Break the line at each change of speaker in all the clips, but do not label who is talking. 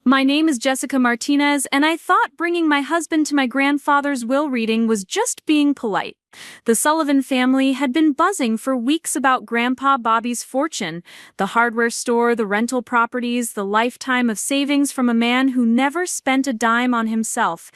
My name is Jessica Martinez, and I thought bringing my husband to my grandfather's will reading was just being polite. The Sullivan family had been buzzing for weeks about Grandpa Bobby's fortune, the hardware store, the rental properties, the lifetime of savings from a man who never spent a dime on himself.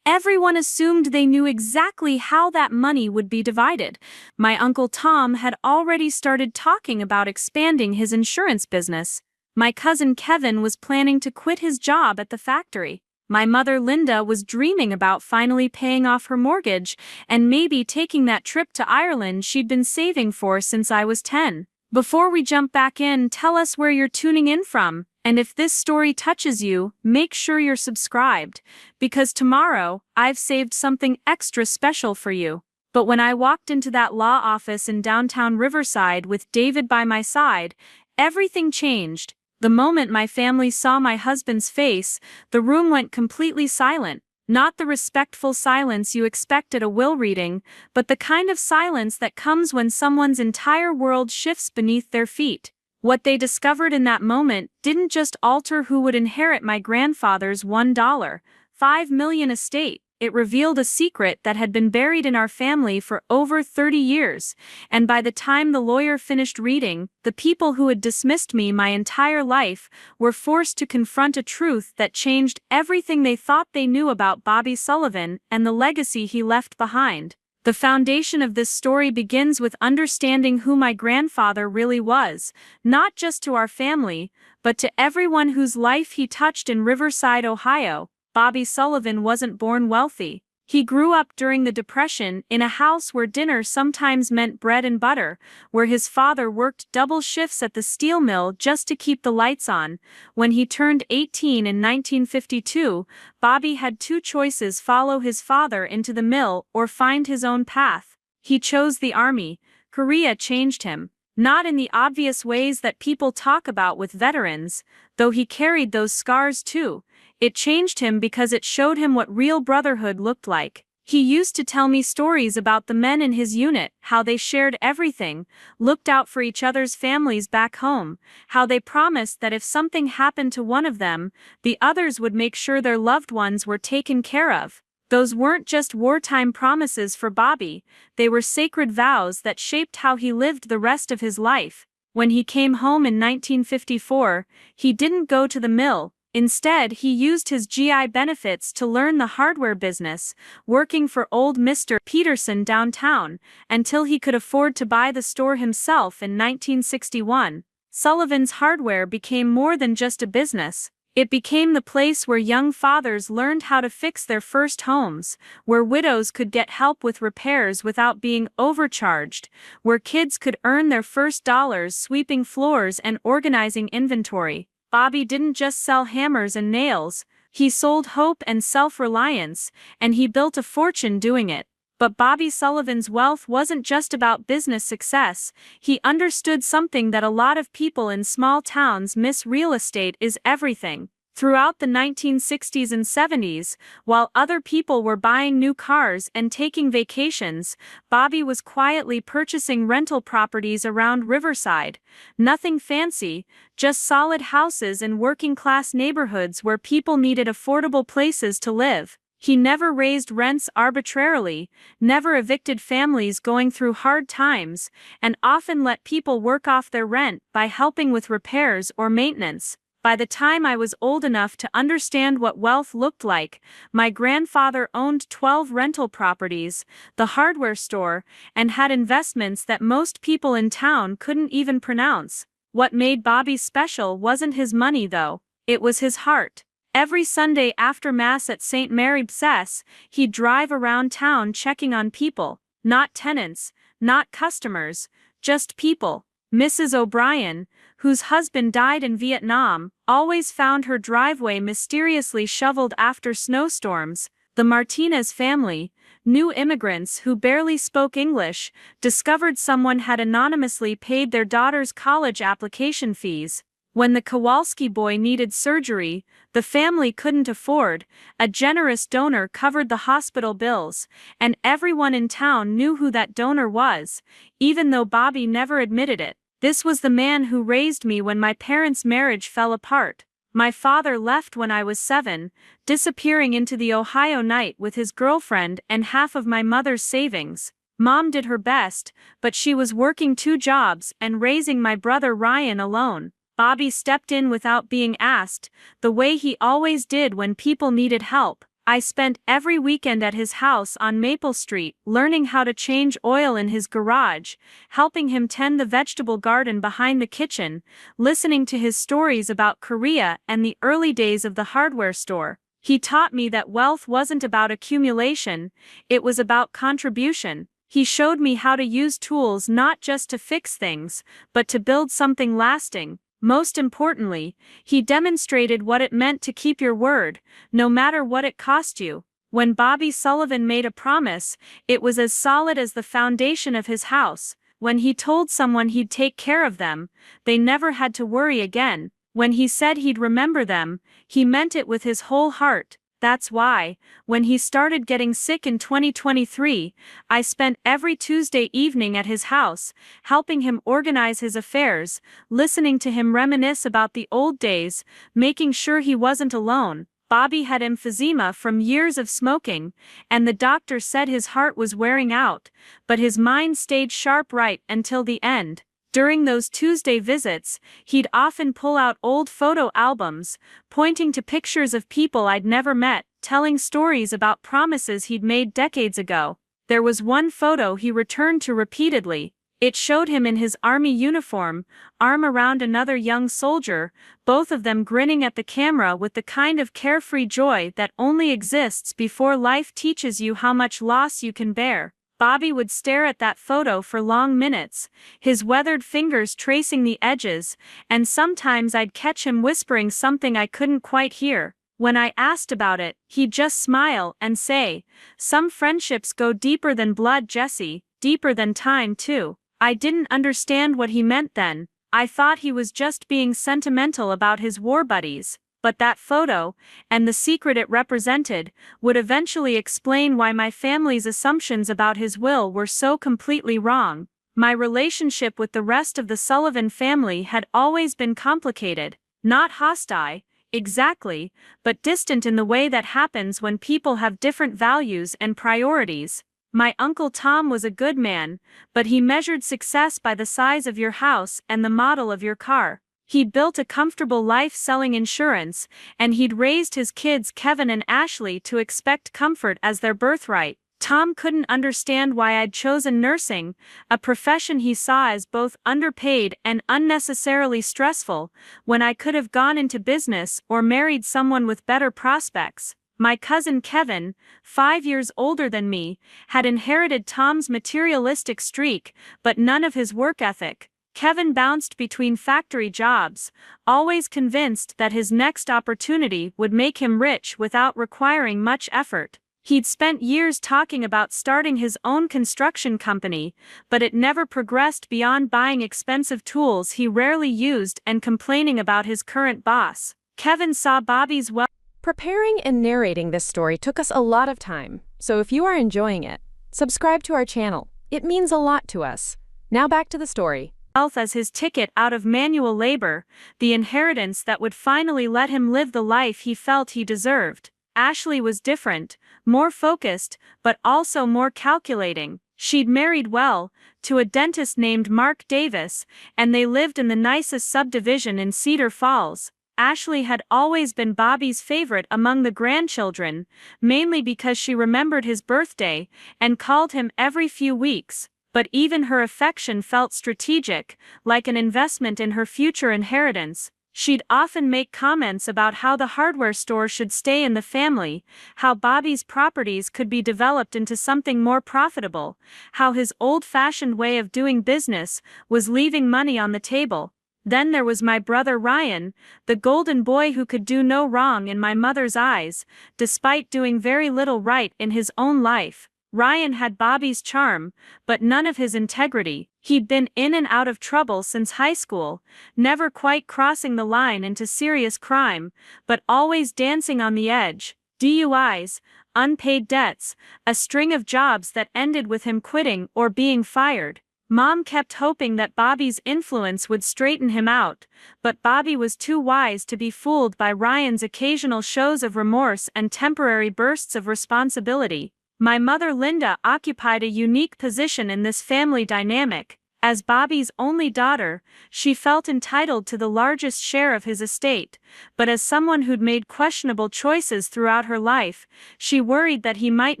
Everyone assumed they knew exactly how that money would be divided. My Uncle Tom had already started talking about expanding his insurance business. My cousin Kevin was planning to quit his job at the factory. My mother Linda was dreaming about finally paying off her mortgage and maybe taking that trip to Ireland she'd been saving for since I was 10. Before we jump back in, tell us where you're tuning in from, and if this story touches you, make sure you're subscribed, because tomorrow, I've saved something extra special for you. But when I walked into that law office in downtown Riverside with David by my side, everything changed. The moment my family saw my husband's face, the room went completely silent. Not the respectful silence you expect at a will reading, but the kind of silence that comes when someone's entire world shifts beneath their feet. What they discovered in that moment didn't just alter who would inherit my grandfather's $1.5 million estate. It revealed a secret that had been buried in our family for over 30 years, and by the time the lawyer finished reading, the people who had dismissed me my entire life were forced to confront a truth that changed everything they thought they knew about Bobby Sullivan and the legacy he left behind. The foundation of this story begins with understanding who my grandfather really was, not just to our family, but to everyone whose life he touched in Riverside, Ohio. Bobby Sullivan wasn't born wealthy. He grew up during the Depression in a house where dinner sometimes meant bread and butter, where his father worked double shifts at the steel mill just to keep the lights on. When he turned 18 in 1952, Bobby had two choices: follow his father into the mill or find his own path. He chose the army. Korea changed him. Not in the obvious ways that people talk about with veterans, though he carried those scars too. It changed him because it showed him what real brotherhood looked like. He used to tell me stories about the men in his unit, how they shared everything, looked out for each other's families back home, how they promised that if something happened to one of them, the others would make sure their loved ones were taken care of. Those weren't just wartime promises for Bobby, they were sacred vows that shaped how he lived the rest of his life. When he came home in 1954, he didn't go to the mill. Instead, he used his GI benefits to learn the hardware business, working for old Mr. Peterson downtown, until he could afford to buy the store himself in 1961. Sullivan's Hardware became more than just a business. It became the place where young fathers learned how to fix their first homes, where widows could get help with repairs without being overcharged, where kids could earn their first dollars sweeping floors and organizing inventory. Bobby didn't just sell hammers and nails, he sold hope and self-reliance, and he built a fortune doing it. But Bobby Sullivan's wealth wasn't just about business success. He understood something that a lot of people in small towns miss: real estate is everything. Throughout the 1960s and 70s, while other people were buying new cars and taking vacations, Bobby was quietly purchasing rental properties around Riverside. Nothing fancy, just solid houses in working-class neighborhoods where people needed affordable places to live. He never raised rents arbitrarily, never evicted families going through hard times, and often let people work off their rent by helping with repairs or maintenance. By the time I was old enough to understand what wealth looked like, my grandfather owned 12 rental properties, the hardware store, and had investments that most people in town couldn't even pronounce. What made Bobby special wasn't his money though, it was his heart. Every Sunday after Mass at St. Mary B'Sess, he'd drive around town checking on people, not tenants, not customers, just people. Mrs. O'Brien, whose husband died in Vietnam, always found her driveway mysteriously shoveled after snowstorms. The Martinez family, new immigrants who barely spoke English, discovered someone had anonymously paid their daughter's college application fees. When the Kowalski boy needed surgery the family couldn't afford, a generous donor covered the hospital bills, and everyone in town knew who that donor was, even though Bobby never admitted it. This was the man who raised me when my parents' marriage fell apart. My father left when I was 7, disappearing into the Ohio night with his girlfriend and half of my mother's savings. Mom did her best, but she was working 2 jobs and raising my brother Ryan alone. Bobby stepped in without being asked, the way he always did when people needed help. I spent every weekend at his house on Maple Street, learning how to change oil in his garage, helping him tend the vegetable garden behind the kitchen, listening to his stories about Korea and the early days of the hardware store. He taught me that wealth wasn't about accumulation, it was about contribution. He showed me how to use tools not just to fix things, but to build something lasting. Most importantly, he demonstrated what it meant to keep your word, no matter what it cost you. When Bobby Sullivan made a promise, it was as solid as the foundation of his house. When he told someone he'd take care of them, they never had to worry again. When he said he'd remember them, he meant it with his whole heart. That's why, when he started getting sick in 2023, I spent every Tuesday evening at his house, helping him organize his affairs, listening to him reminisce about the old days, making sure he wasn't alone. Bobby had emphysema from years of smoking, and the doctor said his heart was wearing out, but his mind stayed sharp right until the end. During those Tuesday visits, he'd often pull out old photo albums, pointing to pictures of people I'd never met, telling stories about promises he'd made decades ago. There was one photo he returned to repeatedly. It showed him in his army uniform, arm around another young soldier, both of them grinning at the camera with the kind of carefree joy that only exists before life teaches you how much loss you can bear. Bobby would stare at that photo for long minutes, his weathered fingers tracing the edges, and sometimes I'd catch him whispering something I couldn't quite hear. When I asked about it, he'd just smile and say, "Some friendships go deeper than blood, Jesse, deeper than time too." I didn't understand what he meant then. I thought he was just being sentimental about his war buddies. But that photo, and the secret it represented, would eventually explain why my family's assumptions about his will were so completely wrong. My relationship with the rest of the Sullivan family had always been complicated, not hostile, exactly, but distant in the way that happens when people have different values and priorities. My Uncle Tom was a good man, but he measured success by the size of your house and the model of your car. He'd built a comfortable life selling insurance, and he'd raised his kids Kevin and Ashley to expect comfort as their birthright. Tom couldn't understand why I'd chosen nursing, a profession he saw as both underpaid and unnecessarily stressful, when I could have gone into business or married someone with better prospects. My cousin Kevin, 5 years older than me, had inherited Tom's materialistic streak, but none of his work ethic. Kevin bounced between factory jobs, always convinced that his next opportunity would make him rich without requiring much effort. He'd spent years talking about starting his own construction company, but it never progressed beyond buying expensive tools he rarely used and complaining about his current boss. Kevin saw Bobby's wealth.
Preparing and narrating this story took us a lot of time, so if you are enjoying it, subscribe to our channel. It means a lot to us. Now back to the story.
As his ticket out of manual labor, the inheritance that would finally let him live the life he felt he deserved. Ashley was different, more focused, but also more calculating. She'd married well, to a dentist named Mark Davis, and they lived in the nicest subdivision in Cedar Falls. Ashley had always been Bobby's favorite among the grandchildren, mainly because she remembered his birthday and called him every few weeks. But even her affection felt strategic, like an investment in her future inheritance. She'd often make comments about how the hardware store should stay in the family, how Bobby's properties could be developed into something more profitable, how his old-fashioned way of doing business was leaving money on the table. Then there was my brother Ryan, the golden boy who could do no wrong in my mother's eyes, despite doing very little right in his own life. Ryan had Bobby's charm, but none of his integrity. He'd been in and out of trouble since high school, never quite crossing the line into serious crime, but always dancing on the edge. DUIs, unpaid debts, a string of jobs that ended with him quitting or being fired. Mom kept hoping that Bobby's influence would straighten him out, but Bobby was too wise to be fooled by Ryan's occasional shows of remorse and temporary bursts of responsibility. My mother Linda occupied a unique position in this family dynamic. As Bobby's only daughter, she felt entitled to the largest share of his estate, but as someone who'd made questionable choices throughout her life, she worried that he might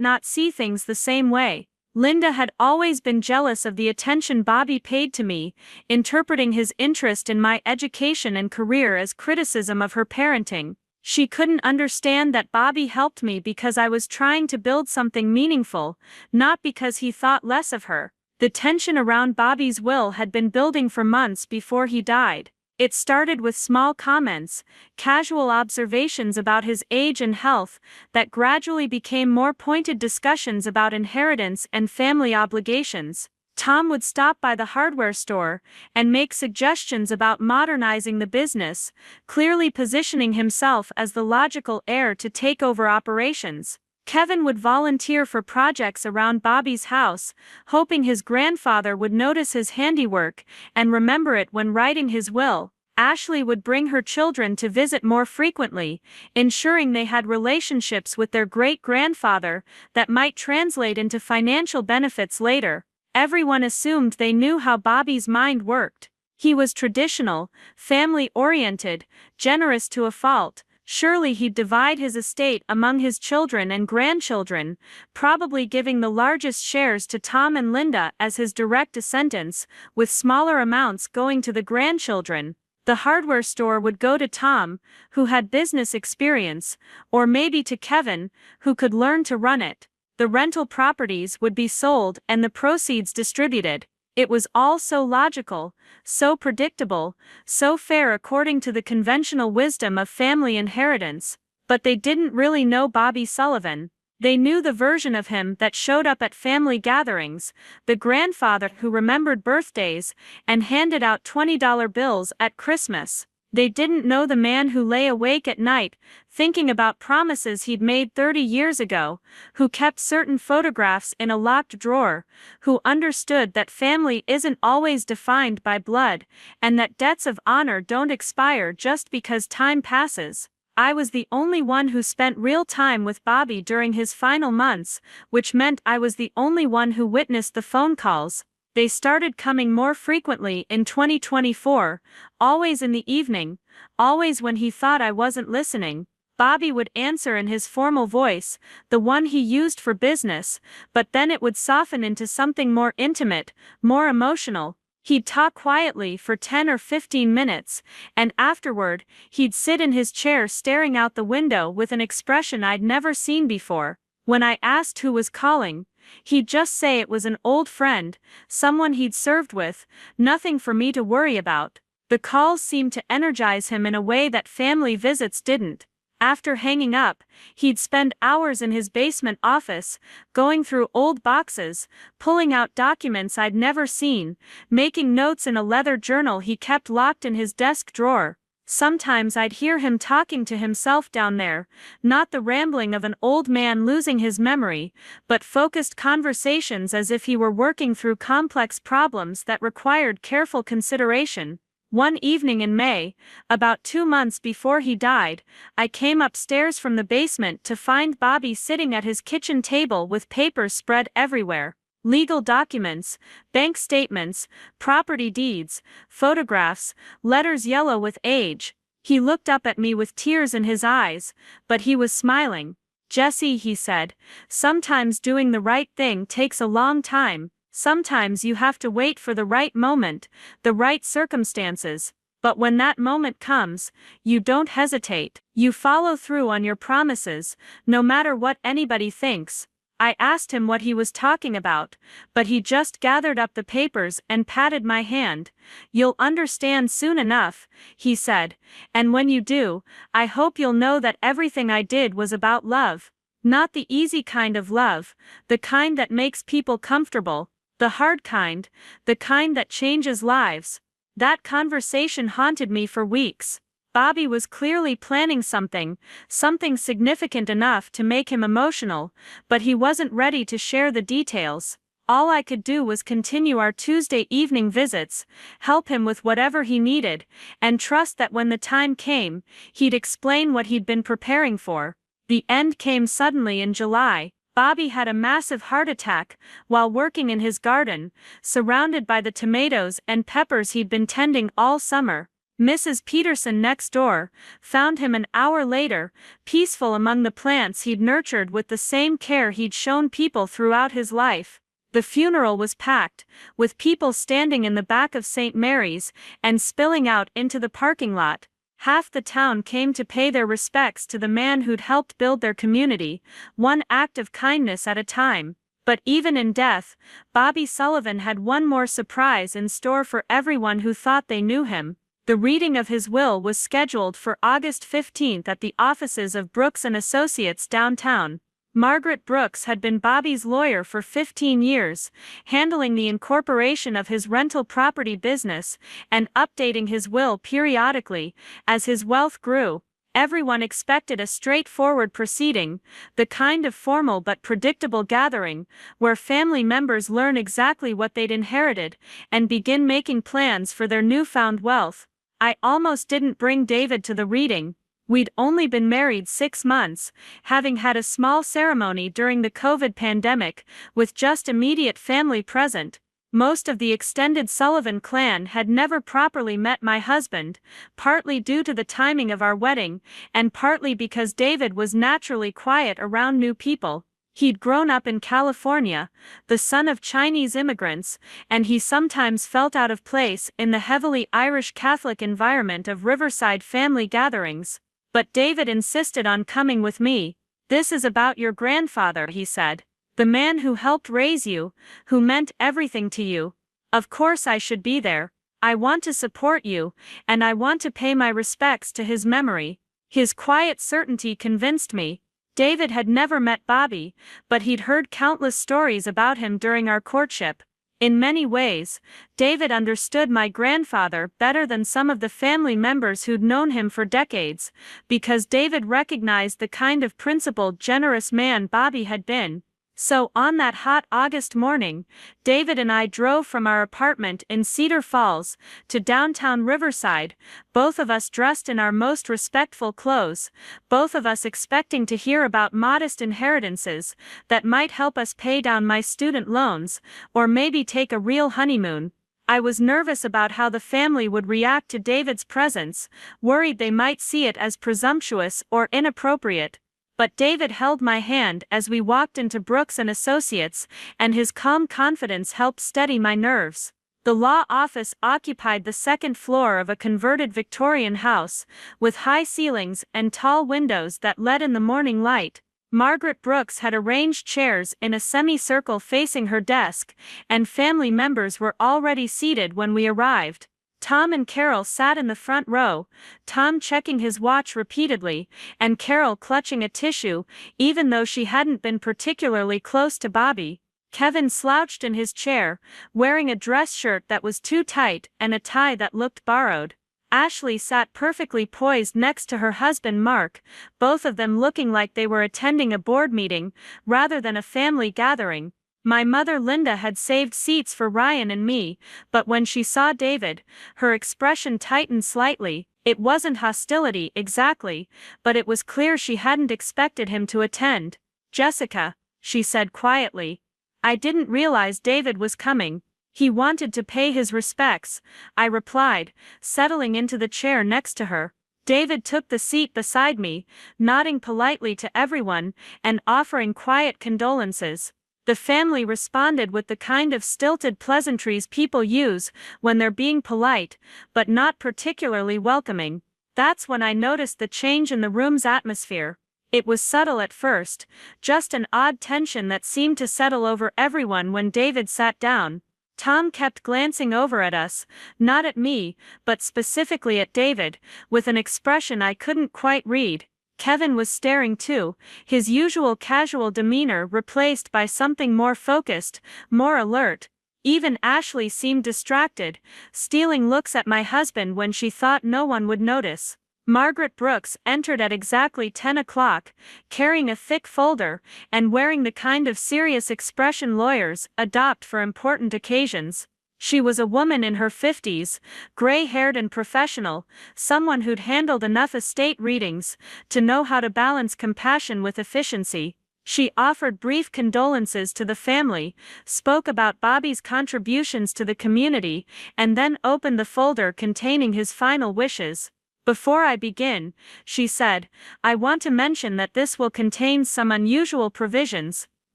not see things the same way. Linda had always been jealous of the attention Bobby paid to me, interpreting his interest in my education and career as criticism of her parenting. She couldn't understand that Bobby helped me because I was trying to build something meaningful, not because he thought less of her. The tension around Bobby's will had been building for months before he died. It started with small comments, casual observations about his age and health, that gradually became more pointed discussions about inheritance and family obligations. Tom would stop by the hardware store and make suggestions about modernizing the business, clearly positioning himself as the logical heir to take over operations. Kevin would volunteer for projects around Bobby's house, hoping his grandfather would notice his handiwork and remember it when writing his will. Ashley would bring her children to visit more frequently, ensuring they had relationships with their great-grandfather that might translate into financial benefits later. Everyone assumed they knew how Bobby's mind worked. He was traditional, family-oriented, generous to a fault. Surely he'd divide his estate among his children and grandchildren, probably giving the largest shares to Tom and Linda as his direct descendants, with smaller amounts going to the grandchildren. The hardware store would go to Tom, who had business experience, or maybe to Kevin, who could learn to run it. The rental properties would be sold and the proceeds distributed. It was all so logical, so predictable, so fair according to the conventional wisdom of family inheritance. But they didn't really know Bobby Sullivan. They knew the version of him that showed up at family gatherings, the grandfather who remembered birthdays and handed out $20 bills at Christmas. They didn't know the man who lay awake at night, thinking about promises he'd made 30 years ago, who kept certain photographs in a locked drawer, who understood that family isn't always defined by blood, and that debts of honor don't expire just because time passes. I was the only one who spent real time with Bobby during his final months, which meant I was the only one who witnessed the phone calls. They started coming more frequently in 2024, always in the evening, always when he thought I wasn't listening. Bobby would answer in his formal voice, the one he used for business, but then it would soften into something more intimate, more emotional. He'd talk quietly for 10 or 15 minutes, and afterward, he'd sit in his chair staring out the window with an expression I'd never seen before. When I asked who was calling, he'd just say it was an old friend, someone he'd served with, nothing for me to worry about. The calls seemed to energize him in a way that family visits didn't. After hanging up, he'd spend hours in his basement office, going through old boxes, pulling out documents I'd never seen, making notes in a leather journal he kept locked in his desk drawer. Sometimes I'd hear him talking to himself down there, not the rambling of an old man losing his memory, but focused conversations as if he were working through complex problems that required careful consideration. One evening in May, about 2 months before he died, I came upstairs from the basement to find Bobby sitting at his kitchen table with papers spread everywhere. Legal documents, bank statements, property deeds, photographs, letters yellow with age. He looked up at me with tears in his eyes, but he was smiling. "Jessie," he said, "sometimes doing the right thing takes a long time. Sometimes you have to wait for the right moment, the right circumstances. But when that moment comes, you don't hesitate. You follow through on your promises, no matter what anybody thinks." I asked him what he was talking about, but he just gathered up the papers and patted my hand. "You'll understand soon enough," he said, "and when you do, I hope you'll know that everything I did was about love. Not the easy kind of love, the kind that makes people comfortable, the hard kind, the kind that changes lives." That conversation haunted me for weeks. Bobby was clearly planning something significant enough to make him emotional, but he wasn't ready to share the details. All I could do was continue our Tuesday evening visits, help him with whatever he needed, and trust that when the time came, he'd explain what he'd been preparing for. The end came suddenly in July. Bobby had a massive heart attack while working in his garden, surrounded by the tomatoes and peppers he'd been tending all summer. Mrs. Peterson next door found him an hour later, peaceful among the plants he'd nurtured with the same care he'd shown people throughout his life. The funeral was packed, with people standing in the back of St. Mary's and spilling out into the parking lot. Half the town came to pay their respects to the man who'd helped build their community, one act of kindness at a time. But even in death, Bobby Sullivan had one more surprise in store for everyone who thought they knew him. The reading of his will was scheduled for August 15th at the offices of Brooks and Associates downtown. Margaret Brooks had been Bobby's lawyer for 15 years, handling the incorporation of his rental property business and updating his will periodically as his wealth grew. Everyone expected a straightforward proceeding, the kind of formal but predictable gathering where family members learn exactly what they'd inherited and begin making plans for their newfound wealth. I almost didn't bring David to the reading. We'd only been married 6 months, having had a small ceremony during the COVID pandemic, with just immediate family present. Most of the extended Sullivan clan had never properly met my husband, partly due to the timing of our wedding, and partly because David was naturally quiet around new people. He'd grown up in California, the son of Chinese immigrants, and he sometimes felt out of place in the heavily Irish Catholic environment of Riverside family gatherings. But David insisted on coming with me. "This is about your grandfather," he said. "The man who helped raise you, who meant everything to you. Of course I should be there. I want to support you, and I want to pay my respects to his memory." His quiet certainty convinced me. David had never met Bobby, but he'd heard countless stories about him during our courtship. In many ways, David understood my grandfather better than some of the family members who'd known him for decades, because David recognized the kind of principled, generous man Bobby had been. So on that hot August morning, David and I drove from our apartment in Cedar Falls to downtown Riverside, both of us dressed in our most respectful clothes, both of us expecting to hear about modest inheritances that might help us pay down my student loans, or maybe take a real honeymoon. I was nervous about how the family would react to David's presence, worried they might see it as presumptuous or inappropriate. But David held my hand as we walked into Brooks and Associates, and his calm confidence helped steady my nerves. The law office occupied the second floor of a converted Victorian house, with high ceilings and tall windows that let in the morning light. Margaret Brooks had arranged chairs in a semicircle facing her desk, and family members were already seated when we arrived. Tom and Carol sat in the front row, Tom checking his watch repeatedly, and Carol clutching a tissue, even though she hadn't been particularly close to Bobby. Kevin slouched in his chair, wearing a dress shirt that was too tight and a tie that looked borrowed. Ashley sat perfectly poised next to her husband Mark, both of them looking like they were attending a board meeting rather than a family gathering. My mother Linda had saved seats for Ryan and me, but when she saw David, her expression tightened slightly. It wasn't hostility exactly, but it was clear she hadn't expected him to attend. "Jessica," she said quietly. "I didn't realize David was coming." "He wanted to pay his respects," I replied, settling into the chair next to her. David took the seat beside me, nodding politely to everyone and offering quiet condolences. The family responded with the kind of stilted pleasantries people use when they're being polite, but not particularly welcoming. That's when I noticed the change in the room's atmosphere. It was subtle at first, just an odd tension that seemed to settle over everyone when David sat down. Tom kept glancing over at us, not at me, but specifically at David, with an expression I couldn't quite read. Kevin was staring too, his usual casual demeanor replaced by something more focused, more alert. Even Ashley seemed distracted, stealing looks at my husband when she thought no one would notice. Margaret Brooks entered at exactly 10 o'clock, carrying a thick folder and wearing the kind of serious expression lawyers adopt for important occasions. She was a woman in her 50s, gray-haired and professional, someone who'd handled enough estate readings to know how to balance compassion with efficiency. She offered brief condolences to the family, spoke about Bobby's contributions to the community, and then opened the folder containing his final wishes. "Before I begin," she said, "I want to mention that this will contain some unusual provisions."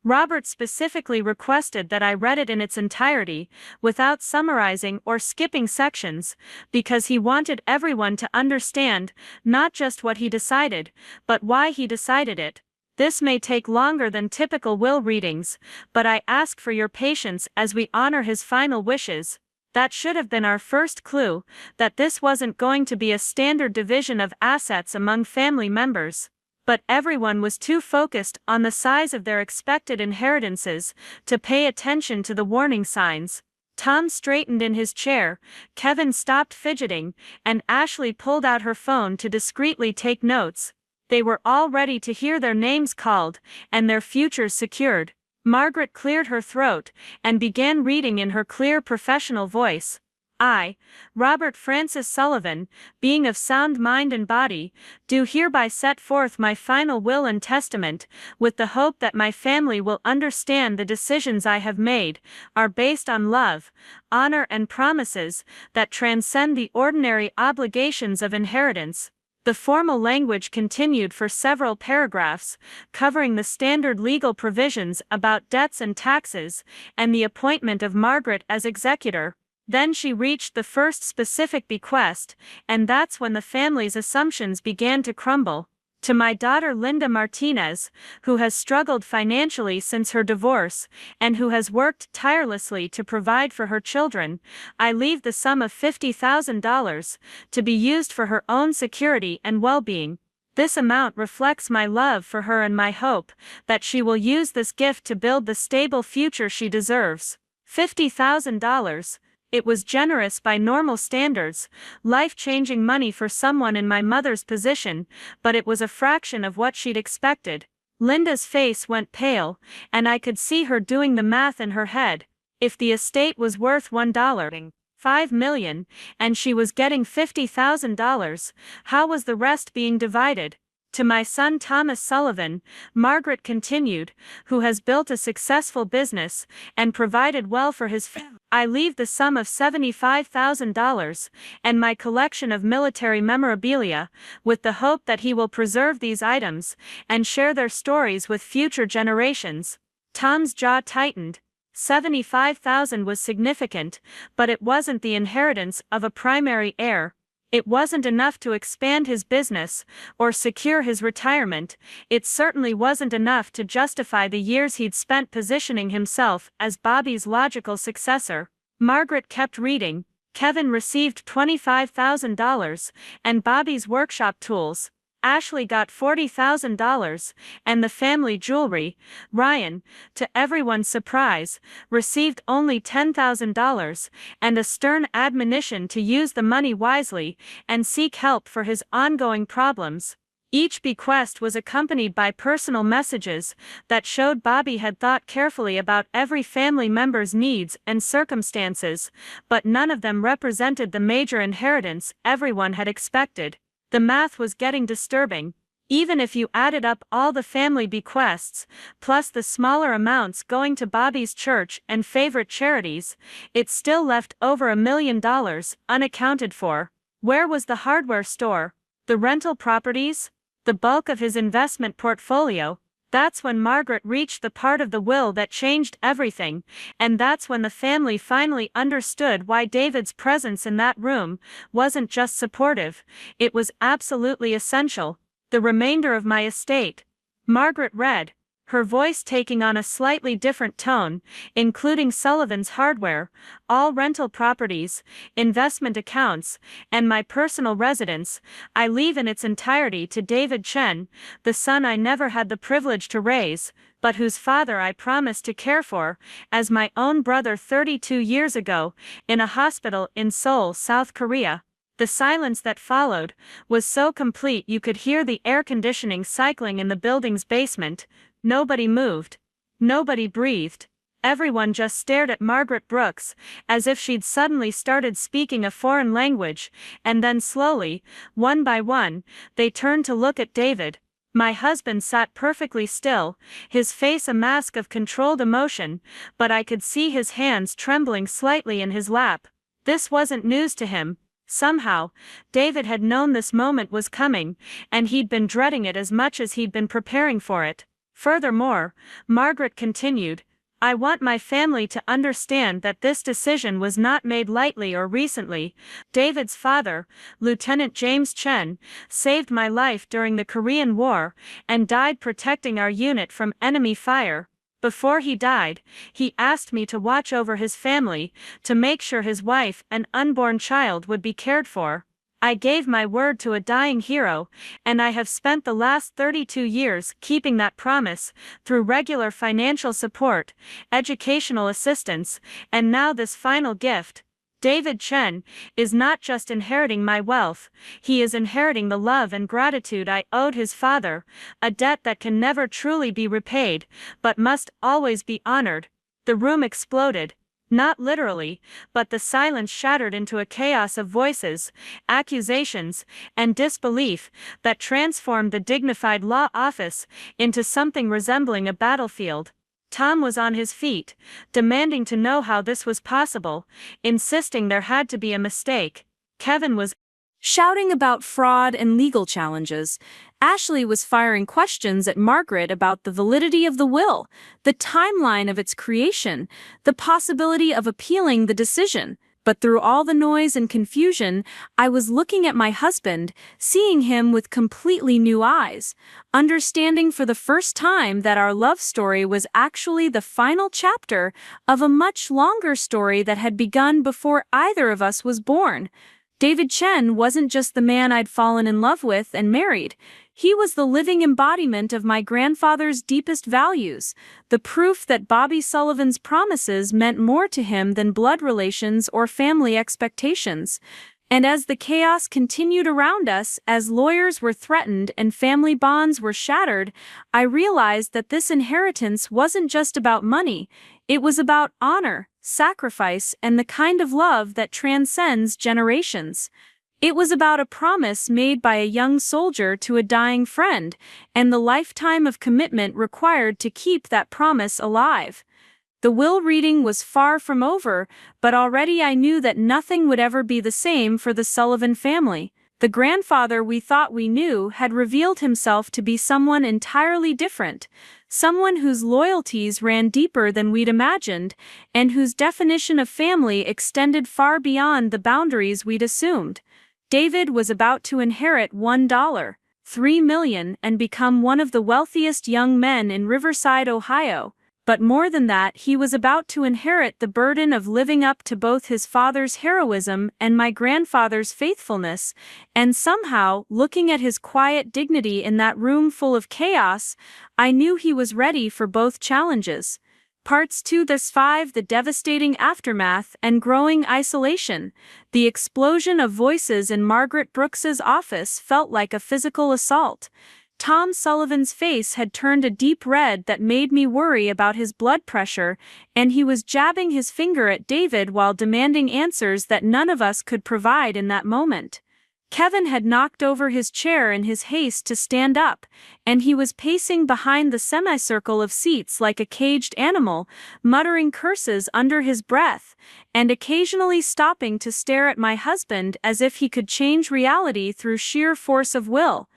Robert specifically requested that I read it in its entirety, without summarizing or skipping sections, because he wanted everyone to understand not just what he decided, but why he decided it. This may take longer than typical will readings, but I ask for your patience as we honor his final wishes. That should have been our first clue, that this wasn't going to be a standard division of assets among family members. But everyone was too focused on the size of their expected inheritances to pay attention to the warning signs. Tom straightened in his chair, Kevin stopped fidgeting, and Ashley pulled out her phone to discreetly take notes. They were all ready to hear their names called and their futures secured. Margaret cleared her throat and began reading in her clear professional voice. "I, Robert Francis Sullivan, being of sound mind and body, do hereby set forth my final will and testament, with the hope that my family will understand the decisions I have made are based on love, honor and promises that transcend the ordinary obligations of inheritance." The formal language continued for several paragraphs, covering the standard legal provisions about debts and taxes, and the appointment of Margaret as executor. Then she reached the first specific bequest, and that's when the family's assumptions began to crumble. "To my daughter Linda Martinez, who has struggled financially since her divorce, and who has worked tirelessly to provide for her children, I leave the sum of $50,000 to be used for her own security and well-being. This amount reflects my love for her and my hope that she will use this gift to build the stable future she deserves." $50,000. It was generous by normal standards, life-changing money for someone in my mother's position, but it was a fraction of what she'd expected. Linda's face went pale, and I could see her doing the math in her head. If the estate was worth $1.5 million, and she was getting $50,000, how was the rest being divided? "To my son Thomas Sullivan," Margaret continued, "who has built a successful business and provided well for his family, I leave the sum of $75,000 and my collection of military memorabilia, with the hope that he will preserve these items and share their stories with future generations." Tom's jaw tightened. 75,000 was significant, but it wasn't the inheritance of a primary heir. It wasn't enough to expand his business or secure his retirement. It certainly wasn't enough to justify the years he'd spent positioning himself as Bobby's logical successor. Margaret kept reading. "Kevin received $25,000 and Bobby's workshop tools. Ashley got $40,000, and the family jewelry. Ryan, to everyone's surprise, received only $10,000, and a stern admonition to use the money wisely and seek help for his ongoing problems." Each bequest was accompanied by personal messages that showed Bobby had thought carefully about every family member's needs and circumstances, but none of them represented the major inheritance everyone had expected. The math was getting disturbing. Even if you added up all the family bequests, plus the smaller amounts going to Bobby's church and favorite charities, it still left over $1 million unaccounted for. Where was the hardware store? The rental properties? The bulk of his investment portfolio? That's when Margaret reached the part of the will that changed everything, and that's when the family finally understood why David's presence in that room wasn't just supportive, it was absolutely essential. "The remainder of my estate," Margaret read, her voice taking on a slightly different tone, "including Sullivan's hardware, all rental properties, investment accounts, and my personal residence, I leave in its entirety to David Chen, the son I never had the privilege to raise, but whose father I promised to care for, as my own brother 32 years ago, in a hospital in Seoul, South Korea." The silence that followed was so complete you could hear the air conditioning cycling in the building's basement. Nobody moved. Nobody breathed. Everyone just stared at Margaret Brooks, as if she'd suddenly started speaking a foreign language, and then slowly, one by one, they turned to look at David. My husband sat perfectly still, his face a mask of controlled emotion, but I could see his hands trembling slightly in his lap. This wasn't news to him. Somehow, David had known this moment was coming, and he'd been dreading it as much as he'd been preparing for it. Furthermore, Margaret continued, I want my family to understand that this decision was not made lightly or recently. David's father, Lieutenant James Chen, saved my life during the Korean War and died protecting our unit from enemy fire. Before he died, he asked me to watch over his family, to make sure his wife and unborn child would be cared for. I gave my word to a dying hero, and I have spent the last 32 years keeping that promise, through regular financial support, educational assistance, and now this final gift. David Chen is not just inheriting my wealth, he is inheriting the love and gratitude I owed his father, a debt that can never truly be repaid, but must always be honored. The room exploded. Not literally, but the silence shattered into a chaos of voices, accusations, and disbelief that transformed the dignified law office into something resembling a battlefield. Tom was on his feet, demanding to know how this was possible, insisting there had to be a mistake. Kevin was shouting about fraud and legal challenges. Ashley was firing questions at Margaret about the validity of the will, the timeline of its creation, the possibility of appealing the decision. But through all the noise and confusion, I was looking at my husband, seeing him with completely new eyes, understanding for the first time that our love story was actually the final chapter of a much longer story that had begun before either of us was born. David Chen wasn't just the man I'd fallen in love with and married. He was the living embodiment of my grandfather's deepest values, the proof that Bobby Sullivan's promises meant more to him than blood relations or family expectations. And as the chaos continued around us, as lawyers were threatened and family bonds were shattered, I realized that this inheritance wasn't just about money, it was about honor, sacrifice, and the kind of love that transcends generations. It was about a promise made by a young soldier to a dying friend, and the lifetime of commitment required to keep that promise alive. The will reading was far from over, but already I knew that nothing would ever be the same for the Sullivan family. The grandfather we thought we knew had revealed himself to be someone entirely different, someone whose loyalties ran deeper than we'd imagined, and whose definition of family extended far beyond the boundaries we'd assumed. David was about to inherit $1.3 million and become one of the wealthiest young men in Riverside, Ohio. But more than that, he was about to inherit the burden of living up to both his father's heroism and my grandfather's faithfulness, and somehow, looking at his quiet dignity in that room full of chaos, I knew he was ready for both challenges. Parts 2-5 The devastating aftermath and growing isolation. The explosion of voices in Margaret Brooks's office felt like a physical assault. Tom Sullivan's face had turned a deep red that made me worry about his blood pressure, and he was jabbing his finger at David while demanding answers that none of us could provide in that moment. Kevin had knocked over his chair in his haste to stand up, and he was pacing behind the semicircle of seats like a caged animal, muttering curses under his breath, and occasionally stopping to stare at my husband as if he could change reality through sheer force of will.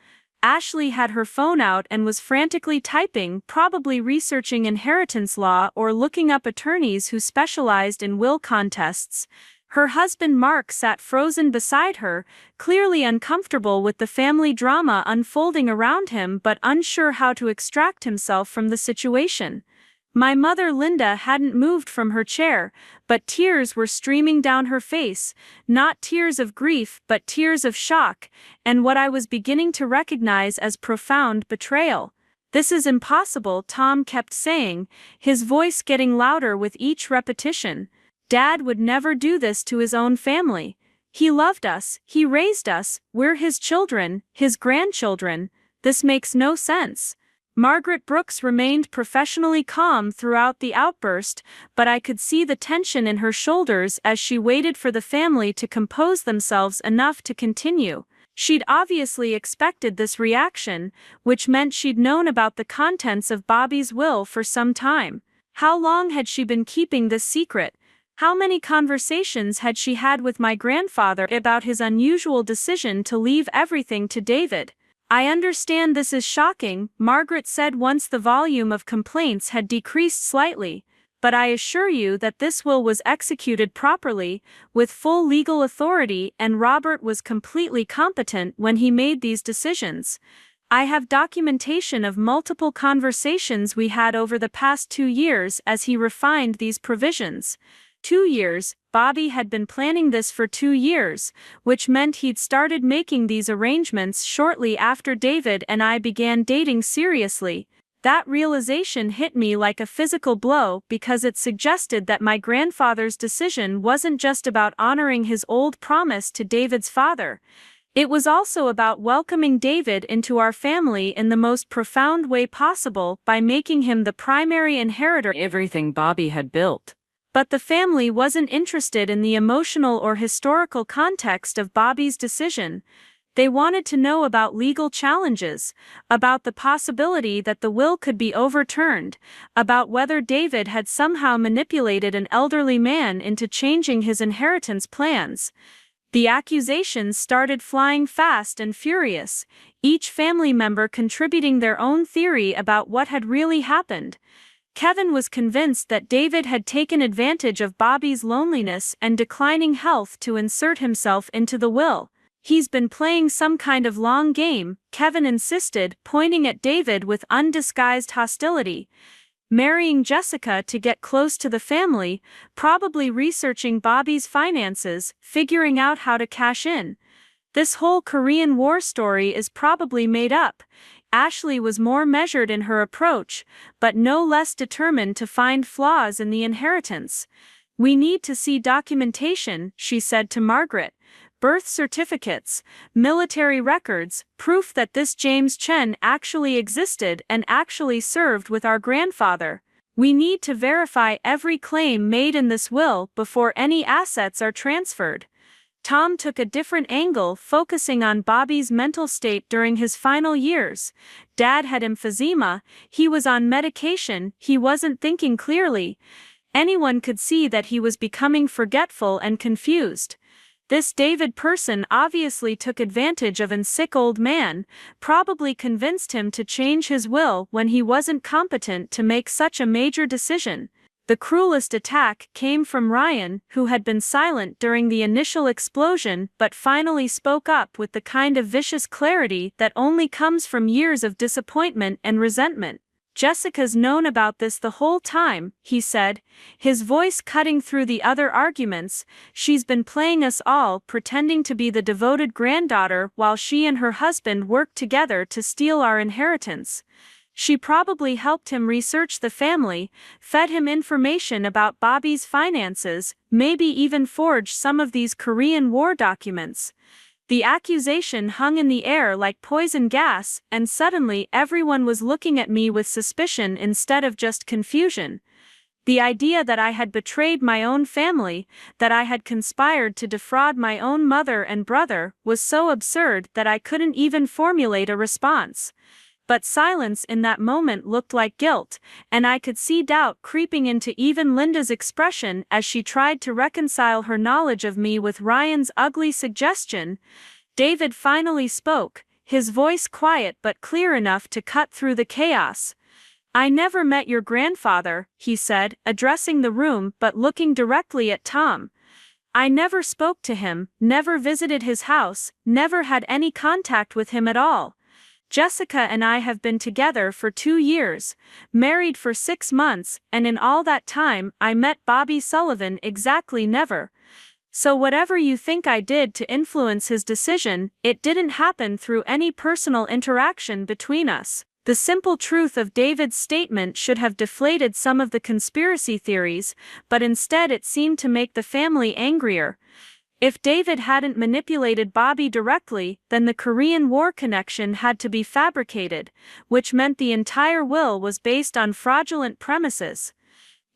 Ashley had her phone out and was frantically typing, probably researching inheritance law or looking up attorneys who specialized in will contests. Her husband Mark sat frozen beside her, clearly uncomfortable with the family drama unfolding around him but unsure how to extract himself from the situation. My mother Linda hadn't moved from her chair, but tears were streaming down her face, not tears of grief but tears of shock, and what I was beginning to recognize as profound betrayal. "This is impossible," Tom kept saying, his voice getting louder with each repetition. "Dad would never do this to his own family. He loved us, he raised us, we're his children, his grandchildren. This makes no sense. Margaret Brooks remained professionally calm throughout the outburst, but I could see the tension in her shoulders as she waited for the family to compose themselves enough to continue. She'd obviously expected this reaction, which meant she'd known about the contents of Bobby's will for some time. How long had she been keeping this secret? How many conversations had she had with my grandfather about his unusual decision to leave everything to David? I understand this is shocking, Margaret said once the volume of complaints had decreased slightly, but I assure you that this will was executed properly, with full legal authority, and Robert was completely competent when he made these decisions. I have documentation of multiple conversations we had over the past 2 years as he refined these provisions. 2 years, Bobby had been planning this for 2 years, which meant he'd started making these arrangements shortly after David and I began dating seriously. That realization hit me like a physical blow because it suggested that my grandfather's decision wasn't just about honoring his old promise to David's father. It was also about welcoming David into our family in the most profound way possible by making him the primary inheritor of everything Bobby had built. But the family wasn't interested in the emotional or historical context of Bobby's decision. They wanted to know about legal challenges, about the possibility that the will could be overturned, about whether David had somehow manipulated an elderly man into changing his inheritance plans. The accusations started flying fast and furious, each family member contributing their own theory about what had really happened. Kevin was convinced that David had taken advantage of Bobby's loneliness and declining health to insert himself into the will. He's been playing some kind of long game, Kevin insisted, pointing at David with undisguised hostility. Marrying Jessica to get close to the family, probably researching Bobby's finances, figuring out how to cash in. This whole Korean War story is probably made up. Ashley was more measured in her approach, but no less determined to find flaws in the inheritance. We need to see documentation, she said to Margaret. Birth certificates, military records, proof that this James Chen actually existed and actually served with our grandfather. We need to verify every claim made in this will before any assets are transferred. Tom took a different angle, focusing on Bobby's mental state during his final years. Dad had emphysema, he was on medication, he wasn't thinking clearly. Anyone could see that he was becoming forgetful and confused. This David person obviously took advantage of an sick old man, probably convinced him to change his will when he wasn't competent to make such a major decision. The cruelest attack came from Ryan, who had been silent during the initial explosion but finally spoke up with the kind of vicious clarity that only comes from years of disappointment and resentment. Jessica's known about this the whole time, he said, his voice cutting through the other arguments. She's been playing us all, pretending to be the devoted granddaughter while she and her husband worked together to steal our inheritance. She probably helped him research the family, fed him information about Bobby's finances, maybe even forged some of these Korean War documents. The accusation hung in the air like poison gas, and suddenly everyone was looking at me with suspicion instead of just confusion. The idea that I had betrayed my own family, that I had conspired to defraud my own mother and brother, was so absurd that I couldn't even formulate a response. But silence in that moment looked like guilt, and I could see doubt creeping into even Linda's expression as she tried to reconcile her knowledge of me with Ryan's ugly suggestion. David finally spoke, his voice quiet but clear enough to cut through the chaos. "I never met your grandfather," he said, addressing the room but looking directly at Tom. "I never spoke to him, never visited his house, never had any contact with him at all. Jessica and I have been together for 2 years, married for 6 months, and in all that time I met Bobby Sullivan exactly never. So whatever you think I did to influence his decision, it didn't happen through any personal interaction between us." The simple truth of David's statement should have deflated some of the conspiracy theories, but instead it seemed to make the family angrier. If David hadn't manipulated Bobby directly, then the Korean War connection had to be fabricated, which meant the entire will was based on fraudulent premises.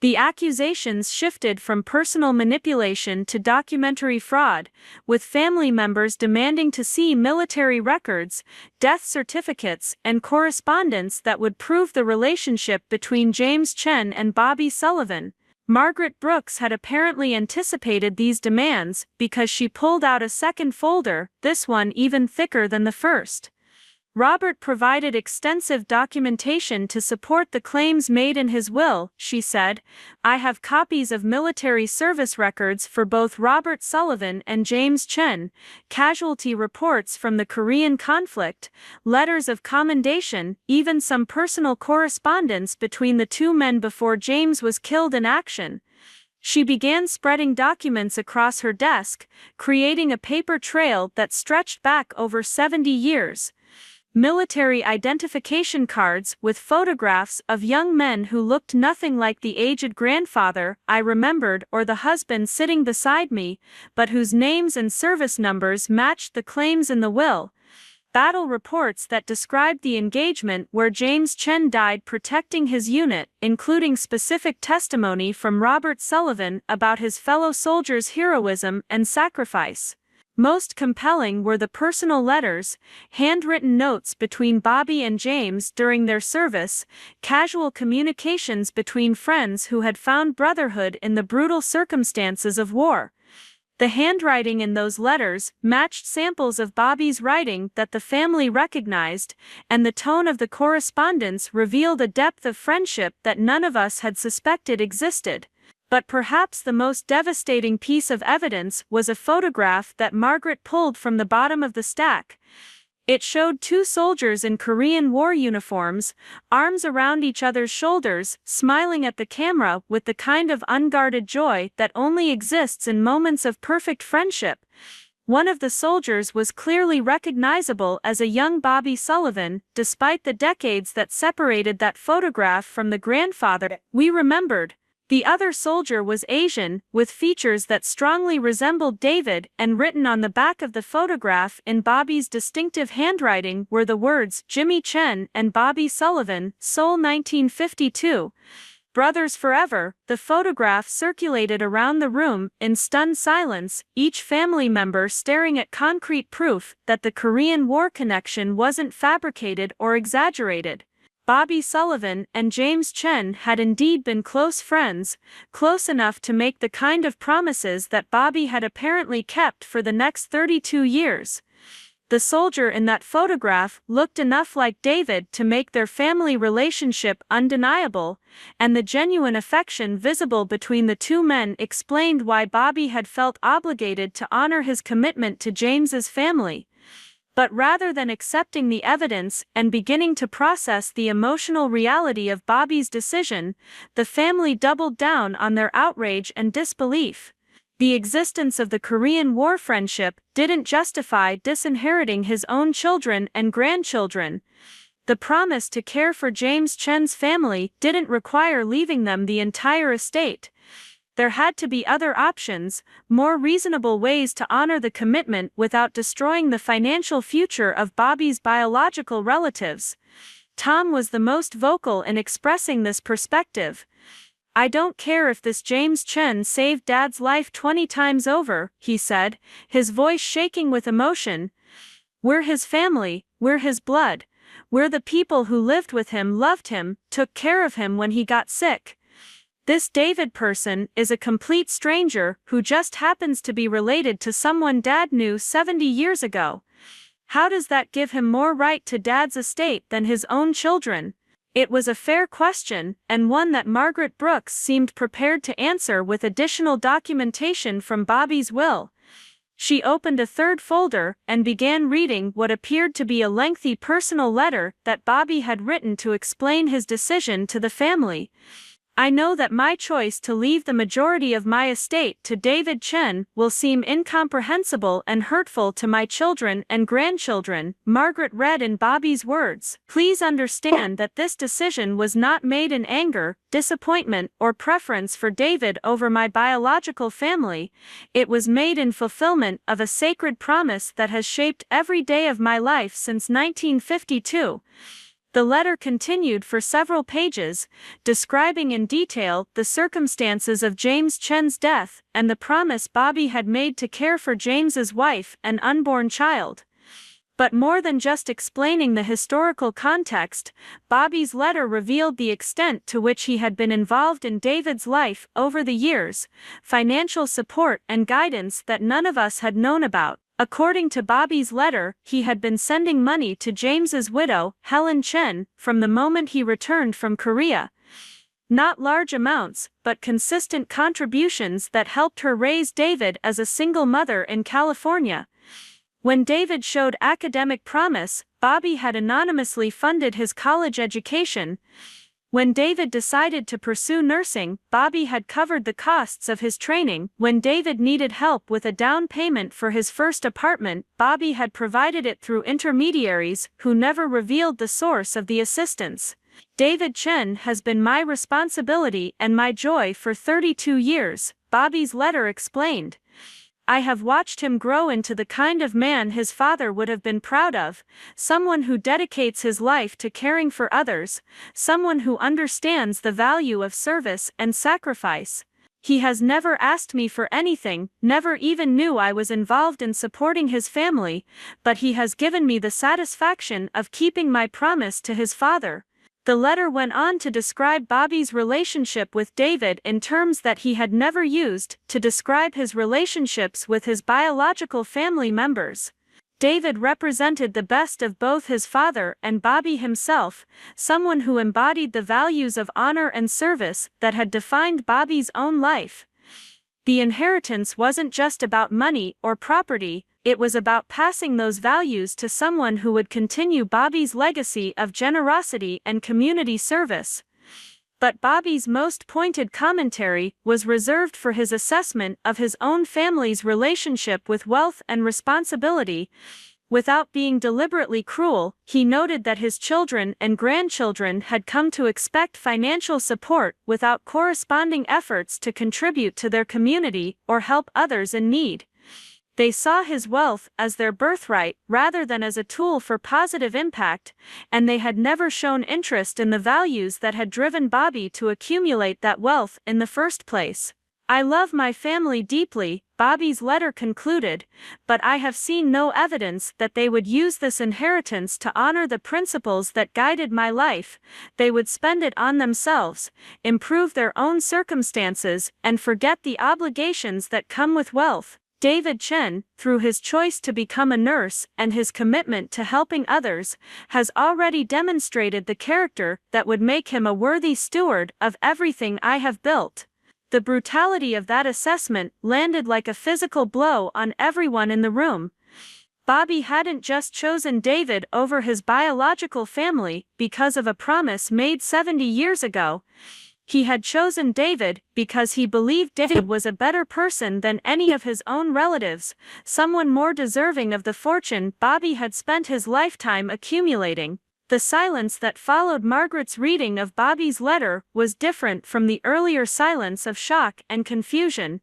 The accusations shifted from personal manipulation to documentary fraud, with family members demanding to see military records, death certificates, and correspondence that would prove the relationship between James Chen and Bobby Sullivan. Margaret Brooks had apparently anticipated these demands because she pulled out a second folder, this one even thicker than the first. Robert provided extensive documentation to support the claims made in his will, she said. I have copies of military service records for both Robert Sullivan and James Chen, casualty reports from the Korean conflict, letters of commendation, even some personal correspondence between the two men before James was killed in action. She began spreading documents across her desk, creating a paper trail that stretched back over 70 years. Military identification cards with photographs of young men who looked nothing like the aged grandfather I remembered or the husband sitting beside me, but whose names and service numbers matched the claims in the will. Battle reports that described the engagement where James Chen died protecting his unit, including specific testimony from Robert Sullivan about his fellow soldiers' heroism and sacrifice. Most compelling were the personal letters, handwritten notes between Bobby and James during their service, casual communications between friends who had found brotherhood in the brutal circumstances of war. The handwriting in those letters matched samples of Bobby's writing that the family recognized, and the tone of the correspondence revealed a depth of friendship that none of us had suspected existed. But perhaps the most devastating piece of evidence was a photograph that Margaret pulled from the bottom of the stack. It showed two soldiers in Korean War uniforms, arms around each other's shoulders, smiling at the camera with the kind of unguarded joy that only exists in moments of perfect friendship. One of the soldiers was clearly recognizable as a young Bobby Sullivan, despite the decades that separated that photograph from the grandfather we remembered. The other soldier was Asian, with features that strongly resembled David, and written on the back of the photograph in Bobby's distinctive handwriting were the words Jimmy Chen and Bobby Sullivan, Seoul 1952. Brothers forever. The photograph circulated around the room in stunned silence, each family member staring at concrete proof that the Korean War connection wasn't fabricated or exaggerated. Bobby Sullivan and James Chen had indeed been close friends, close enough to make the kind of promises that Bobby had apparently kept for the next 32 years. The soldier in that photograph looked enough like David to make their family relationship undeniable, and the genuine affection visible between the two men explained why Bobby had felt obligated to honor his commitment to James's family. But rather than accepting the evidence and beginning to process the emotional reality of Bobby's decision, the family doubled down on their outrage and disbelief. The existence of the Korean War friendship didn't justify disinheriting his own children and grandchildren. The promise to care for James Chen's family didn't require leaving them the entire estate. There had to be other options, more reasonable ways to honor the commitment without destroying the financial future of Bobby's biological relatives. Tom was the most vocal in expressing this perspective. I don't care if this James Chen saved Dad's life 20 times over, he said, his voice shaking with emotion. We're his family, we're his blood. We're the people who lived with him, loved him, took care of him when he got sick. This David person is a complete stranger who just happens to be related to someone Dad knew 70 years ago. How does that give him more right to Dad's estate than his own children? It was a fair question, and one that Margaret Brooks seemed prepared to answer with additional documentation from Bobby's will. She opened a third folder and began reading what appeared to be a lengthy personal letter that Bobby had written to explain his decision to the family. I know that my choice to leave the majority of my estate to David Chen will seem incomprehensible and hurtful to my children and grandchildren. Margaret read in Bobby's words. Please understand that this decision was not made in anger, disappointment, or preference for David over my biological family. It was made in fulfillment of a sacred promise that has shaped every day of my life since 1952. The letter continued for several pages, describing in detail the circumstances of James Chen's death and the promise Bobby had made to care for James's wife and unborn child. But more than just explaining the historical context, Bobby's letter revealed the extent to which he had been involved in David's life over the years, financial support and guidance that none of us had known about. According to Bobby's letter, he had been sending money to James's widow, Helen Chen, from the moment he returned from Korea. Not large amounts, but consistent contributions that helped her raise David as a single mother in California. When David showed academic promise, Bobby had anonymously funded his college education. When David decided to pursue nursing, Bobby had covered the costs of his training. When David needed help with a down payment for his first apartment, Bobby had provided it through intermediaries who never revealed the source of the assistance. David Chen has been my responsibility and my joy for 32 years, Bobby's letter explained. I have watched him grow into the kind of man his father would have been proud of, someone who dedicates his life to caring for others, someone who understands the value of service and sacrifice. He has never asked me for anything, never even knew I was involved in supporting his family, but he has given me the satisfaction of keeping my promise to his father. The letter went on to describe Bobby's relationship with David in terms that he had never used to describe his relationships with his biological family members. David represented the best of both his father and Bobby himself, someone who embodied the values of honor and service that had defined Bobby's own life. The inheritance wasn't just about money or property, it was about passing those values to someone who would continue Bobby's legacy of generosity and community service. But Bobby's most pointed commentary was reserved for his assessment of his own family's relationship with wealth and responsibility. Without being deliberately cruel, he noted that his children and grandchildren had come to expect financial support without corresponding efforts to contribute to their community or help others in need. They saw his wealth as their birthright rather than as a tool for positive impact, and they had never shown interest in the values that had driven Bobby to accumulate that wealth in the first place. I love my family deeply, Bobby's letter concluded, but I have seen no evidence that they would use this inheritance to honor the principles that guided my life. They would spend it on themselves, improve their own circumstances, and forget the obligations that come with wealth. David Chen, through his choice to become a nurse and his commitment to helping others, has already demonstrated the character that would make him a worthy steward of everything I have built. The brutality of that assessment landed like a physical blow on everyone in the room. Bobby hadn't just chosen David over his biological family because of a promise made 70 years ago. He had chosen David because he believed David was a better person than any of his own relatives, someone more deserving of the fortune Bobby had spent his lifetime accumulating. The silence that followed Margaret's reading of Bobby's letter was different from the earlier silence of shock and confusion.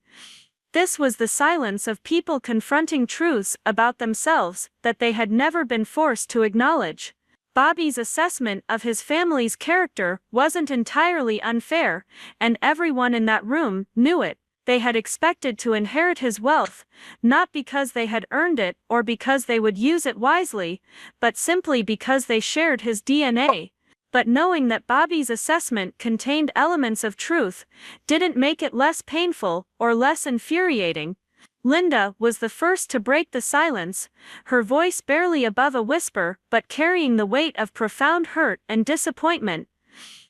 This was the silence of people confronting truths about themselves that they had never been forced to acknowledge. Bobby's assessment of his family's character wasn't entirely unfair, and everyone in that room knew it. They had expected to inherit his wealth, not because they had earned it or because they would use it wisely, but simply because they shared his DNA. But knowing that Bobby's assessment contained elements of truth didn't make it less painful or less infuriating. Linda was the first to break the silence, her voice barely above a whisper but carrying the weight of profound hurt and disappointment.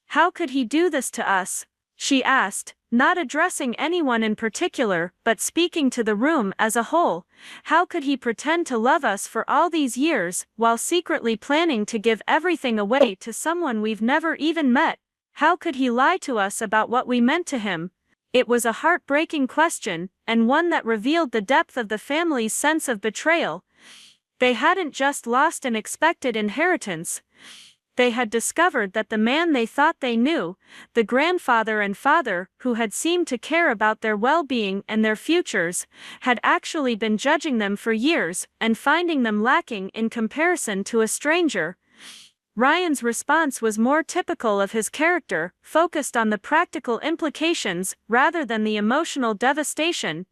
"How could he do this to us?" she asked, not addressing anyone in particular but speaking to the room as a whole. "How could he pretend to love us for all these years while secretly planning to give everything away to someone we've never even met?" How could he lie to us about what we meant to him? It was a heartbreaking question, and one that revealed the depth of the family's sense of betrayal. They hadn't just lost an expected inheritance. They had discovered that the man they thought they knew, the grandfather and father who had seemed to care about their well-being and their futures, had actually been judging them for years and finding them lacking in comparison to a stranger. Ryan's response was more typical of his character, focused on the practical implications rather than the emotional devastation.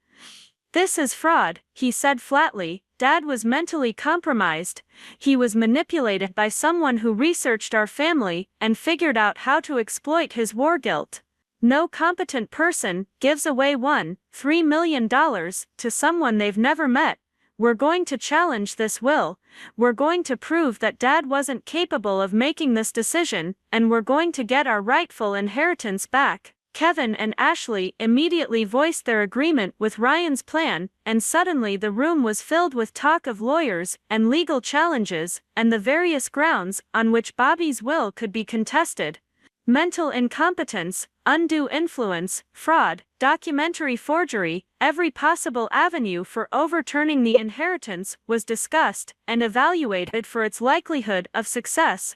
"This is fraud," he said flatly. "Dad was mentally compromised. He was manipulated by someone who researched our family and figured out how to exploit his war guilt. No competent person gives away $3 million to someone they've never met. We're going to challenge this will. We're going to prove that Dad wasn't capable of making this decision, and we're going to get our rightful inheritance back." Kevin and Ashley immediately voiced their agreement with Ryan's plan, and suddenly the room was filled with talk of lawyers and legal challenges and the various grounds on which Bobby's will could be contested. Mental incompetence, undue influence, fraud, documentary forgery, every possible avenue for overturning the inheritance was discussed and evaluated for its likelihood of success.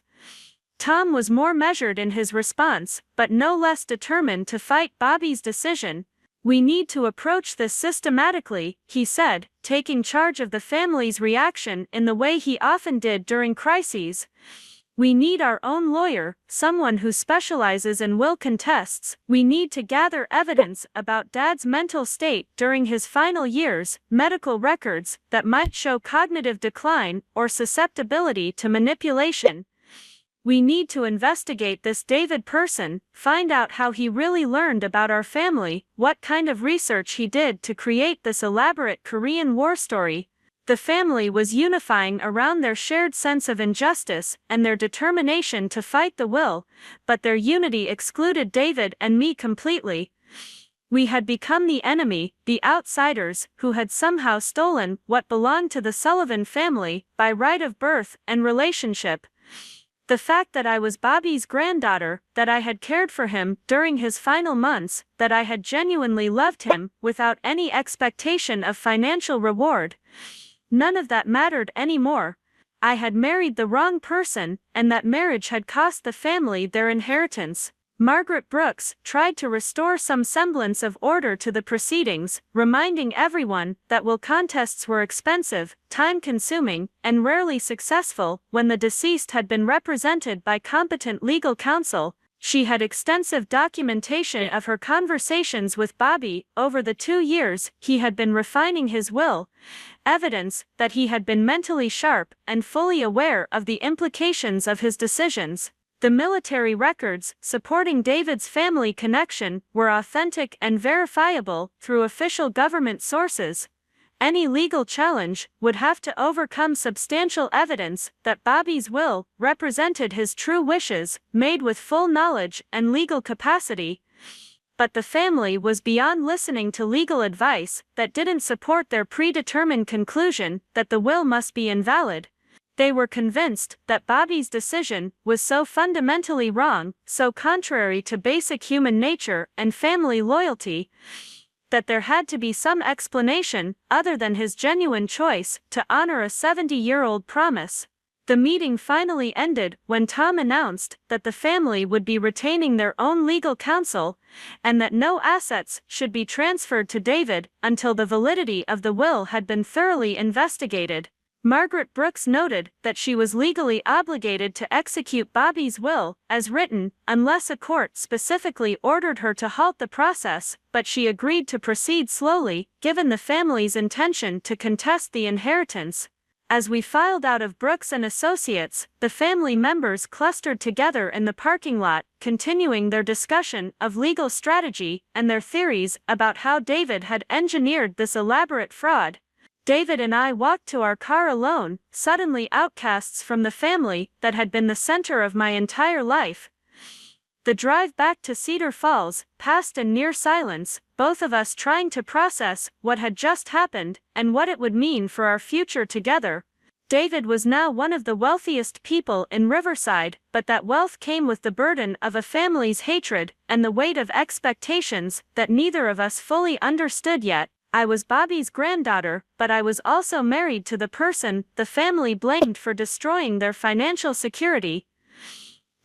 Tom was more measured in his response, but no less determined to fight Bobby's decision. "We need to approach this systematically," he said, taking charge of the family's reaction in the way he often did during crises. "We need our own lawyer, someone who specializes in will contests. We need to gather evidence about Dad's mental state during his final years, medical records that might show cognitive decline or susceptibility to manipulation. We need to investigate this David person, find out how he really learned about our family, what kind of research he did to create this elaborate Korean War story." The family was unifying around their shared sense of injustice and their determination to fight the will, but their unity excluded David and me completely. We had become the enemy, the outsiders, who had somehow stolen what belonged to the Sullivan family by right of birth and relationship. The fact that I was Bobby's granddaughter, that I had cared for him during his final months, that I had genuinely loved him without any expectation of financial reward, none of that mattered anymore. I had married the wrong person, and that marriage had cost the family their inheritance. Margaret Brooks tried to restore some semblance of order to the proceedings, reminding everyone that will contests were expensive, time-consuming, and rarely successful. When the deceased had been represented by competent legal counsel, she had extensive documentation of her conversations with Bobby over the 2 years he had been refining his will, evidence that he had been mentally sharp and fully aware of the implications of his decisions. The military records supporting David's family connection were authentic and verifiable through official government sources. Any legal challenge would have to overcome substantial evidence that Bobby's will represented his true wishes, made with full knowledge and legal capacity. But the family was beyond listening to legal advice that didn't support their predetermined conclusion that the will must be invalid. They were convinced that Bobby's decision was so fundamentally wrong, so contrary to basic human nature and family loyalty, that there had to be some explanation other than his genuine choice to honor a 70-year-old promise. The meeting finally ended when Tom announced that the family would be retaining their own legal counsel, and that no assets should be transferred to David until the validity of the will had been thoroughly investigated. Margaret Brooks noted that she was legally obligated to execute Bobby's will, as written, unless a court specifically ordered her to halt the process, but she agreed to proceed slowly, given the family's intention to contest the inheritance. As we filed out of Brooks and Associates, the family members clustered together in the parking lot, continuing their discussion of legal strategy and their theories about how David had engineered this elaborate fraud. David and I walked to our car alone, suddenly outcasts from the family that had been the center of my entire life. The drive back to Cedar Falls passed in near silence, both of us trying to process what had just happened and what it would mean for our future together. David was now one of the wealthiest people in Riverside, but that wealth came with the burden of a family's hatred and the weight of expectations that neither of us fully understood yet. I was Bobby's granddaughter, but I was also married to the person the family blamed for destroying their financial security.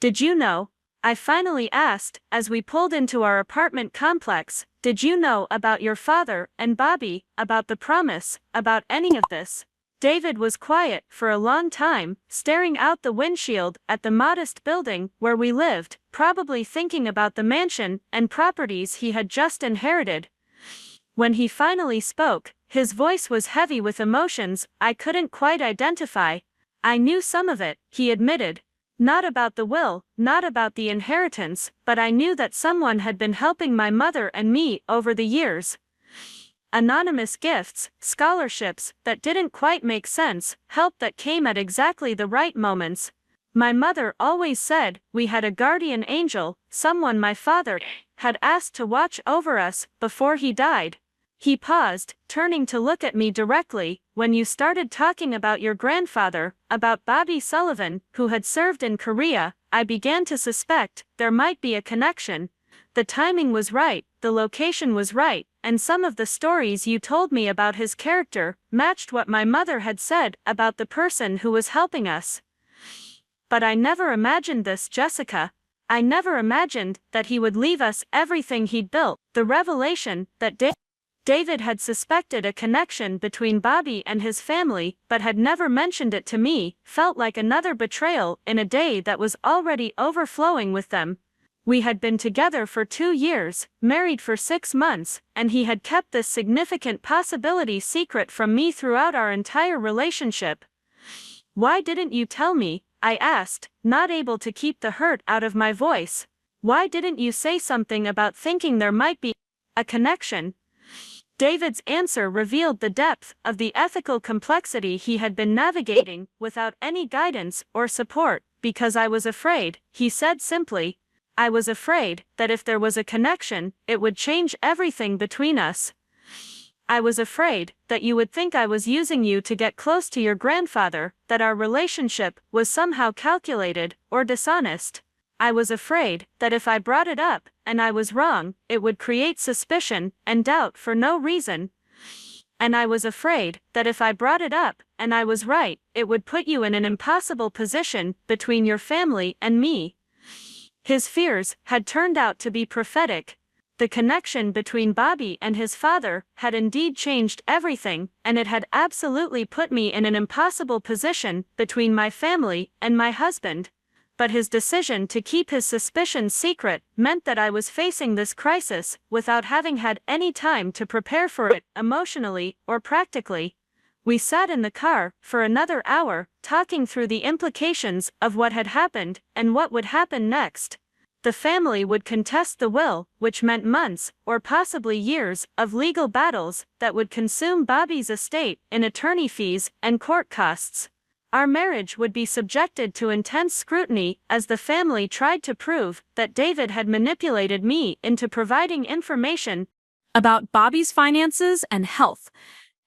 "Did you know?" I finally asked, as we pulled into our apartment complex. "Did you know about your father and Bobby, about the promise, about any of this?" David was quiet for a long time, staring out the windshield at the modest building where we lived, probably thinking about the mansion and properties he had just inherited. When he finally spoke, his voice was heavy with emotions I couldn't quite identify. "I knew some of it," he admitted. "Not about the will, not about the inheritance, but I knew that someone had been helping my mother and me over the years. Anonymous gifts, scholarships that didn't quite make sense, help that came at exactly the right moments. My mother always said we had a guardian angel, someone my father had asked to watch over us before he died." He paused, turning to look at me directly. "When you started talking about your grandfather, about Bobby Sullivan, who had served in Korea, I began to suspect there might be a connection. The timing was right, the location was right, and some of the stories you told me about his character matched what my mother had said about the person who was helping us. But I never imagined this, Jessica. I never imagined that he would leave us everything he'd built." The revelation that David had suspected a connection between Bobby and his family but had never mentioned it to me felt like another betrayal in a day that was already overflowing with them. We had been together for 2 years, married for 6 months, and he had kept this significant possibility secret from me throughout our entire relationship. "Why didn't you tell me?" I asked, not able to keep the hurt out of my voice. "Why didn't you say something about thinking there might be a connection?" David's answer revealed the depth of the ethical complexity he had been navigating without any guidance or support. "Because I was afraid," he said simply. "I was afraid that if there was a connection, it would change everything between us. I was afraid that you would think I was using you to get close to your grandfather, that our relationship was somehow calculated or dishonest. I was afraid that if I brought it up, and I was wrong, it would create suspicion and doubt for no reason. And I was afraid that if I brought it up, and I was right, it would put you in an impossible position between your family and me." His fears had turned out to be prophetic. The connection between Bobby and his father had indeed changed everything, and it had absolutely put me in an impossible position between my family and my husband. But his decision to keep his suspicions secret meant that I was facing this crisis without having had any time to prepare for it, emotionally or practically. We sat in the car for another hour, talking through the implications of what had happened and what would happen next. The family would contest the will, which meant months, or possibly years, of legal battles that would consume Bobby's estate in attorney fees and court costs. Our marriage would be subjected to intense scrutiny as the family tried to prove that David had manipulated me into providing information
About Bobby's finances and health.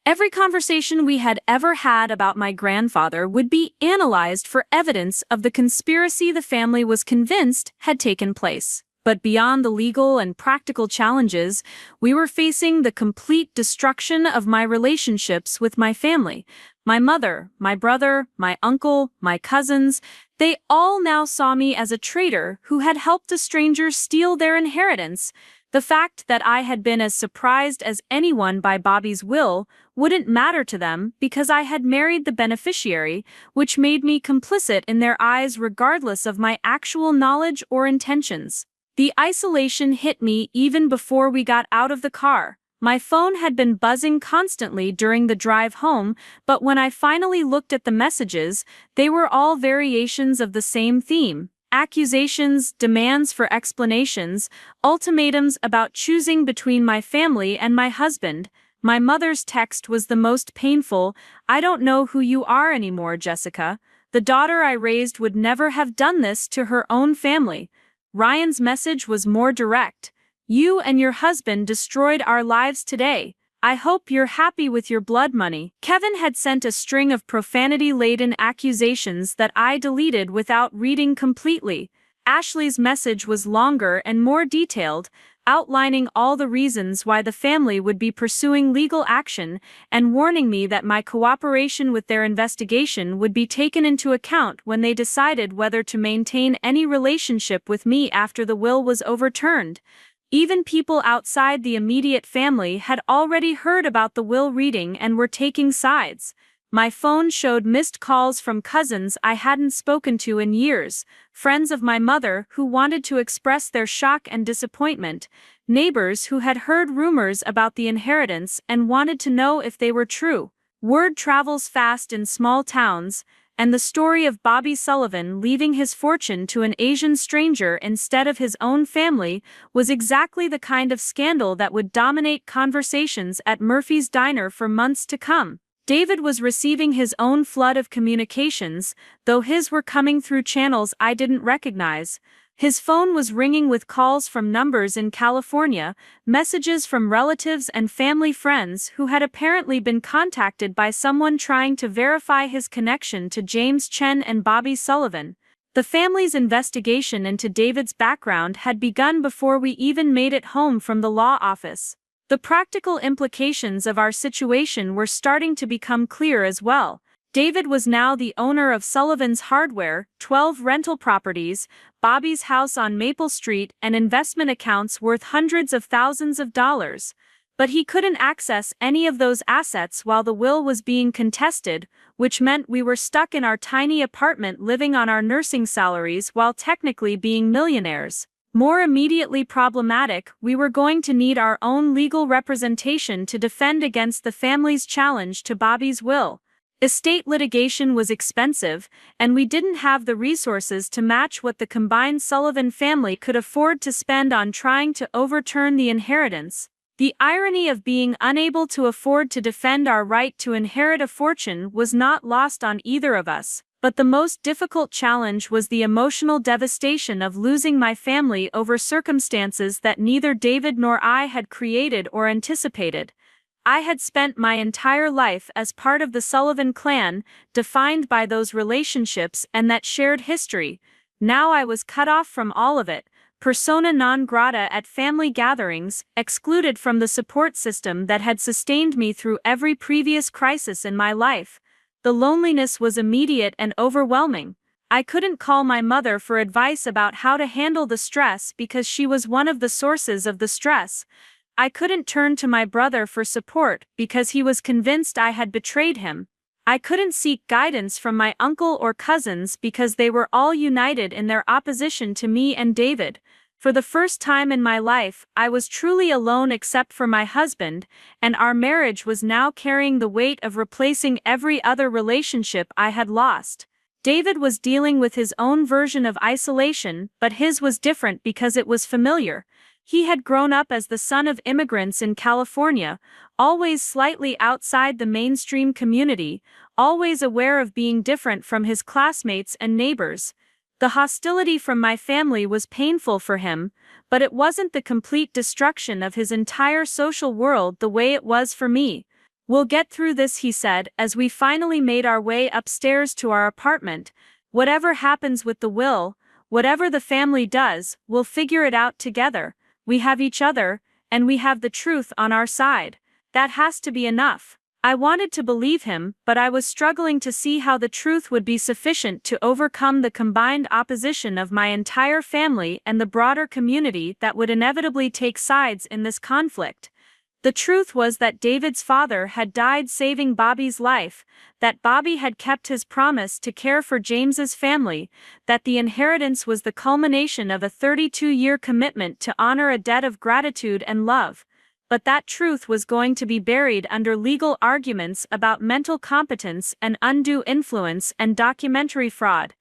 Every conversation we had ever had about my grandfather would be analyzed for evidence of the conspiracy the family was convinced had taken place. But beyond the legal and practical challenges, we were facing the complete destruction of my relationships with my family. My mother, my brother, my uncle, my cousins, they all now saw me as a traitor who had helped a stranger steal their inheritance. The fact that I had been as surprised as anyone by Bobby's will wouldn't matter to them because I had married the beneficiary, which made me complicit in their eyes regardless of my actual knowledge or intentions. The isolation hit me even before we got out of the car. My phone had been buzzing constantly during the drive home, but when I finally looked at the messages, they were all variations of the same theme. Accusations, demands for explanations, ultimatums about choosing between my family and my husband. My mother's text was the most painful. "I don't know who you are anymore, Jessica. The daughter I raised would never have done this to her own family." Ryan's message was more direct. "You and your husband destroyed our lives today.
I hope you're happy with your blood money. Kevin had sent a string of profanity-laden accusations that I deleted without reading completely. Ashley's message was longer and more detailed, outlining all the reasons why the family would be pursuing legal action and warning me that my cooperation with their investigation would be taken into account when they decided whether to maintain any relationship with me after the will was overturned. Even people outside the immediate family had already heard about the will reading and were taking sides. My phone showed missed calls from cousins I hadn't spoken to in years, friends of my mother who wanted to express their shock and disappointment, neighbors who had heard rumors about the inheritance and wanted to know if they were true. Word travels fast in small towns, and the story of Bobby Sullivan leaving his fortune to an Asian stranger instead of his own family was exactly the kind of scandal that would dominate conversations at Murphy's Diner for months to come. David was receiving his own flood of communications, though his were coming through channels I didn't recognize. His phone was ringing with calls from numbers in California, messages from relatives and family friends who had apparently been contacted by someone trying to verify his connection to James Chen and Bobby Sullivan. The family's investigation into David's background had begun before we even made it home from the law office. The practical implications of our situation were starting to become clear as well. David was now the owner of Sullivan's Hardware, 12 rental properties, Bobby's house on Maple Street, and investment accounts worth hundreds of thousands of dollars. But he couldn't access any of those assets while the will was being contested, which meant we were stuck in our tiny apartment living on our nursing salaries while technically being millionaires. More immediately problematic, we were going to need our own legal representation to defend against the family's challenge to Bobby's will. Estate litigation was expensive, and we didn't have the resources to match what the combined Sullivan family could afford to spend on trying to overturn the inheritance. The irony of being unable to afford to defend our right to inherit a fortune was not lost on either of us, but the most difficult challenge was the emotional devastation of losing my family over circumstances that neither David nor I had created or anticipated. I had spent my entire life as part of the Sullivan clan, defined by those relationships and that shared history. Now I was cut off from all of it, persona non grata at family gatherings, excluded from the support system that had sustained me through every previous crisis in my life. The loneliness was immediate and overwhelming. I couldn't call my mother for advice about how to handle the stress because she was one of the sources of the stress. I couldn't turn to my brother for support because he was convinced I had betrayed him. I couldn't seek guidance from my uncle or cousins because they were all united in their opposition to me and David. For the first time in my life, I was truly alone except for my husband, and our marriage was now carrying the weight of replacing every other relationship I had lost. David was dealing with his own version of isolation, but his was different because it was familiar. He had grown up as the son of immigrants in California, always slightly outside the mainstream community, always aware of being different from his classmates and neighbors. The hostility from my family was painful for him, but it wasn't the complete destruction of his entire social world the way it was for me. "We'll get through this," he said, as we finally made our way upstairs to our apartment. "Whatever happens with the will, whatever the family does, we'll figure it out together. We have each other, and we have the truth on our side. That has to be enough." I wanted to believe him, but I was struggling to see how the truth would be sufficient to overcome the combined opposition of my entire family and the broader community that would inevitably take sides in this conflict. The truth was that David's father had died saving Bobby's life, that Bobby had kept his promise to care for James's family, that the inheritance was the culmination of a 32-year commitment to honor a debt of gratitude and love. But that truth was going to be buried under legal arguments about mental competence and undue influence and documentary fraud.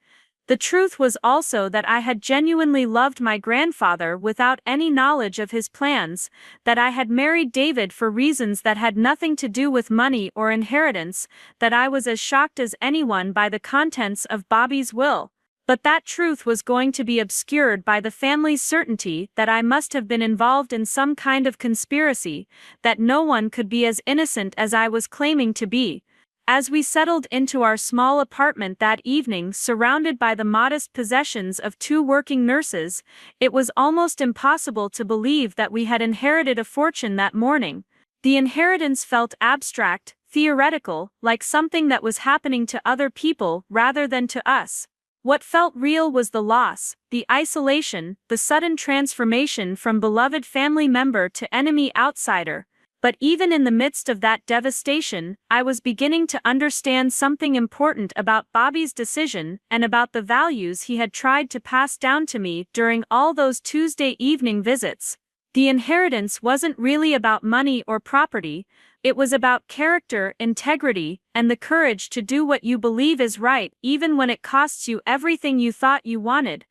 The truth was also that I had genuinely loved my grandfather without any knowledge of his plans, that I had married David for reasons that had nothing to do with money or inheritance, that I was as shocked as anyone by the contents of Bobby's will.
But that truth was going to be obscured by the family's certainty that I must have been involved in some kind of conspiracy, that no one could be as innocent as I was claiming to be. As we settled into our small apartment that evening, surrounded by the modest possessions of two working nurses, it was almost impossible to believe that we had inherited a fortune that morning. The inheritance felt abstract, theoretical, like something that was happening to other people rather than to us. What felt real was the loss, the isolation, the sudden transformation from beloved family member to enemy outsider. But even in the midst of that devastation, I was beginning to understand something important about Bobby's decision and about the values he had tried to pass down to me during all those Tuesday evening visits. The inheritance wasn't really about money or property, it was about character, integrity, and the courage to do what you believe is right even when it costs you everything you thought you wanted.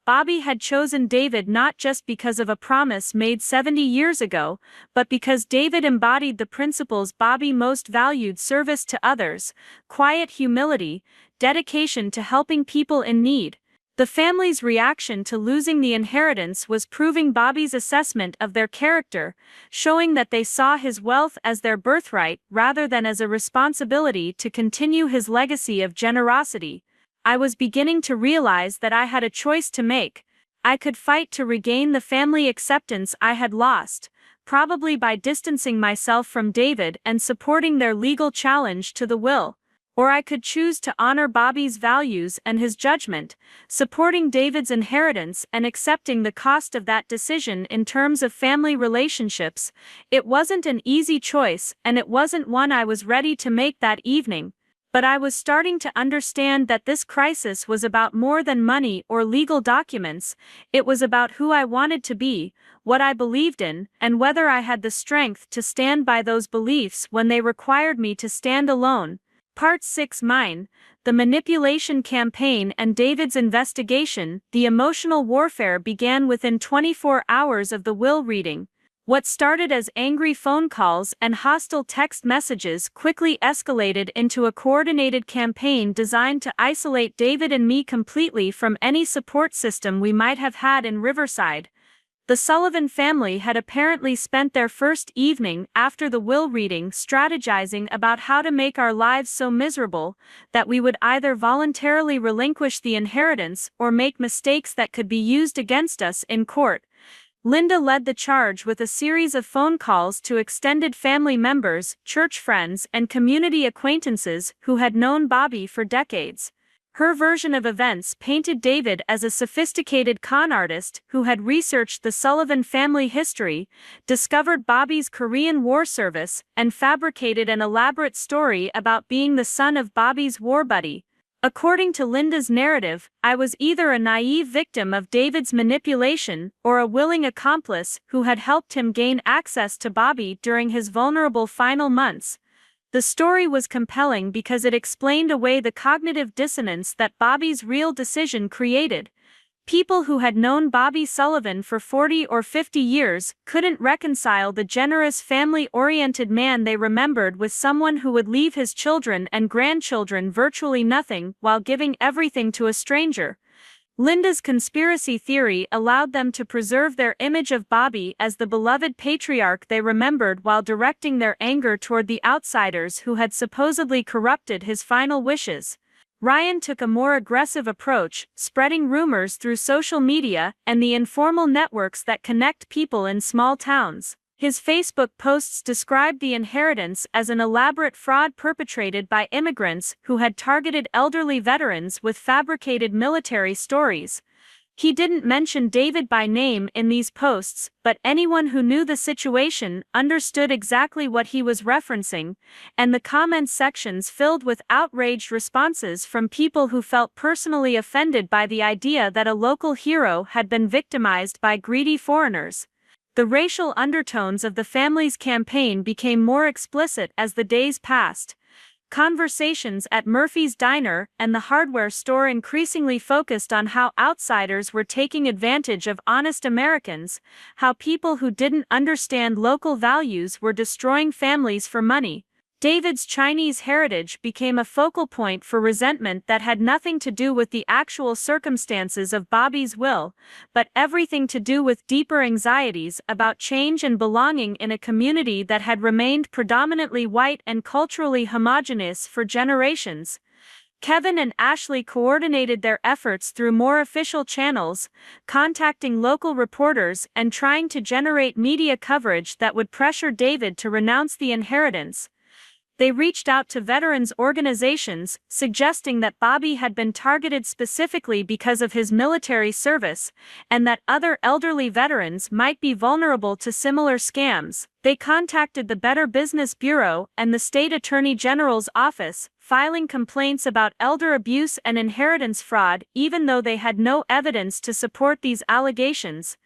Bobby had chosen David not just because of a promise made 70 years ago, but because David embodied the principles Bobby most valued: service to others, quiet humility, dedication to helping people in need. The family's reaction to losing the inheritance was proving Bobby's assessment of their character, showing that they saw his wealth as their birthright rather than as a responsibility to continue his legacy of generosity. I was beginning to realize that I had a choice to make. I could fight to regain the family acceptance I had lost, probably by distancing myself from David and supporting their legal challenge to the will. Or I could choose to honor Bobby's values and his judgment, supporting David's inheritance and accepting the cost of that decision in terms of family relationships. It wasn't an easy choice, and it wasn't one I was ready to make that evening. But I was starting to understand that this crisis was about more than money or legal documents. It was about who I wanted to be, what I believed in, and whether I had the strength to stand by those beliefs when they required me to stand alone. Part 6: Mine, the manipulation campaign and David's investigation. The emotional warfare began within 24 hours of the will reading. What started as angry phone calls and hostile text messages quickly escalated into a coordinated campaign designed to isolate David and me completely from any support system we might have had in Riverside. The Sullivan family had apparently spent their first evening after the will reading strategizing about how to make our lives so miserable that we would either voluntarily relinquish the inheritance or make mistakes that could be used against us in court. Linda led the charge with a series of phone calls to extended family members, church friends, and community acquaintances who had known Bobby for decades. Her version of events painted David as a sophisticated con artist who had researched the Sullivan family history, discovered Bobby's Korean War service, and fabricated an elaborate story about being the son of Bobby's war buddy. According to Linda's narrative, I was either a naive victim of David's manipulation or a willing accomplice who had helped him gain access to Bobby during his vulnerable final months. The story was compelling because it explained away the cognitive dissonance that Bobby's real decision created. People who had known Bobby Sullivan for 40 or 50 years couldn't reconcile the generous family-oriented man they remembered with someone who would leave his children and grandchildren virtually nothing while giving everything to a stranger. Linda's conspiracy theory allowed them to preserve their image of Bobby as the beloved patriarch they remembered while directing their anger toward the outsiders who had supposedly corrupted his final wishes. Ryan took a more aggressive approach, spreading rumors through social media and the informal networks that connect people in small towns. His Facebook posts described the inheritance as an elaborate fraud perpetrated by immigrants who had targeted elderly veterans with fabricated military stories. He didn't mention David by name in these posts, but anyone who knew the situation understood exactly what he was referencing, and the comment sections filled with outraged responses from people who felt personally offended by the idea that a local hero had been victimized by greedy foreigners. The racial undertones of the family's campaign became more explicit as the days passed. Conversations at Murphy's Diner and the hardware store increasingly focused on how outsiders were taking advantage of honest Americans, how people who didn't understand local values were destroying families for money. David's Chinese heritage became a focal point for resentment that had nothing to do with the actual circumstances of Bobby's will, but everything to do with deeper anxieties about change and belonging in a community that had remained predominantly white and culturally homogeneous for generations. Kevin and Ashley coordinated their efforts through more official channels, contacting local reporters and trying to generate media coverage that would pressure David to renounce the inheritance. They reached out to veterans organizations, suggesting that Bobby had been targeted specifically because of his military service, and that other elderly veterans might be vulnerable to similar scams. They contacted the Better Business Bureau and the State Attorney General's office, filing complaints about elder abuse and inheritance fraud, even though they had no evidence to support these allegations.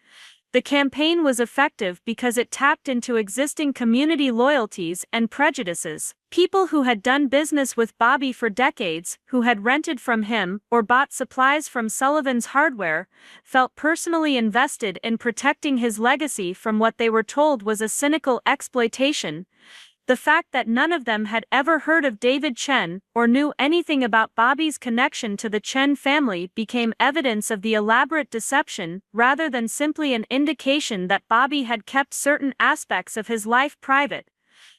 The campaign was effective because it tapped into existing community loyalties and prejudices. People who had done business with Bobby for decades, who had rented from him or bought supplies from Sullivan's Hardware, felt personally invested in protecting his legacy from what they were told was a cynical exploitation. The fact that none of them had ever heard of David Chen or knew anything about Bobby's connection to the Chen family became evidence of the elaborate deception rather than simply an indication that Bobby had kept certain aspects of his life private.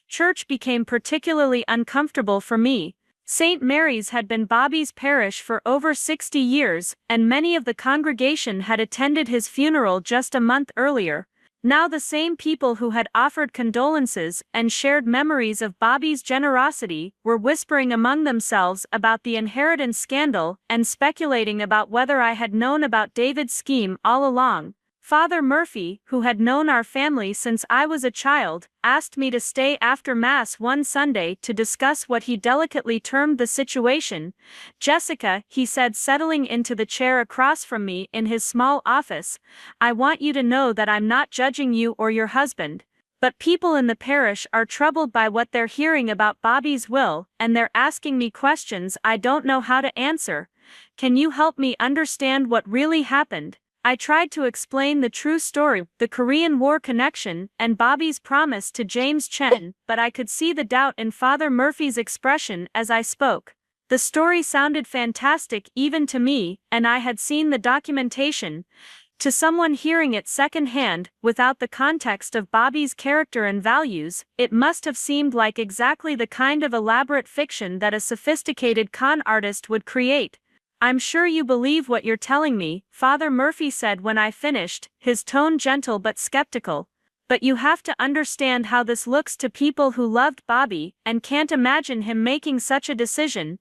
Church became particularly uncomfortable for me. St. Mary's had been Bobby's parish for over 60 years, and many of the congregation had attended his funeral just a month earlier. Now the same people who had offered condolences and shared memories of Bobby's generosity were whispering among themselves about the inheritance scandal and speculating about whether I had known about David's scheme all along. Father Murphy, who had known our family since I was a child, asked me to stay after Mass one Sunday to discuss what he delicately termed the situation. "Jessica," he said, settling into the chair across from me in his small office, "I want you to know that I'm not judging you or your husband. But people in the parish are troubled by what they're hearing about Bobby's will, and they're asking me questions I don't know how to answer. Can you help me understand what really happened?" I tried to explain the true story, the Korean War connection, and Bobby's promise to James Chen, but I could see the doubt in Father Murphy's expression as I spoke. The story sounded fantastic even to me, and I had seen the documentation. To someone hearing it secondhand, without the context of Bobby's character and values, it must have seemed like exactly the kind of elaborate fiction that a sophisticated con artist would create. "I'm sure you believe what you're telling me," Father Murphy said when I finished, his tone gentle but skeptical. "But you have to understand how this looks to people who loved Bobby and can't imagine him making such a decision.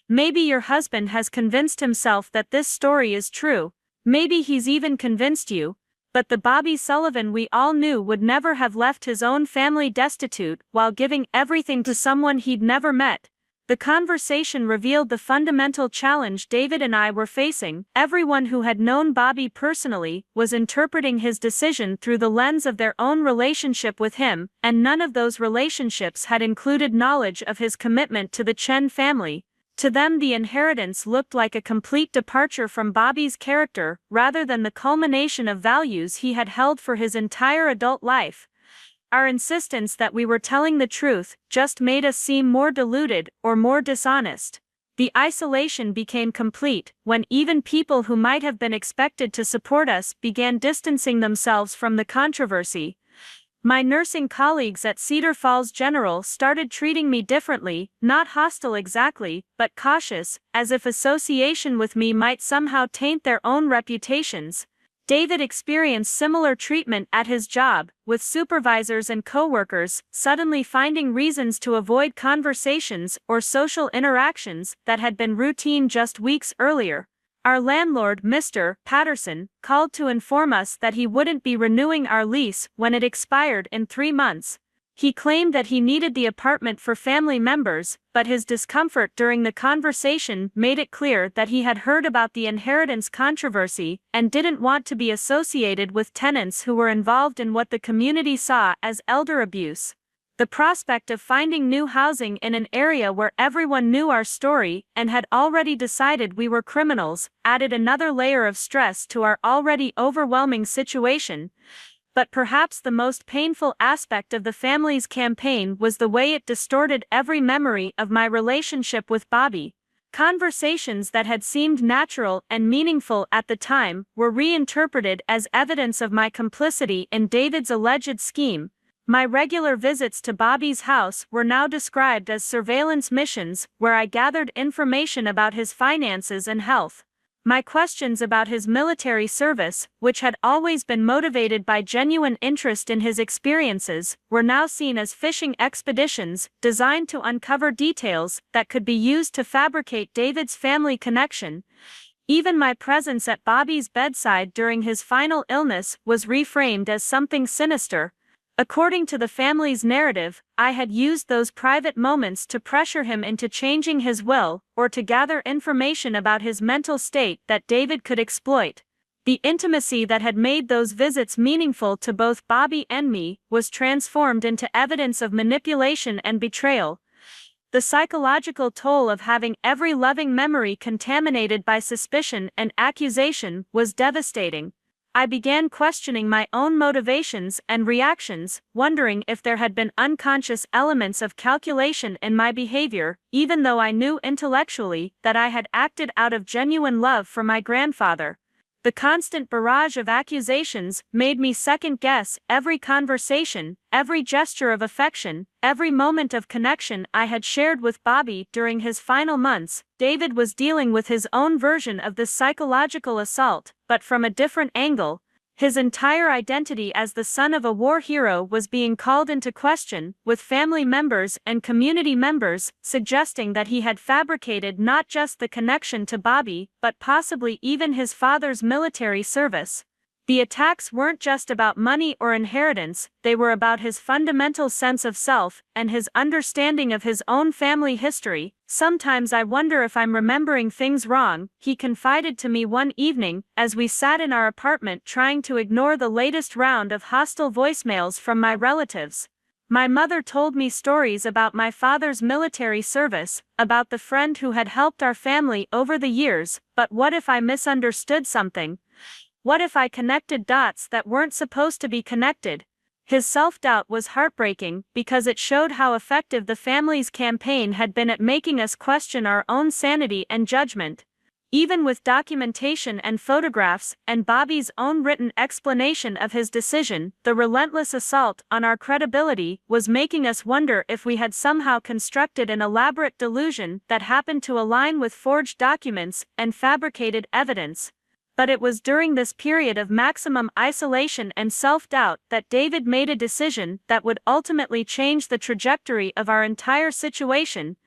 Maybe your husband has convinced himself that this story is true. Maybe he's even convinced you. But the Bobby Sullivan we all knew would never have left his own family destitute while giving everything to someone he'd never met." The conversation revealed the fundamental challenge David and I were facing. Everyone who had known Bobby personally was interpreting his decision through the lens of their own relationship with him, and none of those relationships had included knowledge of his commitment to the Chen family. To them, the inheritance looked like a complete departure from Bobby's character, rather than the culmination of values he had held for his entire adult life. Our insistence that we were telling the truth just made us seem more deluded or more dishonest. The isolation became complete when even people who might have been expected to support us began distancing themselves from the controversy. My nursing colleagues at Cedar Falls General started treating me differently, not hostile exactly, but cautious, as if association with me might somehow taint their own reputations. David experienced similar treatment at his job, with supervisors and coworkers suddenly finding reasons to avoid conversations or social interactions that had been routine just weeks earlier. Our landlord, Mr. Patterson, called to inform us that he wouldn't be renewing our lease when it expired in 3 months. He claimed that he needed the apartment for family members, but his discomfort during the conversation made it clear that he had heard about the inheritance controversy and didn't want to be associated with tenants who were involved in what the community saw as elder abuse. The prospect of finding new housing in an area where everyone knew our story and had already decided we were criminals added another layer of stress to our already overwhelming situation. But perhaps the most painful aspect of the family's campaign was the way it distorted every memory of my relationship with Bobby. Conversations that had seemed natural and meaningful at the time were reinterpreted as evidence of my complicity in David's alleged scheme. My regular visits to Bobby's house were now described as surveillance missions where I gathered information about his finances and health. My questions about his military service, which had always been motivated by genuine interest in his experiences, were now seen as fishing expeditions designed to uncover details that could be used to fabricate David's family connection. Even my presence at Bobby's bedside during his final illness was reframed as something sinister. According to the family's narrative, I had used those private moments to pressure him into changing his will, or to gather information about his mental state that David could exploit. The intimacy that had made those visits meaningful to both Bobby and me was transformed into evidence of manipulation and betrayal. The psychological toll of having every loving memory contaminated by suspicion and accusation was devastating. I began questioning my own motivations and reactions, wondering if there had been unconscious elements of calculation in my behavior, even though I knew intellectually that I had acted out of genuine love for my grandfather. The constant barrage of accusations made me second-guess every conversation, every gesture of affection, every moment of connection I had shared with Bobby during his final months. David was dealing with his own version of this psychological assault, but from a different angle. His entire identity as the son of a war hero was being called into question, with family members and community members suggesting that he had fabricated not just the connection to Bobby, but possibly even his father's military service. The attacks weren't just about money or inheritance, they were about his fundamental sense of self and his understanding of his own family history. "Sometimes I wonder if I'm remembering things wrong," he confided to me one evening as we sat in our apartment trying to ignore the latest round of hostile voicemails from my relatives. My mother told me stories about my father's military service, about the friend who had helped our family over the years, but what if I misunderstood something? What if I connected dots that weren't supposed to be connected? His self-doubt was heartbreaking because it showed how effective the family's campaign had been at making us question our own sanity and judgment. Even with documentation and photographs, and Bobby's own written explanation of his decision, the relentless assault on our credibility was making us wonder if we had somehow constructed an elaborate delusion that happened to align with forged documents and fabricated evidence. But it was during this period of maximum isolation and self-doubt that David made a decision that would ultimately change the trajectory of our entire situation.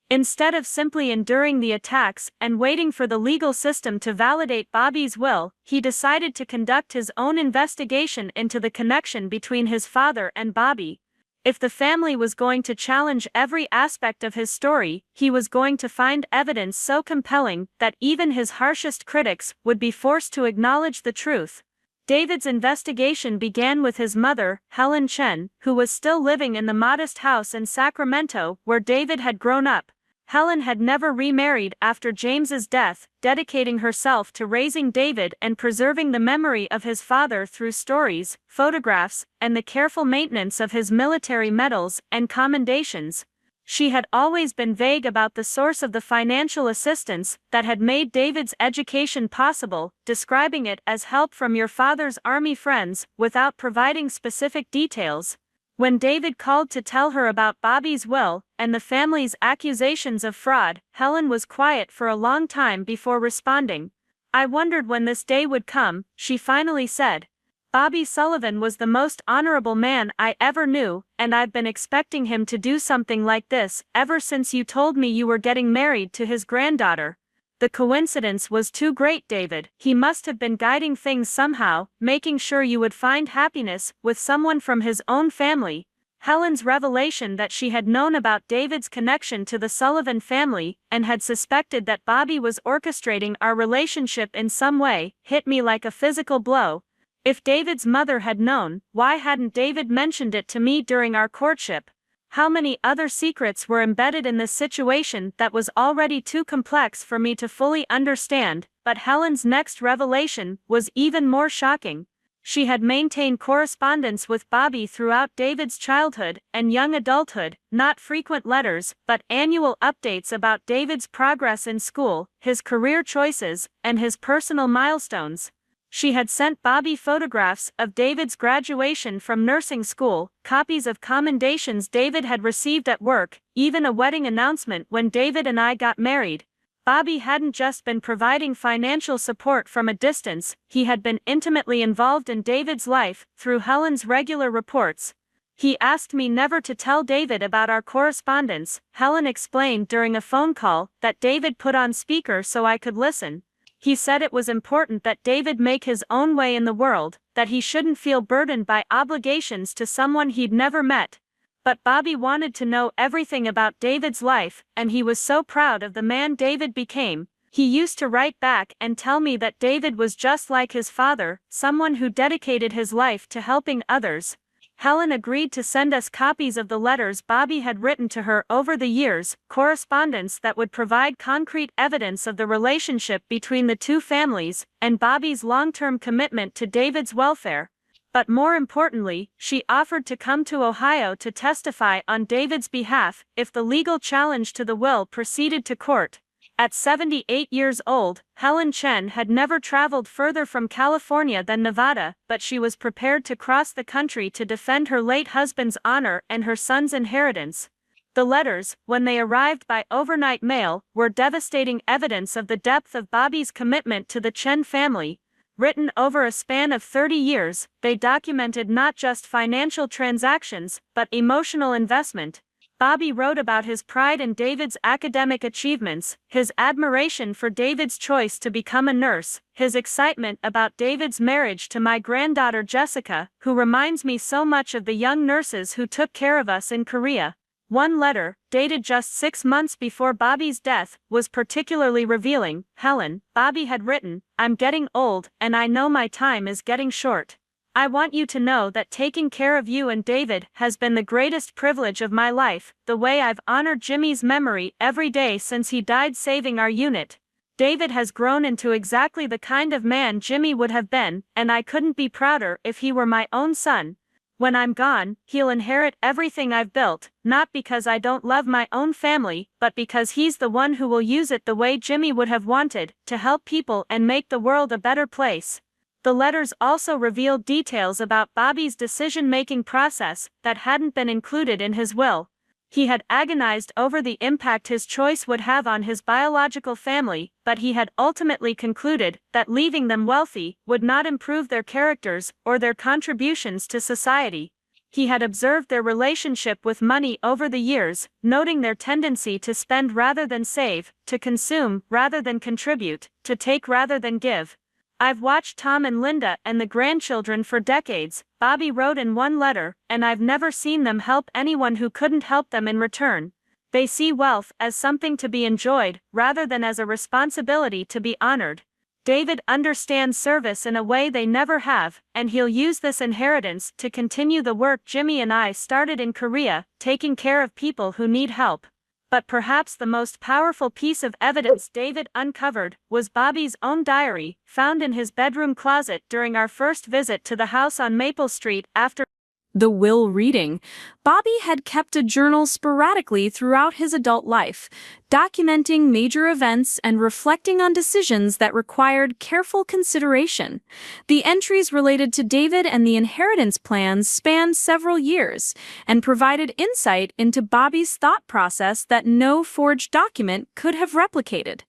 Instead of simply enduring the attacks and waiting for the legal system to validate Bobby's will, he decided to conduct his own investigation into the connection between his father and Bobby. If the family was going to challenge every aspect of his story, he was going to find evidence so compelling that even his harshest critics would be forced to acknowledge the truth. David's investigation began with his mother, Helen Chen, who was still living in the modest house in Sacramento where David had grown up. Helen had never remarried after James's death, dedicating herself to raising David and preserving the memory of his father through stories, photographs, and the careful maintenance of his military medals and commendations. She had always been vague about the source of the financial assistance that had made David's education possible, describing it as help from your father's army friends, without providing specific details. When David called to tell her about Bobby's will and the family's accusations of fraud, Helen was quiet for a long time before responding. "I wondered when this day would come," she finally said. "Bobby Sullivan was the most honorable man I ever knew, and I've been expecting him to do something like this ever since you told me you were getting married to his granddaughter. The coincidence was too great, David. He must have been guiding things somehow, making sure you would find happiness with someone from his own family." Helen's revelation that she had known about David's connection to the Sullivan family and had suspected that Bobby was orchestrating our relationship in some way hit me like a physical blow. If David's mother had known, why hadn't David mentioned it to me during our courtship? How many other secrets were embedded in this situation that was already too complex for me to fully understand? But Helen's next revelation was even more shocking. She had maintained correspondence with Bobby throughout David's childhood and young adulthood, not frequent letters, but annual updates about David's progress in school, his career choices, and his personal milestones. She had sent Bobby photographs of David's graduation from nursing school, copies of commendations David had received at work, even a wedding announcement when David and I got married. Bobby hadn't just been providing financial support from a distance, he had been intimately involved in David's life, through Helen's regular reports. He asked me never to tell David about our correspondence, Helen explained during a phone call that David put on speaker so I could listen. He said it was important that David make his own way in the world, that he shouldn't feel burdened by obligations to someone he'd never met. But Bobby wanted to know everything about David's life, and he was so proud of the man David became. He used to write back and tell me that David was just like his father, someone who dedicated his life to helping others. Helen agreed to send us copies of the letters Bobby had written to her over the years, correspondence that would provide concrete evidence of the relationship between the two families, and Bobby's long-term commitment to David's welfare. But more importantly, she offered to come to Ohio to testify on David's behalf if the legal challenge to the will proceeded to court. At 78 years old, Helen Chen had never traveled further from California than Nevada, but she was prepared to cross the country to defend her late husband's honor and her son's inheritance. The letters, when they arrived by overnight mail, were devastating evidence of the depth of Bobby's commitment to the Chen family. Written over a span of 30 years, they documented not just financial transactions, but emotional investment. Bobby wrote about his pride in David's academic achievements, his admiration for David's choice to become a nurse, his excitement about David's marriage to my granddaughter Jessica, who reminds me so much of the young nurses who took care of us in Korea. One letter, dated just 6 months before Bobby's death, was particularly revealing. Helen, Bobby had written, "I'm getting old, and I know my time is getting short. I want you to know that taking care of you and David has been the greatest privilege of my life, the way I've honored Jimmy's memory every day since he died saving our unit. David has grown into exactly the kind of man Jimmy would have been, and I couldn't be prouder if he were my own son. When I'm gone, he'll inherit everything I've built, not because I don't love my own family, but because he's the one who will use it the way Jimmy would have wanted, to help people and make the world a better place." The letters also revealed details about Bobby's decision-making process that hadn't been included in his will. He had agonized over the impact his choice would have on his biological family, but he had ultimately concluded that leaving them wealthy would not improve their characters or their contributions to society. He had observed their relationship with money over the years, noting their tendency to spend rather than save, to consume rather than contribute, to take rather than give. "I've watched Tom and Linda and the grandchildren for decades," Bobby wrote in one letter, "and I've never seen them help anyone who couldn't help them in return. They see wealth as something to be enjoyed, rather than as a responsibility to be honored. David understands service in a way they never have, and he'll use this inheritance to continue the work Jimmy and I started in Korea, taking care of people who need help." But perhaps the most powerful piece of evidence David uncovered was Bobby's own diary, found in his bedroom closet during our first visit to the house on Maple Street after
the will reading. Bobby had kept a journal sporadically throughout his adult life, documenting major events and reflecting on decisions that required careful consideration. The entries related to David and the inheritance plans spanned several years and provided insight into Bobby's thought process that no forged document could have replicated.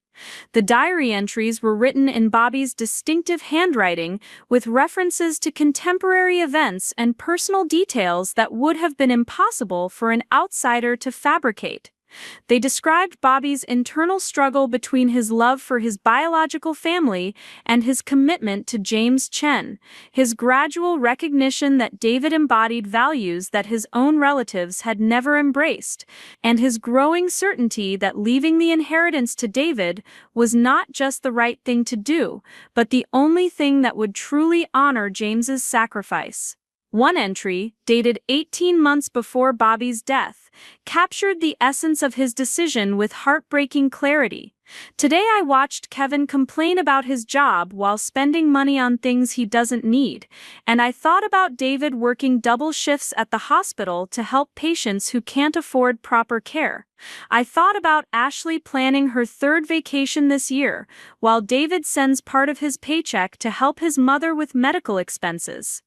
The diary entries were written in Bobby's distinctive handwriting, with references to contemporary events and personal details that would have been impossible for an outsider to fabricate. They described Bobby's internal struggle between his love for his biological family and his commitment to James Chen, his gradual recognition that David embodied values that his own relatives had never embraced, and his growing certainty that leaving the inheritance to David was not just the right thing to do, but the only thing that would truly honor James's sacrifice.
One entry, dated 18 months before Bobby's death, captured the essence of his decision with heartbreaking clarity. Today I watched Kevin complain about his job while spending money on things he doesn't need, and I thought about David working double shifts at the hospital to help patients who can't afford proper care. I thought about Ashley planning her third vacation this year, while David sends part of his paycheck to help his mother with medical expenses.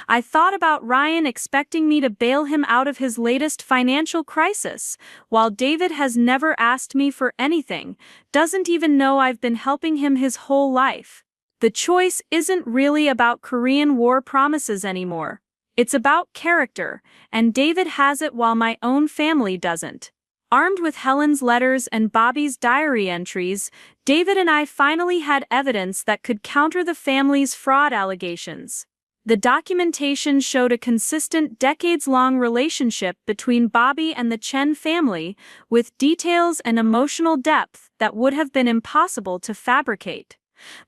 I thought about Ryan expecting me to bail him out of his latest financial crisis, while David has never asked me for anything, doesn't even know I've been helping him his whole life. The choice isn't really about Korean War promises anymore. It's about character, and David has it while my own family doesn't. Armed with Helen's letters and Bobby's diary entries, David and I finally had evidence that could counter the family's fraud allegations. The documentation showed a consistent decades-long relationship between Bobby and the Chen family, with details and emotional depth that would have been impossible to fabricate.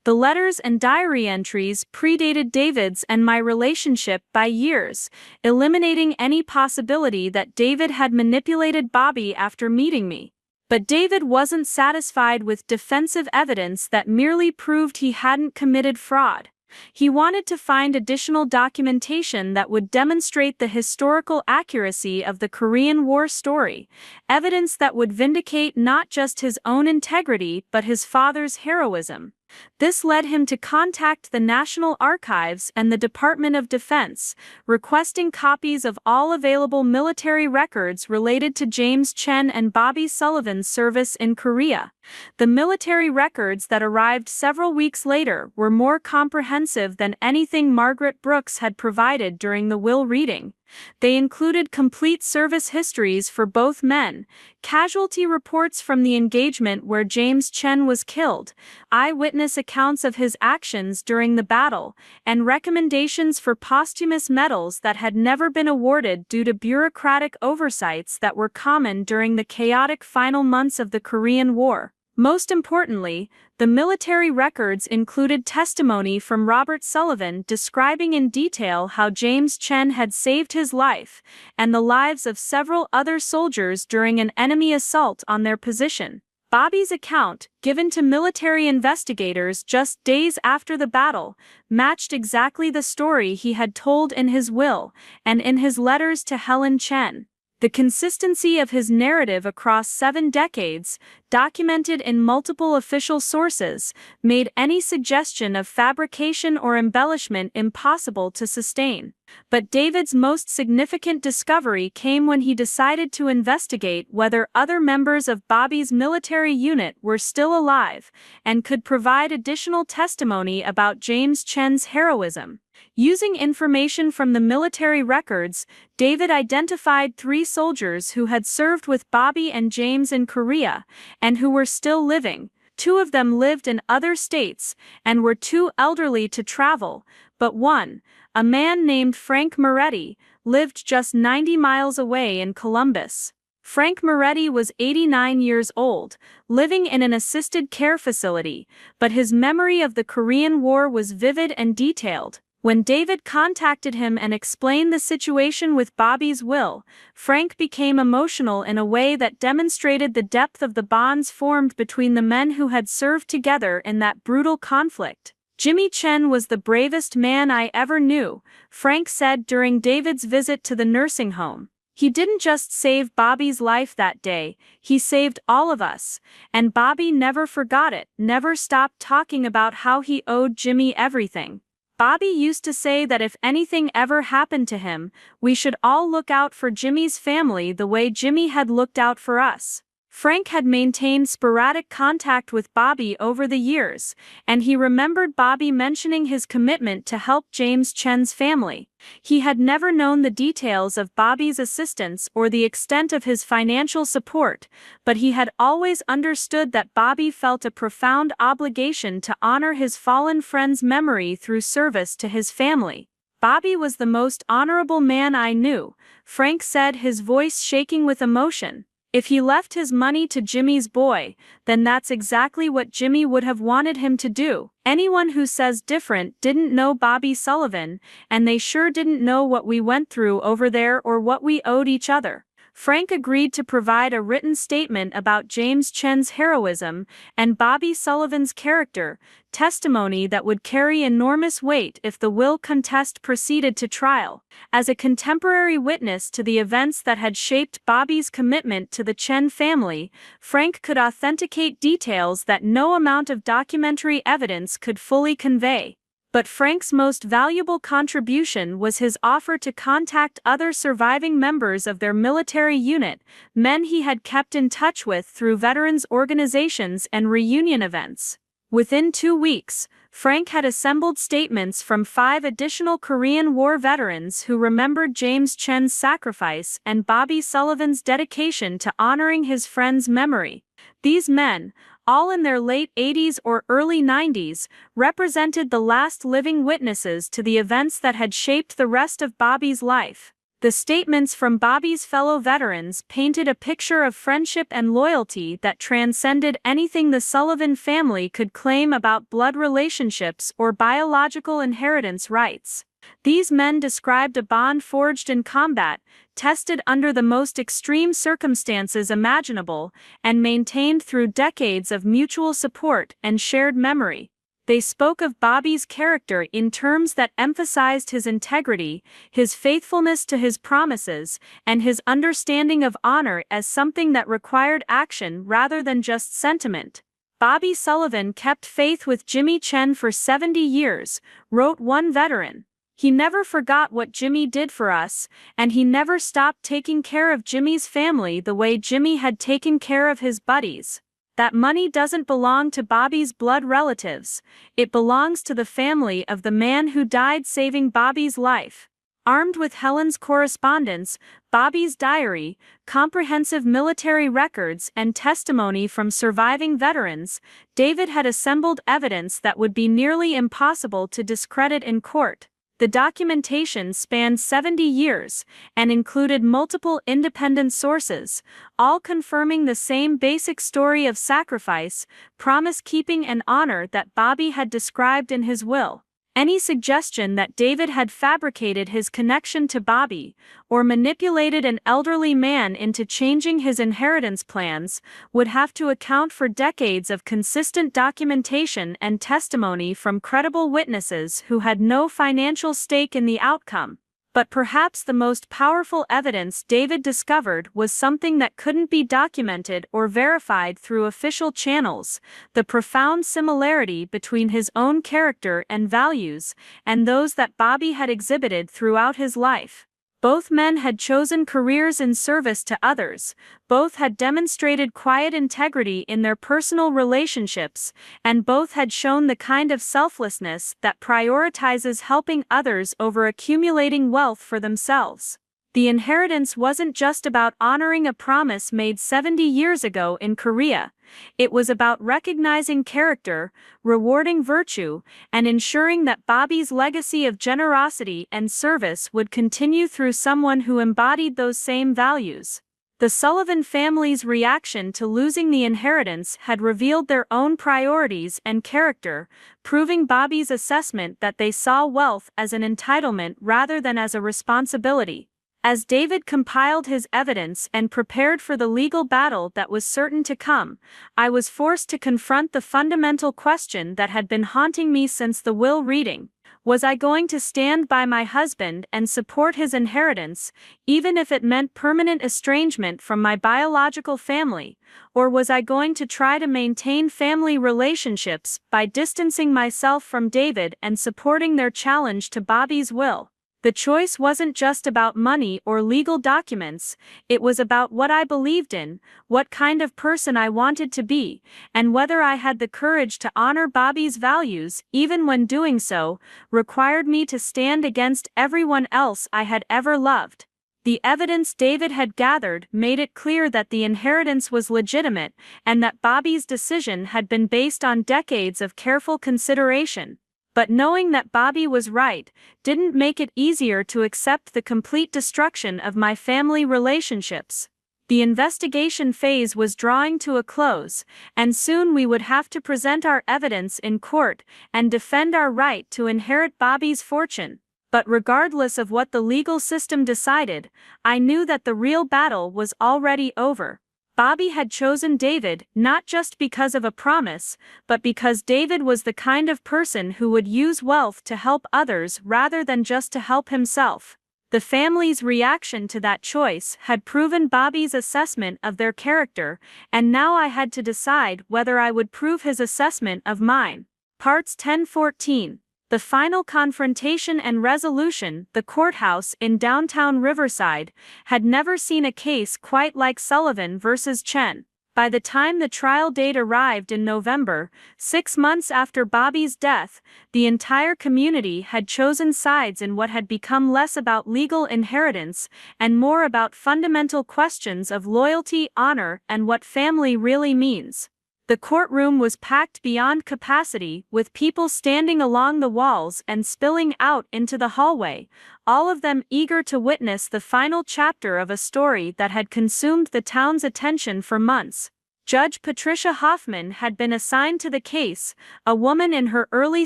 The letters and diary entries predated David's and my relationship by years, eliminating any possibility that David had manipulated Bobby after meeting me. But David wasn't satisfied with defensive evidence that merely proved he hadn't committed fraud. He wanted to find additional documentation that would demonstrate the historical accuracy of the Korean War story, evidence that would vindicate not just his own integrity but his father's heroism. This led him to contact the National Archives and the Department of Defense, requesting copies of all available military records related to James Chen and Bobby Sullivan's service in Korea. The military records that arrived several weeks later were more comprehensive than anything Margaret Brooks had provided during the will reading. They included complete service histories for both men, casualty reports from the engagement where James Chen was killed, eyewitness accounts of his actions during the battle, and recommendations for posthumous medals that had never been awarded due to bureaucratic oversights that were common during the chaotic final months of the Korean War. Most importantly, the military records included testimony from Robert Sullivan describing in detail how James Chen had saved his life and the lives of several other soldiers during an enemy assault on their position. Bobby's account, given to military investigators just days after the battle, matched exactly the story he had told in his will and in his letters to Helen Chen. The consistency of his narrative across 7 decades, documented in multiple official sources, made any suggestion of fabrication or embellishment impossible to sustain. But David's most significant discovery came when he decided to investigate whether other members of Bobby's military unit were still alive and could provide additional testimony about James Chen's heroism. Using information from the military records, David identified 3 soldiers who had served with Bobby and James in Korea, and who were still living. 2 of them lived in other states, and were too elderly to travel, but one, a man named Frank Moretti, lived just 90 miles away in Columbus. Frank Moretti was 89 years old, living in an assisted care facility, but his memory of the Korean War was vivid and detailed. When David contacted him and explained the situation with Bobby's will, Frank became emotional in a way that demonstrated the depth of the bonds formed between the men who had served together in that brutal conflict. "Jimmy Chen was the bravest man I ever knew," Frank said during David's visit to the nursing home. "He didn't just save Bobby's life that day, he saved all of us, and Bobby never forgot it, never stopped talking about how he owed Jimmy everything. Bobby used to say that if anything ever happened to him, we should all look out for Jimmy's family the way Jimmy had looked out for us." Frank had maintained sporadic contact with Bobby over the years, and he remembered Bobby mentioning his commitment to help James Chen's family. He had never known the details of Bobby's assistance or the extent of his financial support, but he had always understood that Bobby felt a profound obligation to honor his fallen friend's memory through service to his family. "Bobby was the most honorable man I knew," Frank said, his voice shaking with emotion. If he left his money to Jimmy's boy, then that's exactly what Jimmy would have wanted him to do. Anyone who says different didn't know Bobby Sullivan, and they sure didn't know what we went through over there or what we owed each other. Frank agreed to provide a written statement about James Chen's heroism and Bobby Sullivan's character, testimony that would carry enormous weight if the will contest proceeded to trial. As a contemporary witness to the events that had shaped Bobby's commitment to the Chen family, Frank could authenticate details that no amount of documentary evidence could fully convey. But Frank's most valuable contribution was his offer to contact other surviving members of their military unit, men he had kept in touch with through veterans organizations and reunion events. Within 2 weeks, Frank had assembled statements from 5 additional Korean War veterans who remembered James Chen's sacrifice and Bobby Sullivan's dedication to honoring his friend's memory. These men, all in their late 80s or early 90s, represented the last living witnesses to the events that had shaped the rest of Bobby's life. The statements from Bobby's fellow veterans painted a picture of friendship and loyalty that transcended anything the Sullivan family could claim about blood relationships or biological inheritance rights. These men described a bond forged in combat, tested under the most extreme circumstances imaginable, and maintained through decades of mutual support and shared memory. They spoke of Bobby's character in terms that emphasized his integrity, his faithfulness to his promises, and his understanding of honor as something that required action rather than just sentiment. Bobby Sullivan kept faith with Jimmy Chen for 70 years, wrote one veteran. He never forgot what Jimmy did for us, and he never stopped taking care of Jimmy's family the way Jimmy had taken care of his buddies. That money doesn't belong to Bobby's blood relatives, it belongs to the family of the man who died saving Bobby's life. Armed with Helen's correspondence, Bobby's diary, comprehensive military records, and testimony from surviving veterans, David had assembled evidence that would be nearly impossible to discredit in court. The documentation spanned 70 years and included multiple independent sources, all confirming the same basic story of sacrifice, promise-keeping, and honor that Bobby had described in his will. Any suggestion that David had fabricated his connection to Bobby or manipulated an elderly man into changing his inheritance plans would have to account for decades of consistent documentation and testimony from credible witnesses who had no financial stake in the outcome. But perhaps the most powerful evidence David discovered was something that couldn't be documented or verified through official channels: the profound similarity between his own character and values and those that Bobby had exhibited throughout his life. Both men had chosen careers in service to others, both had demonstrated quiet integrity in their personal relationships, and both had shown the kind of selflessness that prioritizes helping others over accumulating wealth for themselves. The inheritance wasn't just about honoring a promise made 70 years ago in Korea. It was about recognizing character, rewarding virtue, and ensuring that Bobby's legacy of generosity and service would continue through someone who embodied those same values. The Sullivan family's reaction to losing the inheritance had revealed their own priorities and character, proving Bobby's assessment that they saw wealth as an entitlement rather than as a responsibility. As David compiled his evidence and prepared for the legal battle that was certain to come, I was forced to confront the fundamental question that had been haunting me since the will reading. Was I going to stand by my husband and support his inheritance, even if it meant permanent estrangement from my biological family, or was I going to try to maintain family relationships by distancing myself from David and supporting their challenge to Bobby's will? The choice wasn't just about money or legal documents, it was about what I believed in, what kind of person I wanted to be, and whether I had the courage to honor Bobby's values even when doing so required me to stand against everyone else I had ever loved. The evidence David had gathered made it clear that the inheritance was legitimate and that Bobby's decision had been based on decades of careful consideration. But knowing that Bobby was right didn't make it easier to accept the complete destruction of my family relationships. The investigation phase was drawing to a close, and soon we would have to present our evidence in court and defend our right to inherit Bobby's fortune. But regardless of what the legal system decided, I knew that the real battle was already over. Bobby had chosen David not just because of a promise, but because David was the kind of person who would use wealth to help others rather than just to help himself. The family's reaction to that choice had proven Bobby's assessment of their character, and now I had to decide whether I would prove his assessment of mine. Parts 10-14. The final confrontation and resolution. The courthouse in downtown Riverside had never seen a case quite like Sullivan versus Chen. By the time the trial date arrived in November, 6 months after Bobby's death, the entire community had chosen sides in what had become less about legal inheritance and more about fundamental questions of loyalty, honor, and what family really means. The courtroom was packed beyond capacity, with people standing along the walls and spilling out into the hallway, all of them eager to witness the final chapter of a story that had consumed the town's attention for months. Judge Patricia Hoffman had been assigned to the case, a woman in her early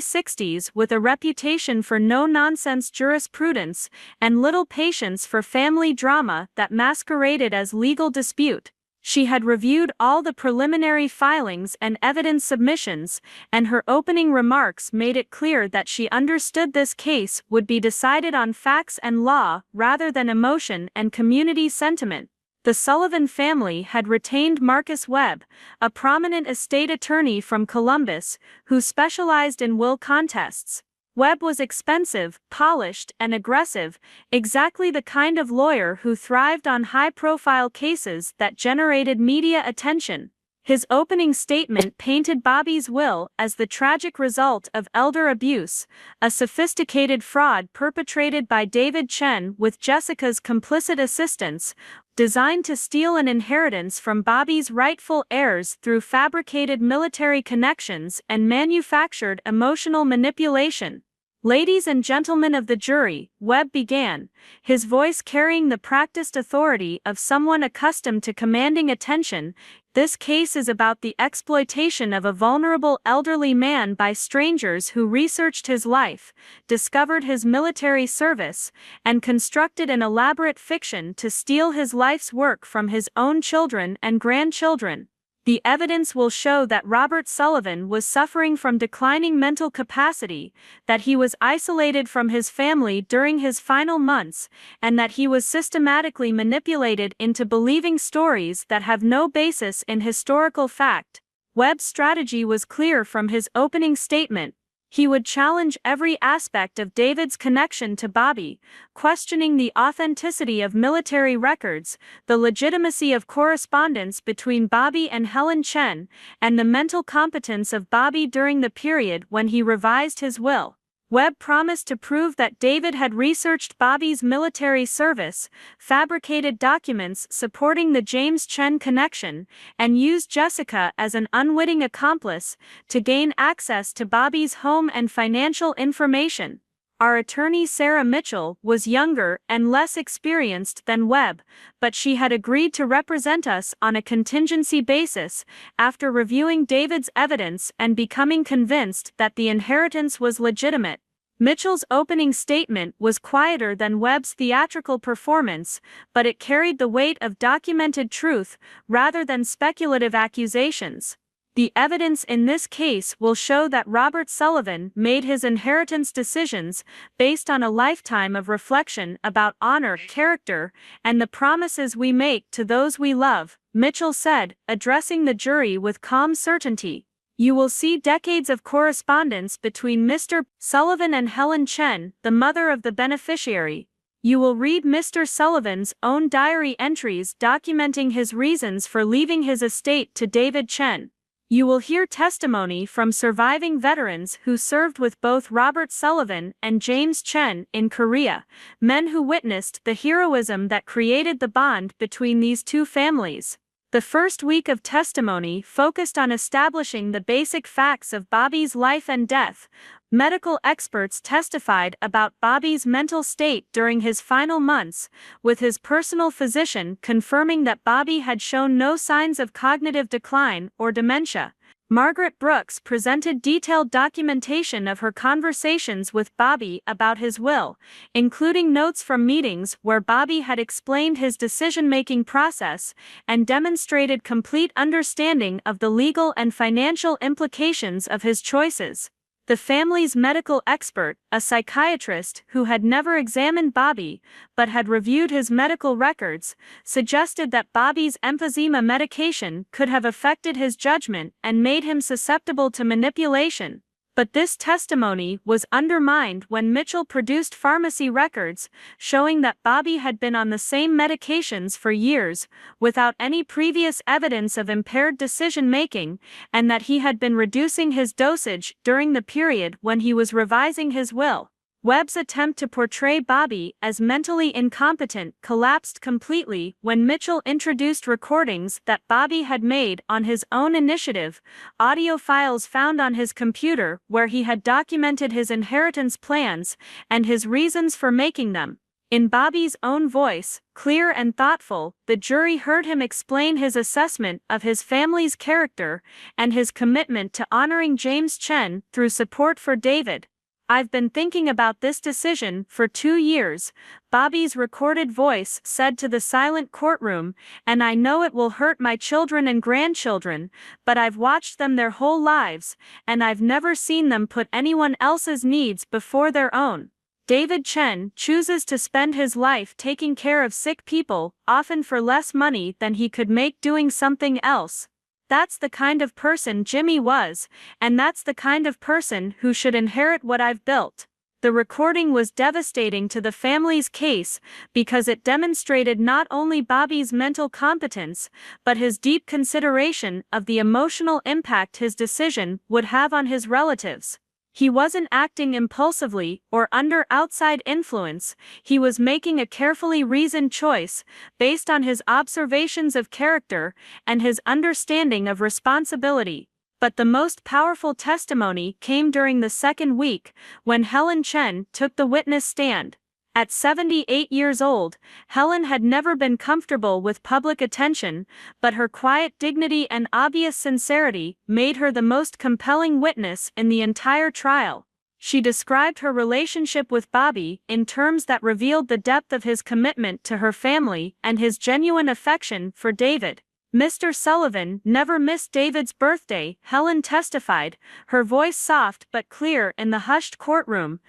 60s with a reputation for no-nonsense jurisprudence and little patience for family drama that masqueraded as legal dispute. She had reviewed all the preliminary filings and evidence submissions, and her opening remarks made it clear that she understood this case would be decided on facts and law rather than emotion and community sentiment. The Sullivan family had retained Marcus Webb, a prominent estate attorney from Columbus, who specialized in will contests. Webb was expensive, polished, and aggressive, exactly the kind of lawyer who thrived on high-profile cases that generated media attention. His opening statement painted Bobby's will as the tragic result of elder abuse, a sophisticated fraud perpetrated by David Chen with Jessica's complicit assistance, designed to steal an inheritance from Bobby's rightful heirs through fabricated military connections and manufactured emotional manipulation. "Ladies and gentlemen of the jury," Webb began, his voice carrying the practiced authority of someone accustomed to commanding attention, "this case is about the exploitation of a vulnerable elderly man by strangers who researched his life, discovered his military service, and constructed an elaborate fiction to steal his life's work from his own children and grandchildren. The evidence will show that Robert Sullivan was suffering from declining mental capacity, that he was isolated from his family during his final months, and that he was systematically manipulated into believing stories that have no basis in historical fact." Webb's strategy was clear from his opening statement. He would challenge every aspect of David's connection to Bobby, questioning the authenticity of military records, the legitimacy of correspondence between Bobby and Helen Chen, and the mental competence of Bobby during the period when he revised his will. Webb promised to prove that David had researched Bobby's military service, fabricated documents supporting the James Chen connection, and used Jessica as an unwitting accomplice to gain access to Bobby's home and financial information. Our attorney Sarah Mitchell was younger and less experienced than Webb, but she had agreed to represent us on a contingency basis after reviewing David's evidence and becoming convinced that the inheritance was legitimate. Mitchell's opening statement was quieter than Webb's theatrical performance, but it carried the weight of documented truth rather than speculative accusations. "The evidence in this case will show that Robert Sullivan made his inheritance decisions based on a lifetime of reflection about honor, character, and the promises we make to those we love," Mitchell said, addressing the jury with calm certainty. "You will see decades of correspondence between Mr. Sullivan and Helen Chen, the mother of the beneficiary. You will read Mr. Sullivan's own diary entries documenting his reasons for leaving his estate to David Chen. You will hear testimony from surviving veterans who served with both Robert Sullivan and James Chen in Korea, men who witnessed the heroism that created the bond between these two families. The first week of testimony focused on establishing the basic facts of Bobby's life and death. Medical experts testified about Bobby's mental state during his final months, with his personal physician confirming that Bobby had shown no signs of cognitive decline or dementia. Margaret Brooks presented detailed documentation of her conversations with Bobby about his will, including notes from meetings where Bobby had explained his decision-making process and demonstrated complete understanding of the legal and financial implications of his choices. The family's medical expert, a psychiatrist who had never examined Bobby but had reviewed his medical records, suggested that Bobby's emphysema medication could have affected his judgment and made him susceptible to manipulation. But this testimony was undermined when Mitchell produced pharmacy records showing that Bobby had been on the same medications for years without any previous evidence of impaired decision-making, and that he had been reducing his dosage during the period when he was revising his will. Webb's attempt to portray Bobby as mentally incompetent collapsed completely when Mitchell introduced recordings that Bobby had made on his own initiative, audio files found on his computer where he had documented his inheritance plans and his reasons for making them. In Bobby's own voice, clear and thoughtful, the jury heard him explain his assessment of his family's character and his commitment to honoring James Chen through support for David. "I've been thinking about this decision for 2 years," Bobby's recorded voice said to the silent courtroom, "and I know it will hurt my children and grandchildren, but I've watched them their whole lives, and I've never seen them put anyone else's needs before their own." David Chen chooses to spend his life taking care of sick people, often for less money than he could make doing something else. "That's the kind of person Jimmy was, and that's the kind of person who should inherit what I've built." The recording was devastating to the family's case because it demonstrated not only Bobby's mental competence, but his deep consideration of the emotional impact his decision would have on his relatives. He wasn't acting impulsively or under outside influence, he was making a carefully reasoned choice based on his observations of character and his understanding of responsibility. But the most powerful testimony came during the second week, when Helen Chen took the witness stand. At 78 years old, Helen had never been comfortable with public attention, but her quiet dignity and obvious sincerity made her the most compelling witness in the entire trial. She described her relationship with Bobby in terms that revealed the depth of his commitment to her family and his genuine affection for David. "Mr. Sullivan never missed David's birthday," Helen testified, her voice soft but clear in the hushed courtroom.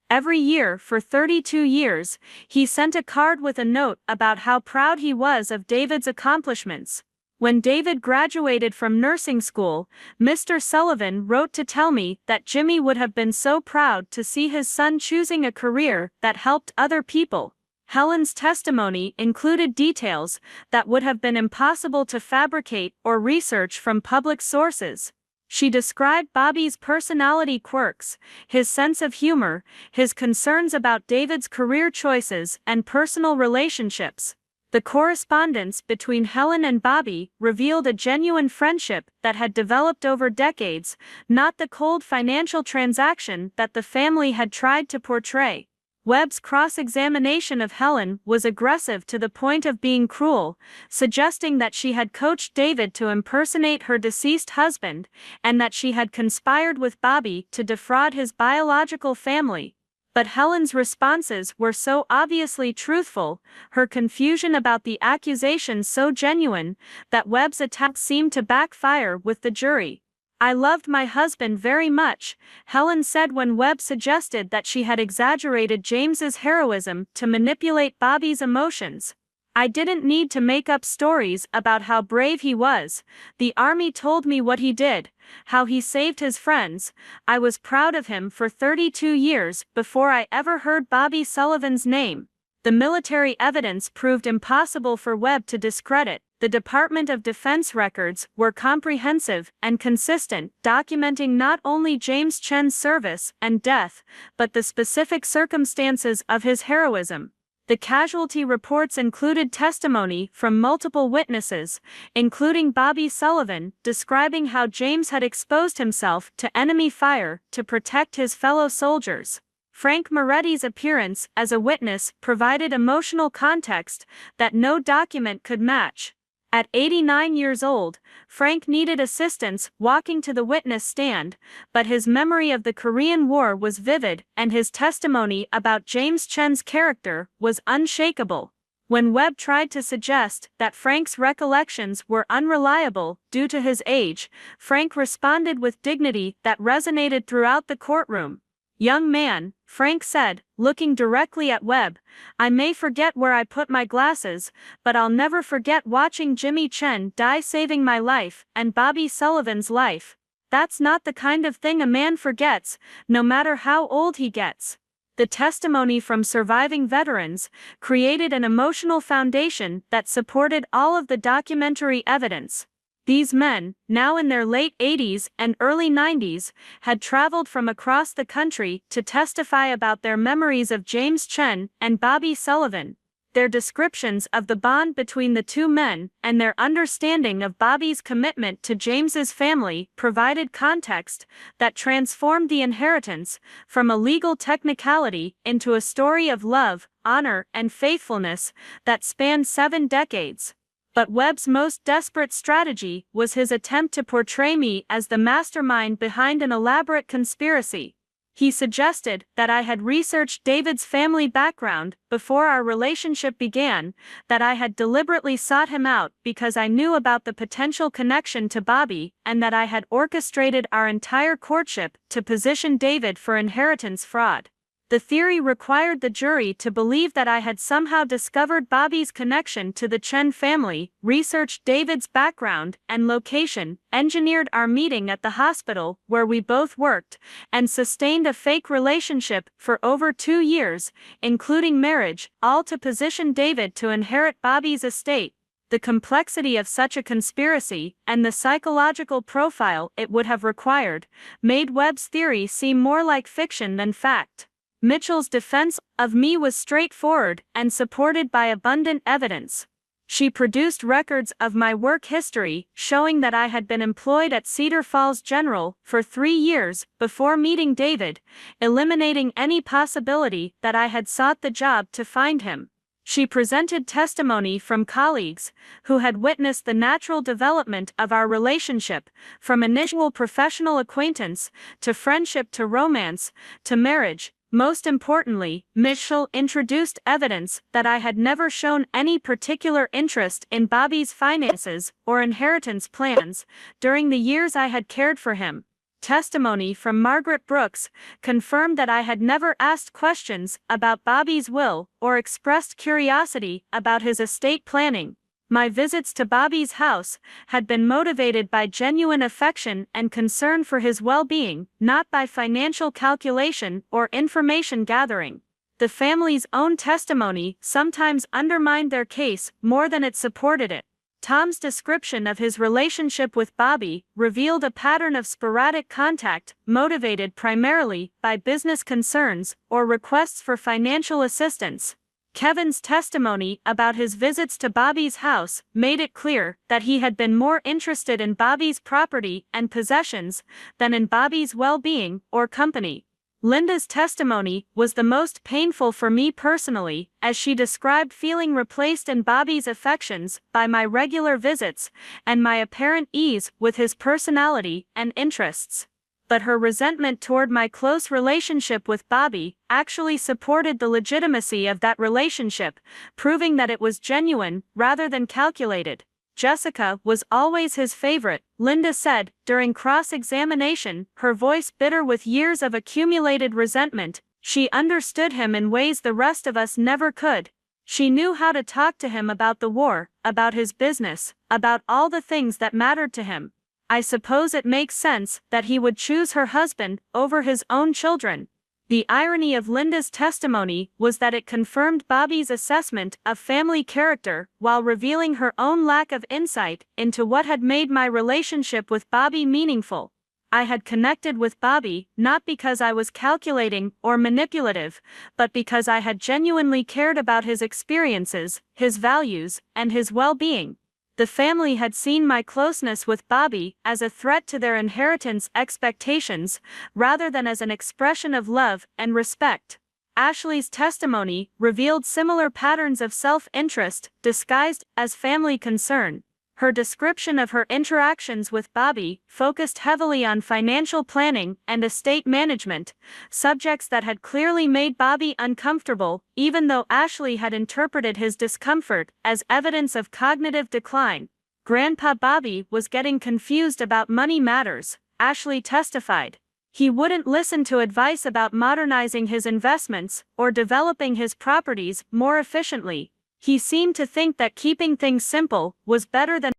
"Every year for 32 years, he sent a card with a note about how proud he was of David's accomplishments. When David graduated from nursing school, Mr. Sullivan wrote to tell me that Jimmy would have been so proud to see his son choosing a career that helped other people." Helen's testimony included details that would have been impossible to fabricate or research from public sources. She described Bobby's personality quirks, his sense of humor, his concerns about David's career choices and personal relationships. The correspondence between Helen and Bobby revealed a genuine friendship that had developed over decades, not the cold financial transaction that the family had tried to portray. Webb's cross-examination of Helen was aggressive to the point of being cruel, suggesting that she had coached David to impersonate her deceased husband, and that she had conspired with Bobby to defraud his biological family. But Helen's responses were so obviously truthful, her confusion about the accusations so genuine, that Webb's attack seemed to backfire with the jury. "I loved my husband very much," Helen said when Webb suggested that she had exaggerated James's heroism to manipulate Bobby's emotions. "I didn't need to make up stories about how brave he was. The army told me what he did, how he saved his friends. I was proud of him for 32 years before I ever heard Bobby Sullivan's name." The military evidence proved impossible for Webb to discredit. The Department of Defense records were comprehensive and consistent, documenting not only James Chen's service and death, but the specific circumstances of his heroism. The casualty reports included testimony from multiple witnesses, including Bobby Sullivan, describing how James had exposed himself to enemy fire to protect his fellow soldiers. Frank Moretti's appearance as a witness provided emotional context that no document could match. At 89 years old, Frank needed assistance walking to the witness stand, but his memory of the Korean War was vivid and his testimony about James Chen's character was unshakable. When Webb tried to suggest that Frank's recollections were unreliable due to his age, Frank responded with dignity that resonated throughout the courtroom. "Young man," Frank said, looking directly at Webb, "I may forget where I put my glasses, but I'll never forget watching Jimmy Chen die saving my life and Bobby Sullivan's life. That's not the kind of thing a man forgets, no matter how old he gets." The testimony from surviving veterans created an emotional foundation that supported all of the documentary evidence. These men, now in their late 80s and early 90s, had traveled from across the country to testify about their memories of James Chen and Bobby Sullivan. Their descriptions of the bond between the two men and their understanding of Bobby's commitment to James's family provided context that transformed the inheritance from a legal technicality into a story of love, honor, and faithfulness that spanned 7 decades. But Webb's most desperate strategy was his attempt to portray me as the mastermind behind an elaborate conspiracy. He suggested that I had researched David's family background before our relationship began, that I had deliberately sought him out because I knew about the potential connection to Bobby, and that I had orchestrated our entire courtship to position David for inheritance fraud. The theory required the jury to believe that I had somehow discovered Bobby's connection to the Chen family, researched David's background and location, engineered our meeting at the hospital where we both worked, and sustained a fake relationship for over 2 years, including marriage, all to position David to inherit Bobby's estate. The complexity of such a conspiracy, and the psychological profile it would have required, made Webb's theory seem more like fiction than fact. Mitchell's defense of me was straightforward and supported by abundant evidence. She produced records of my work history showing that I had been employed at Cedar Falls General for 3 years before meeting David, eliminating any possibility that I had sought the job to find him. She presented testimony from colleagues who had witnessed the natural development of our relationship, from initial professional acquaintance to friendship to romance to marriage. Most importantly, Mitchell introduced evidence that I had never shown any particular interest in Bobby's finances or inheritance plans during the years I had cared for him. Testimony from Margaret Brooks confirmed that I had never asked questions about Bobby's will or expressed curiosity about his estate planning. My visits to Bobby's house had been motivated by genuine affection and concern for his well-being, not by financial calculation or information gathering. The family's own testimony sometimes undermined their case more than it supported it. Tom's description of his relationship with Bobby revealed a pattern of sporadic contact, motivated primarily by business concerns or requests for financial assistance. Kevin's testimony about his visits to Bobby's house made it clear that he had been more interested in Bobby's property and possessions than in Bobby's well-being or company. Linda's testimony was the most painful for me personally, as she described feeling replaced in Bobby's affections by my regular visits and my apparent ease with his personality and interests. But her resentment toward my close relationship with Bobby actually supported the legitimacy of that relationship, proving that it was genuine rather than calculated. Jessica was always his favorite, Linda said, during cross-examination, her voice bitter with years of accumulated resentment. She understood him in ways the rest of us never could. She knew how to talk to him about the war, about his business, about all the things that mattered to him. I suppose it makes sense that he would choose her husband over his own children. The irony of Linda's testimony was that it confirmed Bobby's assessment of family character while revealing her own lack of insight into what had made my relationship with Bobby meaningful. I had connected with Bobby not because I was calculating or manipulative, but because I had genuinely cared about his experiences, his values, and his well-being. The family had seen my closeness with Bobby as a threat to their inheritance expectations, rather than as an expression of love and respect. Ashley's testimony revealed similar patterns of self-interest disguised as family concern. Her description of her interactions with Bobby focused heavily on financial planning and estate management, subjects that had clearly made Bobby uncomfortable, even though Ashley had interpreted his discomfort as evidence of cognitive decline. Grandpa Bobby was getting confused about money matters, Ashley testified. He wouldn't listen to advice about modernizing his investments or developing his properties more efficiently. He seemed to think that keeping things simple was better than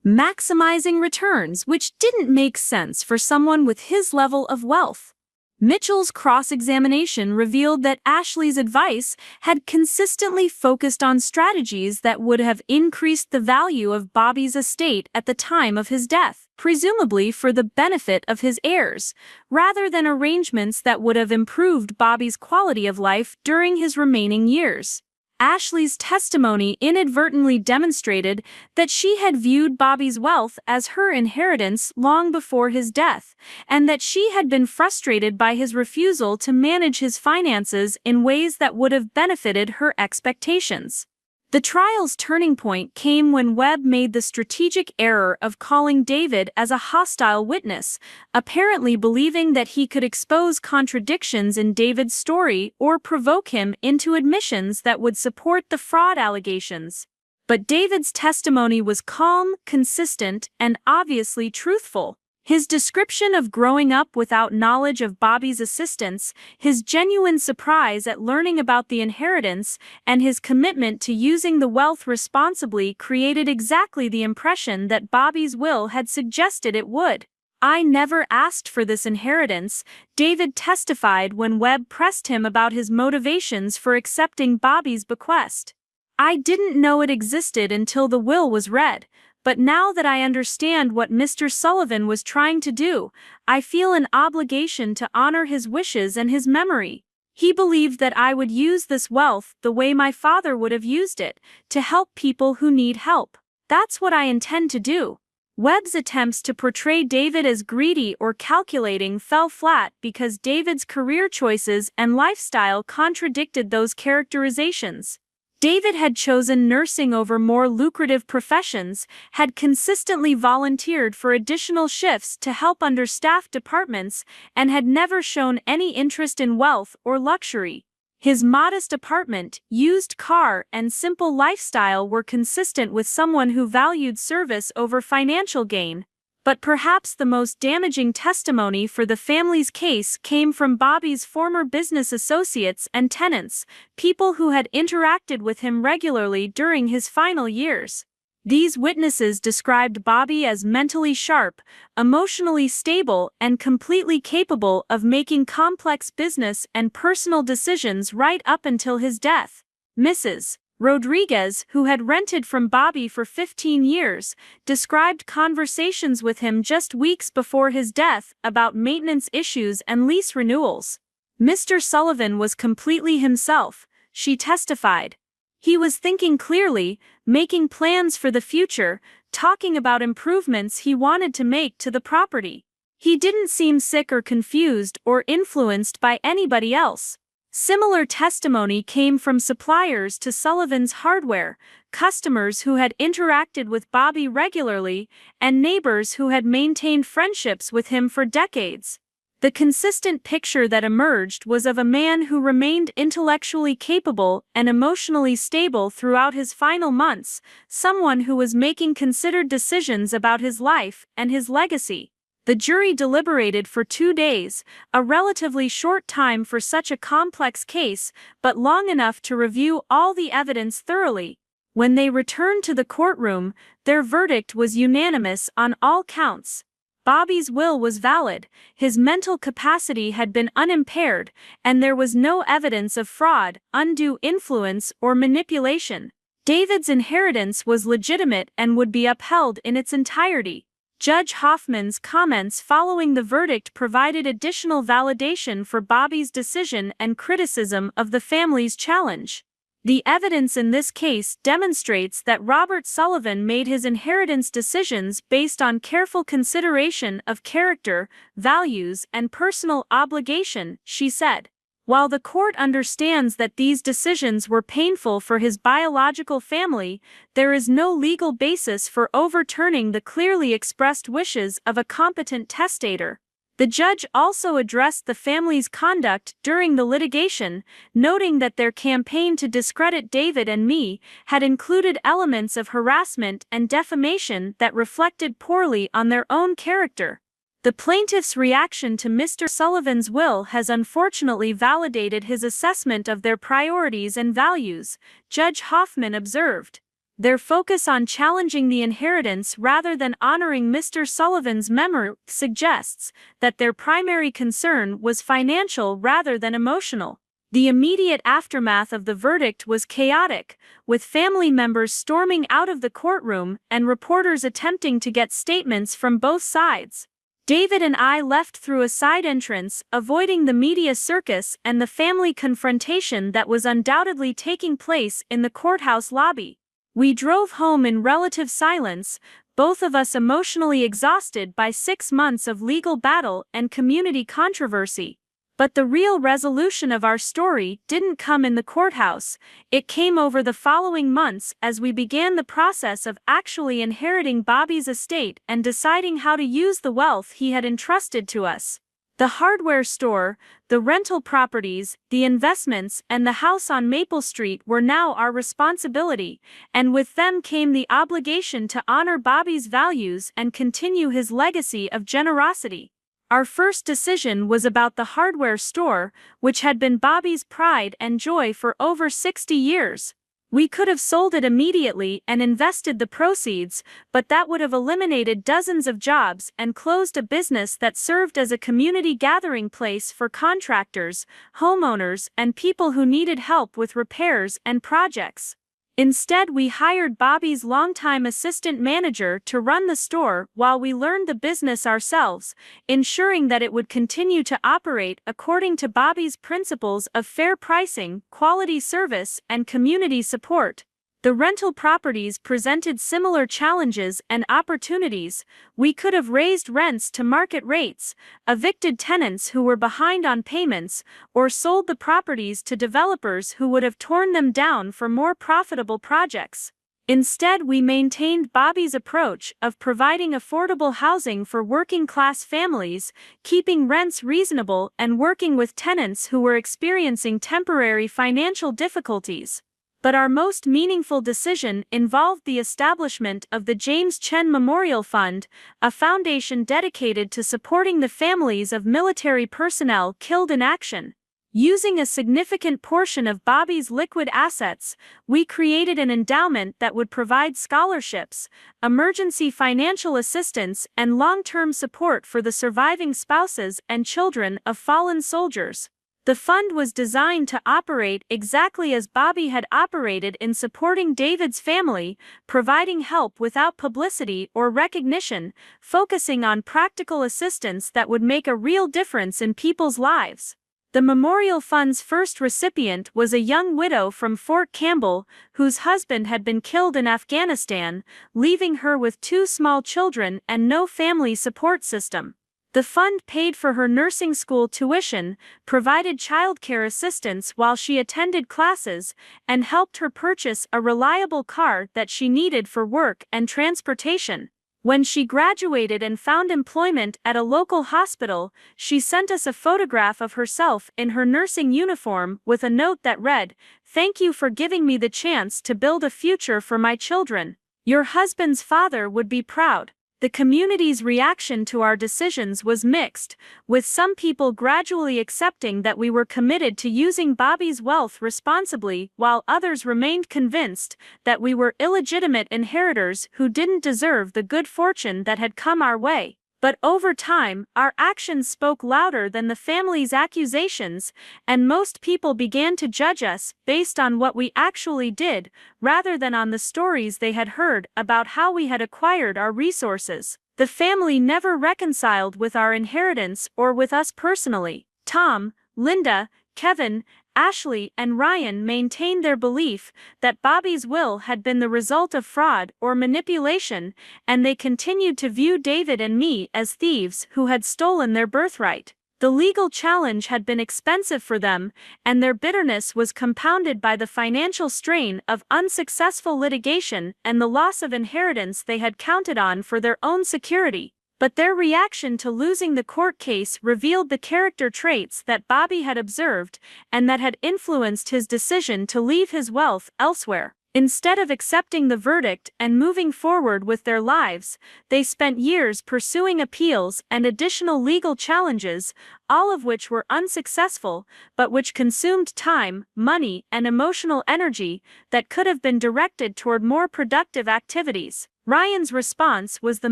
maximizing returns, which didn't make sense for someone with his level of wealth. Mitchell's cross-examination revealed that Ashley's advice had consistently focused on strategies that would have increased the value of Bobby's estate at the time of his death, presumably for the benefit of his heirs, rather than arrangements that would have improved Bobby's quality of life during his remaining years. Ashley's testimony inadvertently demonstrated that she had viewed Bobby's wealth as her inheritance long before his death, and that she had been frustrated by his refusal to manage his finances in ways that would have benefited her expectations. The trial's turning point came when Webb made the strategic error of calling David as a hostile witness, apparently believing that he could expose contradictions in David's story or provoke him into admissions that would support the fraud allegations. But David's testimony was calm, consistent, and obviously truthful. His description of growing up without knowledge of Bobby's assistance, his genuine surprise at learning about the inheritance, and his commitment to using the wealth responsibly created exactly the impression that Bobby's will had suggested it would. "I never asked for this inheritance," David testified when Webb pressed him about his motivations for accepting Bobby's bequest. "I didn't know it existed until the will was read. But now that I understand what Mr. Sullivan was trying to do, I feel an obligation to honor his wishes and his memory. He believed that I would use this wealth the way my father would have used it, to help people who need help. That's what I intend to do." Webb's attempts to portray David as greedy or calculating fell flat because David's career choices and lifestyle contradicted those characterizations. David had chosen nursing over more lucrative professions, had consistently volunteered for additional shifts to help understaffed departments, and had never shown any interest in wealth or luxury. His modest apartment, used car, and simple lifestyle were consistent with someone who valued service over financial gain. But perhaps the most damaging testimony for the family's case came from Bobby's former business associates and tenants, people who had interacted with him regularly during his final years. These witnesses described Bobby as mentally sharp, emotionally stable, and completely capable of making complex business and personal decisions right up until his death. Mrs. Rodriguez, who had rented from Bobby for 15 years, described conversations with him just weeks before his death about maintenance issues and lease renewals. "Mr. Sullivan was completely himself," she testified. "He was thinking clearly, making plans for the future, talking about improvements he wanted to make to the property. He didn't seem sick or confused or influenced by anybody else." Similar testimony came from suppliers to Sullivan's hardware, customers who had interacted with Bobby regularly, and neighbors who had maintained friendships with him for decades. The consistent picture that emerged was of a man who remained intellectually capable and emotionally stable throughout his final months, someone who was making considered decisions about his life and his legacy. The jury deliberated for 2 days, a relatively short time for such a complex case, but long enough to review all the evidence thoroughly. When they returned to the courtroom, their verdict was unanimous on all counts. Bobby's will was valid, his mental capacity had been unimpaired, and there was no evidence of fraud, undue influence, or manipulation. David's inheritance was legitimate and would be upheld in its entirety. Judge Hoffman's comments following the verdict provided additional validation for Bobby's decision and criticism of the family's challenge. The evidence in this case demonstrates that Robert Sullivan made his inheritance decisions based on careful consideration of character, values, and personal obligation, she said. While the court understands that these decisions were painful for his biological family, there is no legal basis for overturning the clearly expressed wishes of a competent testator. The judge also addressed the family's conduct during the litigation, noting that their campaign to discredit David and me had included elements of harassment and defamation that reflected poorly on their own character. The plaintiff's reaction to Mr. Sullivan's will has unfortunately validated his assessment of their priorities and values, Judge Hoffman observed. Their focus on challenging the inheritance rather than honoring Mr. Sullivan's memory suggests that their primary concern was financial rather than emotional. The immediate aftermath of the verdict was chaotic, with family members storming out of the courtroom and reporters attempting to get statements from both sides. David and I left through a side entrance, avoiding the media circus and the family confrontation that was undoubtedly taking place in the courthouse lobby. We drove home in relative silence, both of us emotionally exhausted by 6 months of legal battle and community controversy. But the real resolution of our story didn't come in the courthouse, it came over the following months as we began the process of actually inheriting Bobby's estate and deciding how to use the wealth he had entrusted to us. The hardware store, the rental properties, the investments, and the house on Maple Street were now our responsibility, and with them came the obligation to honor Bobby's values and continue his legacy of generosity. Our first decision was about the hardware store, which had been Bobby's pride and joy for over 60 years. We could have sold it immediately and invested the proceeds, but that would have eliminated dozens of jobs and closed a business that served as a community gathering place for contractors, homeowners, and people who needed help with repairs and projects. Instead, we hired Bobby's longtime assistant manager to run the store while we learned the business ourselves, ensuring that it would continue to operate according to Bobby's principles of fair pricing, quality service, and community support. The rental properties presented similar challenges and opportunities. We could have raised rents to market rates, evicted tenants who were behind on payments, or sold the properties to developers who would have torn them down for more profitable projects. Instead, we maintained Bobby's approach of providing affordable housing for working-class families, keeping rents reasonable, and working with tenants who were experiencing temporary financial difficulties. But our most meaningful decision involved the establishment of the James Chen Memorial Fund, a foundation dedicated to supporting the families of military personnel killed in action. Using a significant portion of Bobby's liquid assets, we created an endowment that would provide scholarships, emergency financial assistance, and long-term support for the surviving spouses and children of fallen soldiers. The fund was designed to operate exactly as Bobby had operated in supporting David's family, providing help without publicity or recognition, focusing on practical assistance that would make a real difference in people's lives. The Memorial Fund's first recipient was a young widow from Fort Campbell, whose husband had been killed in Afghanistan, leaving her with 2 small children and no family support system. The fund paid for her nursing school tuition, provided childcare assistance while she attended classes, and helped her purchase a reliable car that she needed for work and transportation. When she graduated and found employment at a local hospital, she sent us a photograph of herself in her nursing uniform with a note that read, "Thank you for giving me the chance to build a future for my children. Your husband's father would be proud." The community's reaction to our decisions was mixed, with some people gradually accepting that we were committed to using Bobby's wealth responsibly, while others remained convinced that we were illegitimate inheritors who didn't deserve the good fortune that had come our way. But over time, our actions spoke louder than the family's accusations, and most people began to judge us based on what we actually did, rather than on the stories they had heard about how we had acquired our resources. The family never reconciled with our inheritance or with us personally. Tom, Linda, Kevin, Ashley, and Ryan maintained their belief that Bobby's will had been the result of fraud or manipulation, and they continued to view David and me as thieves who had stolen their birthright. The legal challenge had been expensive for them, and their bitterness was compounded by the financial strain of unsuccessful litigation and the loss of inheritance they had counted on for their own security. But their reaction to losing the court case revealed the character traits that Bobby had observed and that had influenced his decision to leave his wealth elsewhere. Instead of accepting the verdict and moving forward with their lives, they spent years pursuing appeals and additional legal challenges, all of which were unsuccessful, but which consumed time, money, and emotional energy that could have been directed toward more productive activities. Ryan's response was the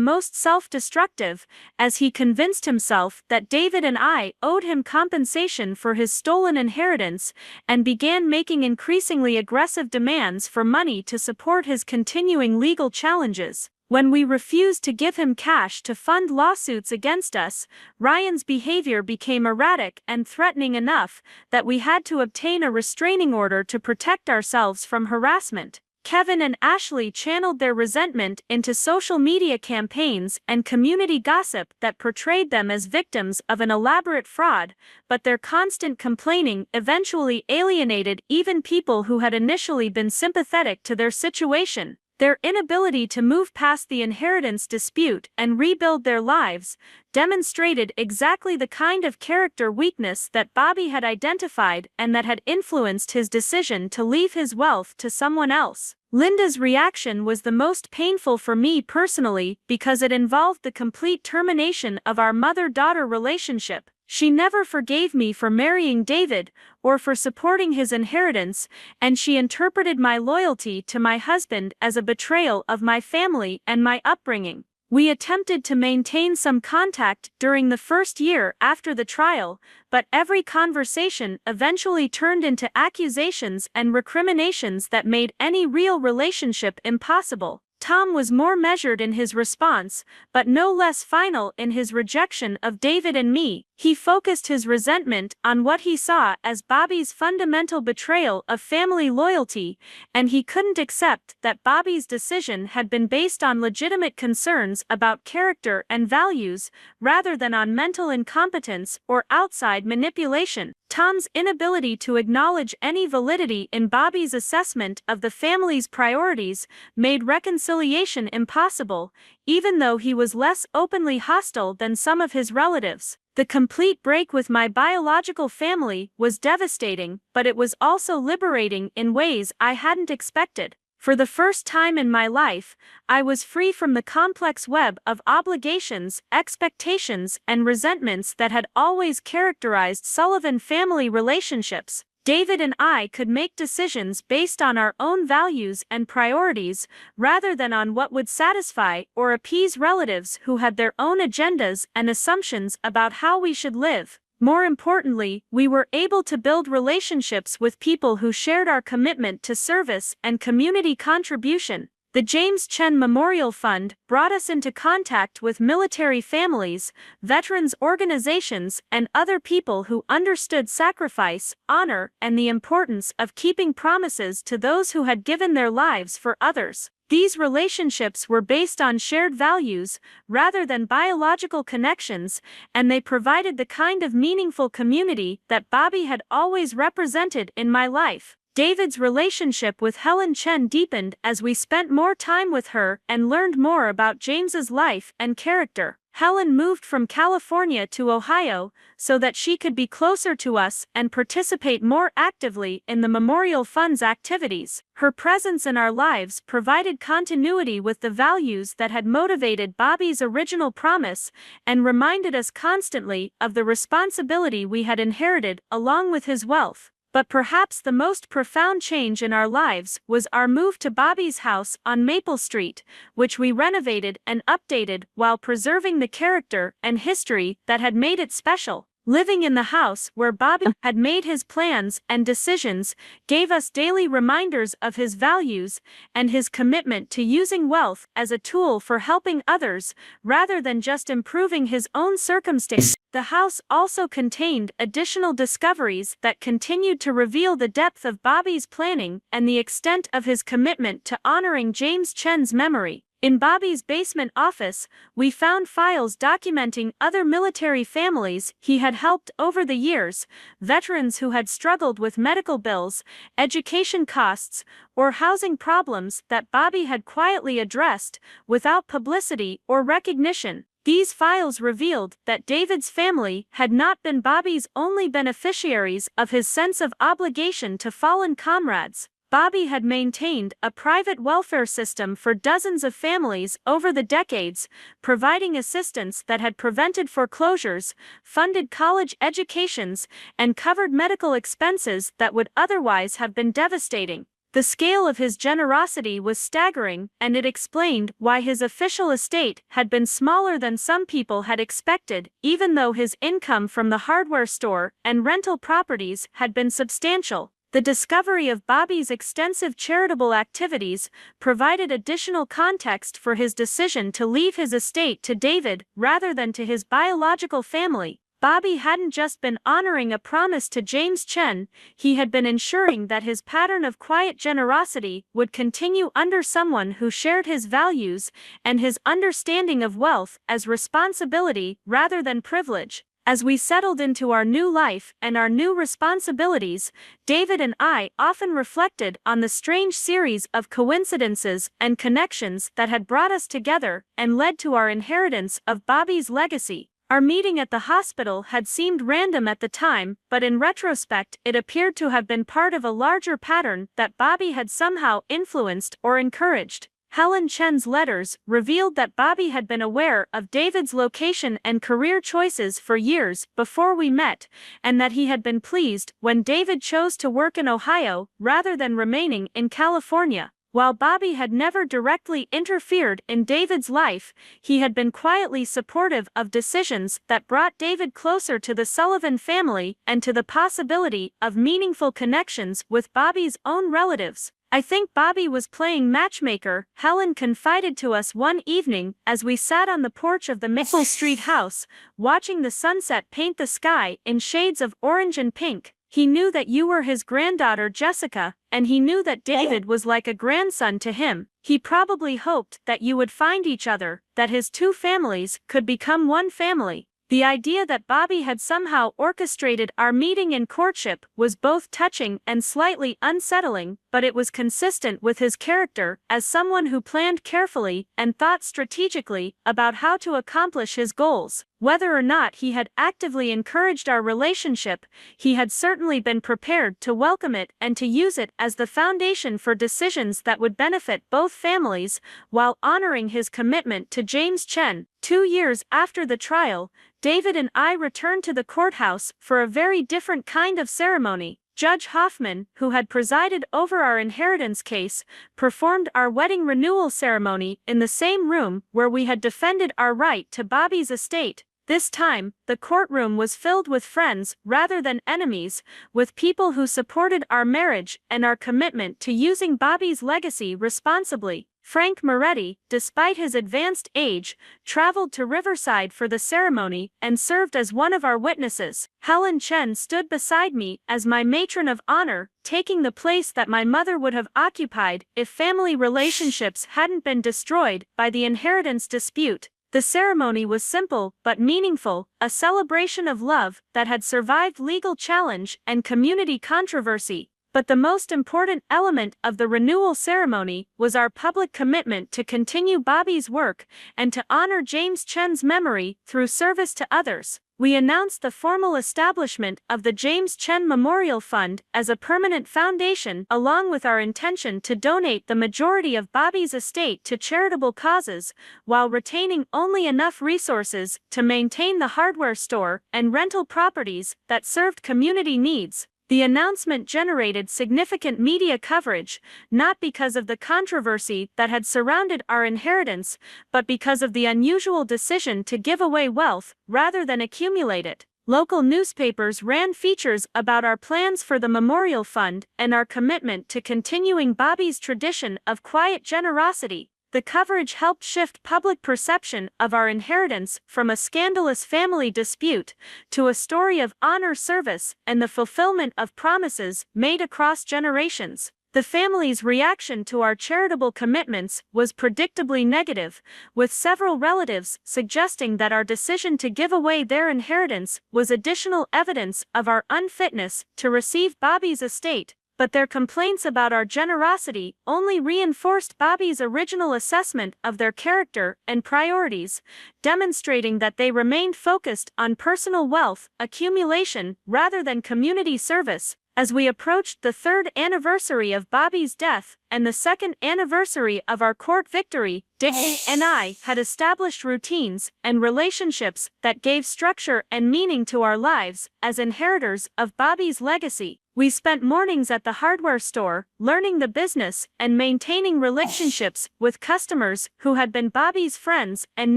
most self-destructive, as he convinced himself that David and I owed him compensation for his stolen inheritance and began making increasingly aggressive demands for money to support his continuing legal challenges. When we refused to give him cash to fund lawsuits against us, Ryan's behavior became erratic and threatening enough that we had to obtain a restraining order to protect ourselves from harassment. Kevin and Ashley channeled their resentment into social media campaigns and community gossip that portrayed them as victims of an elaborate fraud, but their constant complaining eventually alienated even people who had initially been sympathetic to their situation. Their inability to move past the inheritance dispute and rebuild their lives demonstrated exactly the kind of character weakness that Bobby had identified and that had influenced his decision to leave his wealth to someone else. Linda's reaction was the most painful for me personally because it involved the complete termination of our mother-daughter relationship. She never forgave me for marrying David or for supporting his inheritance, and she interpreted my loyalty to my husband as a betrayal of my family and my upbringing. We attempted to maintain some contact during the first year after the trial, but every conversation eventually turned into accusations and recriminations that made any real relationship impossible. Tom was more measured in his response, but no less final in his rejection of David and me. He focused his resentment on what he saw as Bobby's fundamental betrayal of family loyalty, and he couldn't accept that Bobby's decision had been based on legitimate concerns about character and values, rather than on mental incompetence or outside manipulation. Tom's inability to acknowledge any validity in Bobby's assessment of the family's priorities made reconciliation impossible, even though he was less openly hostile than some of his relatives. The complete break with my biological family was devastating, but it was also liberating in ways I hadn't expected. For the first time in my life, I was free from the complex web of obligations, expectations, and resentments that had always characterized Sullivan family relationships. David and I could make decisions based on our own values and priorities, rather than on what would satisfy or appease relatives who had their own agendas and assumptions about how we should live. More importantly, we were able to build relationships with people who shared our commitment to service and community contribution. The James Chen Memorial Fund brought us into contact with military families, veterans organizations, and other people who understood sacrifice, honor, and the importance of keeping promises to those who had given their lives for others. These relationships were based on shared values, rather than biological connections, and they provided the kind of meaningful community that Bobby had always represented in my life. David's relationship with Helen Chen deepened as we spent more time with her and learned more about James's life and character. Helen moved from California to Ohio so that she could be closer to us and participate more actively in the Memorial Fund's activities. Her presence in our lives provided continuity with the values that had motivated Bobby's original promise and reminded us constantly of the responsibility we had inherited along with his wealth. But perhaps the most profound change in our lives was our move to Bobby's house on Maple Street, which we renovated and updated while preserving the character and history that had made it special. Living in the house where Bobby had made his plans and decisions gave us daily reminders of his values and his commitment to using wealth as a tool for helping others rather than just improving his own circumstances. The house also contained additional discoveries that continued to reveal the depth of Bobby's planning and the extent of his commitment to honoring James Chen's memory. In Bobby's basement office, we found files documenting other military families he had helped over the years, veterans who had struggled with medical bills, education costs, or housing problems that Bobby had quietly addressed without publicity or recognition. These files revealed that David's family had not been Bobby's only beneficiaries of his sense of obligation to fallen comrades. Bobby had maintained a private welfare system for dozens of families over the decades, providing assistance that had prevented foreclosures, funded college educations, and covered medical expenses that would otherwise have been devastating. The scale of his generosity was staggering, and it explained why his official estate had been smaller than some people had expected, even though his income from the hardware store and rental properties had been substantial. The discovery of Bobby's extensive charitable activities provided additional context for his decision to leave his estate to David rather than to his biological family. Bobby hadn't just been honoring a promise to James Chen, he had been ensuring that his pattern of quiet generosity would continue under someone who shared his values and his understanding of wealth as responsibility rather than privilege. As we settled into our new life and our new responsibilities, David and I often reflected on the strange series of coincidences and connections that had brought us together and led to our inheritance of Bobby's legacy. Our meeting at the hospital had seemed random at the time, but in retrospect it appeared to have been part of a larger pattern that Bobby had somehow influenced or encouraged. Helen Chen's letters revealed that Bobby had been aware of David's location and career choices for years before we met, and that he had been pleased when David chose to work in Ohio rather than remaining in California. While Bobby had never directly interfered in David's life, he had been quietly supportive of decisions that brought David closer to the Sullivan family and to the possibility of meaningful connections with Bobby's own relatives. "I think Bobby was playing matchmaker," Helen confided to us one evening as we sat on the porch of the Maple Street house, watching the sunset paint the sky in shades of orange and pink. "He knew that you were his granddaughter Jessica, and he knew that David was like a grandson to him. He probably hoped that you would find each other, that his two families could become one family." The idea that Bobby had somehow orchestrated our meeting and courtship was both touching and slightly unsettling, but it was consistent with his character as someone who planned carefully and thought strategically about how to accomplish his goals. Whether or not he had actively encouraged our relationship, he had certainly been prepared to welcome it and to use it as the foundation for decisions that would benefit both families, while honoring his commitment to James Chen. 2 years after the trial, David and I returned to the courthouse for a very different kind of ceremony. Judge Hoffman, who had presided over our inheritance case, performed our wedding renewal ceremony in the same room where we had defended our right to Bobby's estate. This time, the courtroom was filled with friends rather than enemies, with people who supported our marriage and our commitment to using Bobby's legacy responsibly. Frank Moretti, despite his advanced age, traveled to Riverside for the ceremony and served as one of our witnesses. Helen Chen stood beside me as my matron of honor, taking the place that my mother would have occupied if family relationships hadn't been destroyed by the inheritance dispute. The ceremony was simple but meaningful, a celebration of love that had survived legal challenge and community controversy. But the most important element of the renewal ceremony was our public commitment to continue Bobby's work and to honor James Chen's memory through service to others. We announced the formal establishment of the James Chen Memorial Fund as a permanent foundation, along with our intention to donate the majority of Bobby's estate to charitable causes, while retaining only enough resources to maintain the hardware store and rental properties that served community needs. The announcement generated significant media coverage, not because of the controversy that had surrounded our inheritance, but because of the unusual decision to give away wealth rather than accumulate it. Local newspapers ran features about our plans for the memorial fund and our commitment to continuing Bobby's tradition of quiet generosity. The coverage helped shift public perception of our inheritance from a scandalous family dispute to a story of honor, service, and the fulfillment of promises made across generations. The family's reaction to our charitable commitments was predictably negative, with several relatives suggesting that our decision to give away their inheritance was additional evidence of our unfitness to receive Bobby's estate. But their complaints about our generosity only reinforced Bobby's original assessment of their character and priorities, demonstrating that they remained focused on personal wealth accumulation rather than community service. As we approached the 3rd anniversary of Bobby's death and the 2nd anniversary of our court victory, Dick and I had established routines and relationships that gave structure and meaning to our lives as inheritors of Bobby's legacy. We spent mornings at the hardware store, learning the business and maintaining relationships with customers who had been Bobby's friends and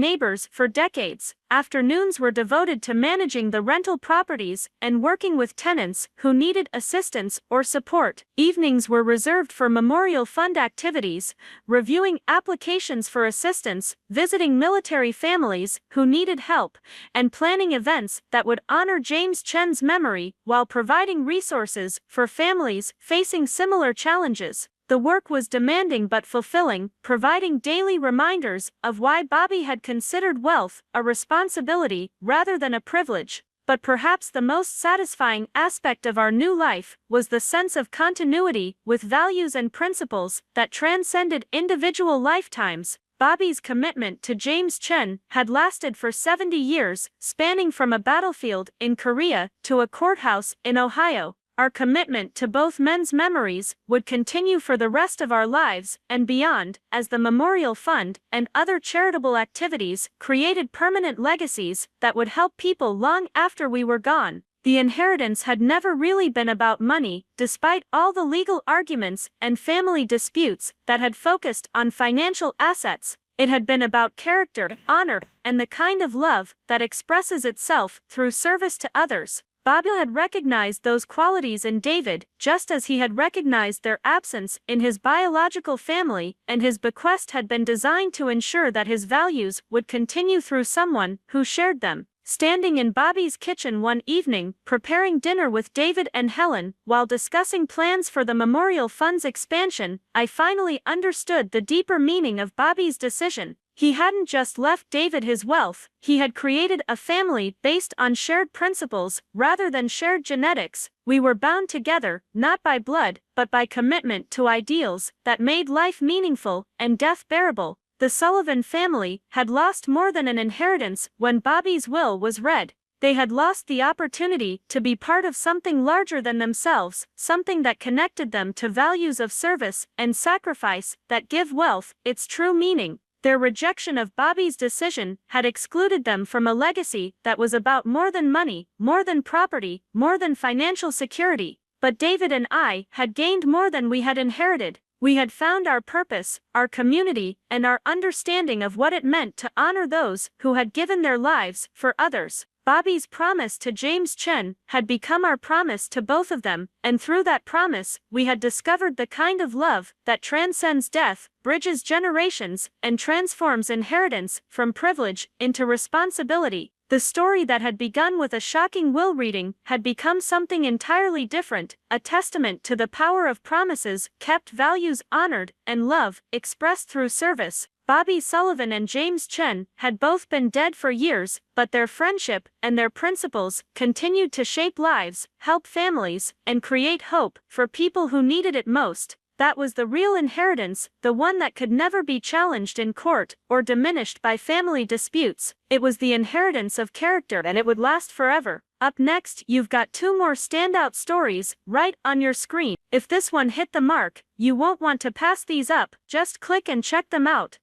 neighbors for decades. Afternoons were devoted to managing the rental properties and working with tenants who needed assistance or support. Evenings were reserved for memorial fund activities, reviewing applications for assistance, visiting military families who needed help, and planning events that would honor James Chen's memory while providing resources for families facing similar challenges. The work was demanding but fulfilling, providing daily reminders of why Bobby had considered wealth a responsibility rather than a privilege. But perhaps the most satisfying aspect of our new life was the sense of continuity with values and principles that transcended individual lifetimes. Bobby's commitment to James Chen had lasted for 70 years, spanning from a battlefield in Korea to a courthouse in Ohio. Our commitment to both men's memories would continue for the rest of our lives and beyond, as the Memorial Fund and other charitable activities created permanent legacies that would help people long after we were gone. The inheritance had never really been about money, despite all the legal arguments and family disputes that had focused on financial assets. It had been about character, honor, and the kind of love that expresses itself through service to others. Bobby had recognized those qualities in David, just as he had recognized their absence in his biological family, and his bequest had been designed to ensure that his values would continue through someone who shared them. Standing in Bobby's kitchen one evening, preparing dinner with David and Helen, while discussing plans for the Memorial Fund's expansion, I finally understood the deeper meaning of Bobby's decision. He hadn't just left David his wealth, he had created a family based on shared principles rather than shared genetics. We were bound together, not by blood, but by commitment to ideals that made life meaningful and death bearable. The Sullivan family had lost more than an inheritance when Bobby's will was read. They had lost the opportunity to be part of something larger than themselves, something that connected them to values of service and sacrifice that give wealth its true meaning. Their rejection of Bobby's decision had excluded them from a legacy that was about more than money, more than property, more than financial security. But David and I had gained more than we had inherited. We had found our purpose, our community, and our understanding of what it meant to honor those who had given their lives for others. Bobby's promise to James Chen had become our promise to both of them, and through that promise, we had discovered the kind of love that transcends death, bridges generations, and transforms inheritance from privilege into responsibility. The story that had begun with a shocking will reading had become something entirely different, a testament to the power of promises kept, values honored, and love expressed through service. Bobby Sullivan and James Chen had both been dead for years, but their friendship and their principles continued to shape lives, help families, and create hope for people who needed it most. That was the real inheritance, the one that could never be challenged in court or diminished by family disputes. It was the inheritance of character, and it would last forever. Up next, you've got 2 more standout stories right on your screen. If this one hit the mark, you won't want to pass these up. Just click and check them out.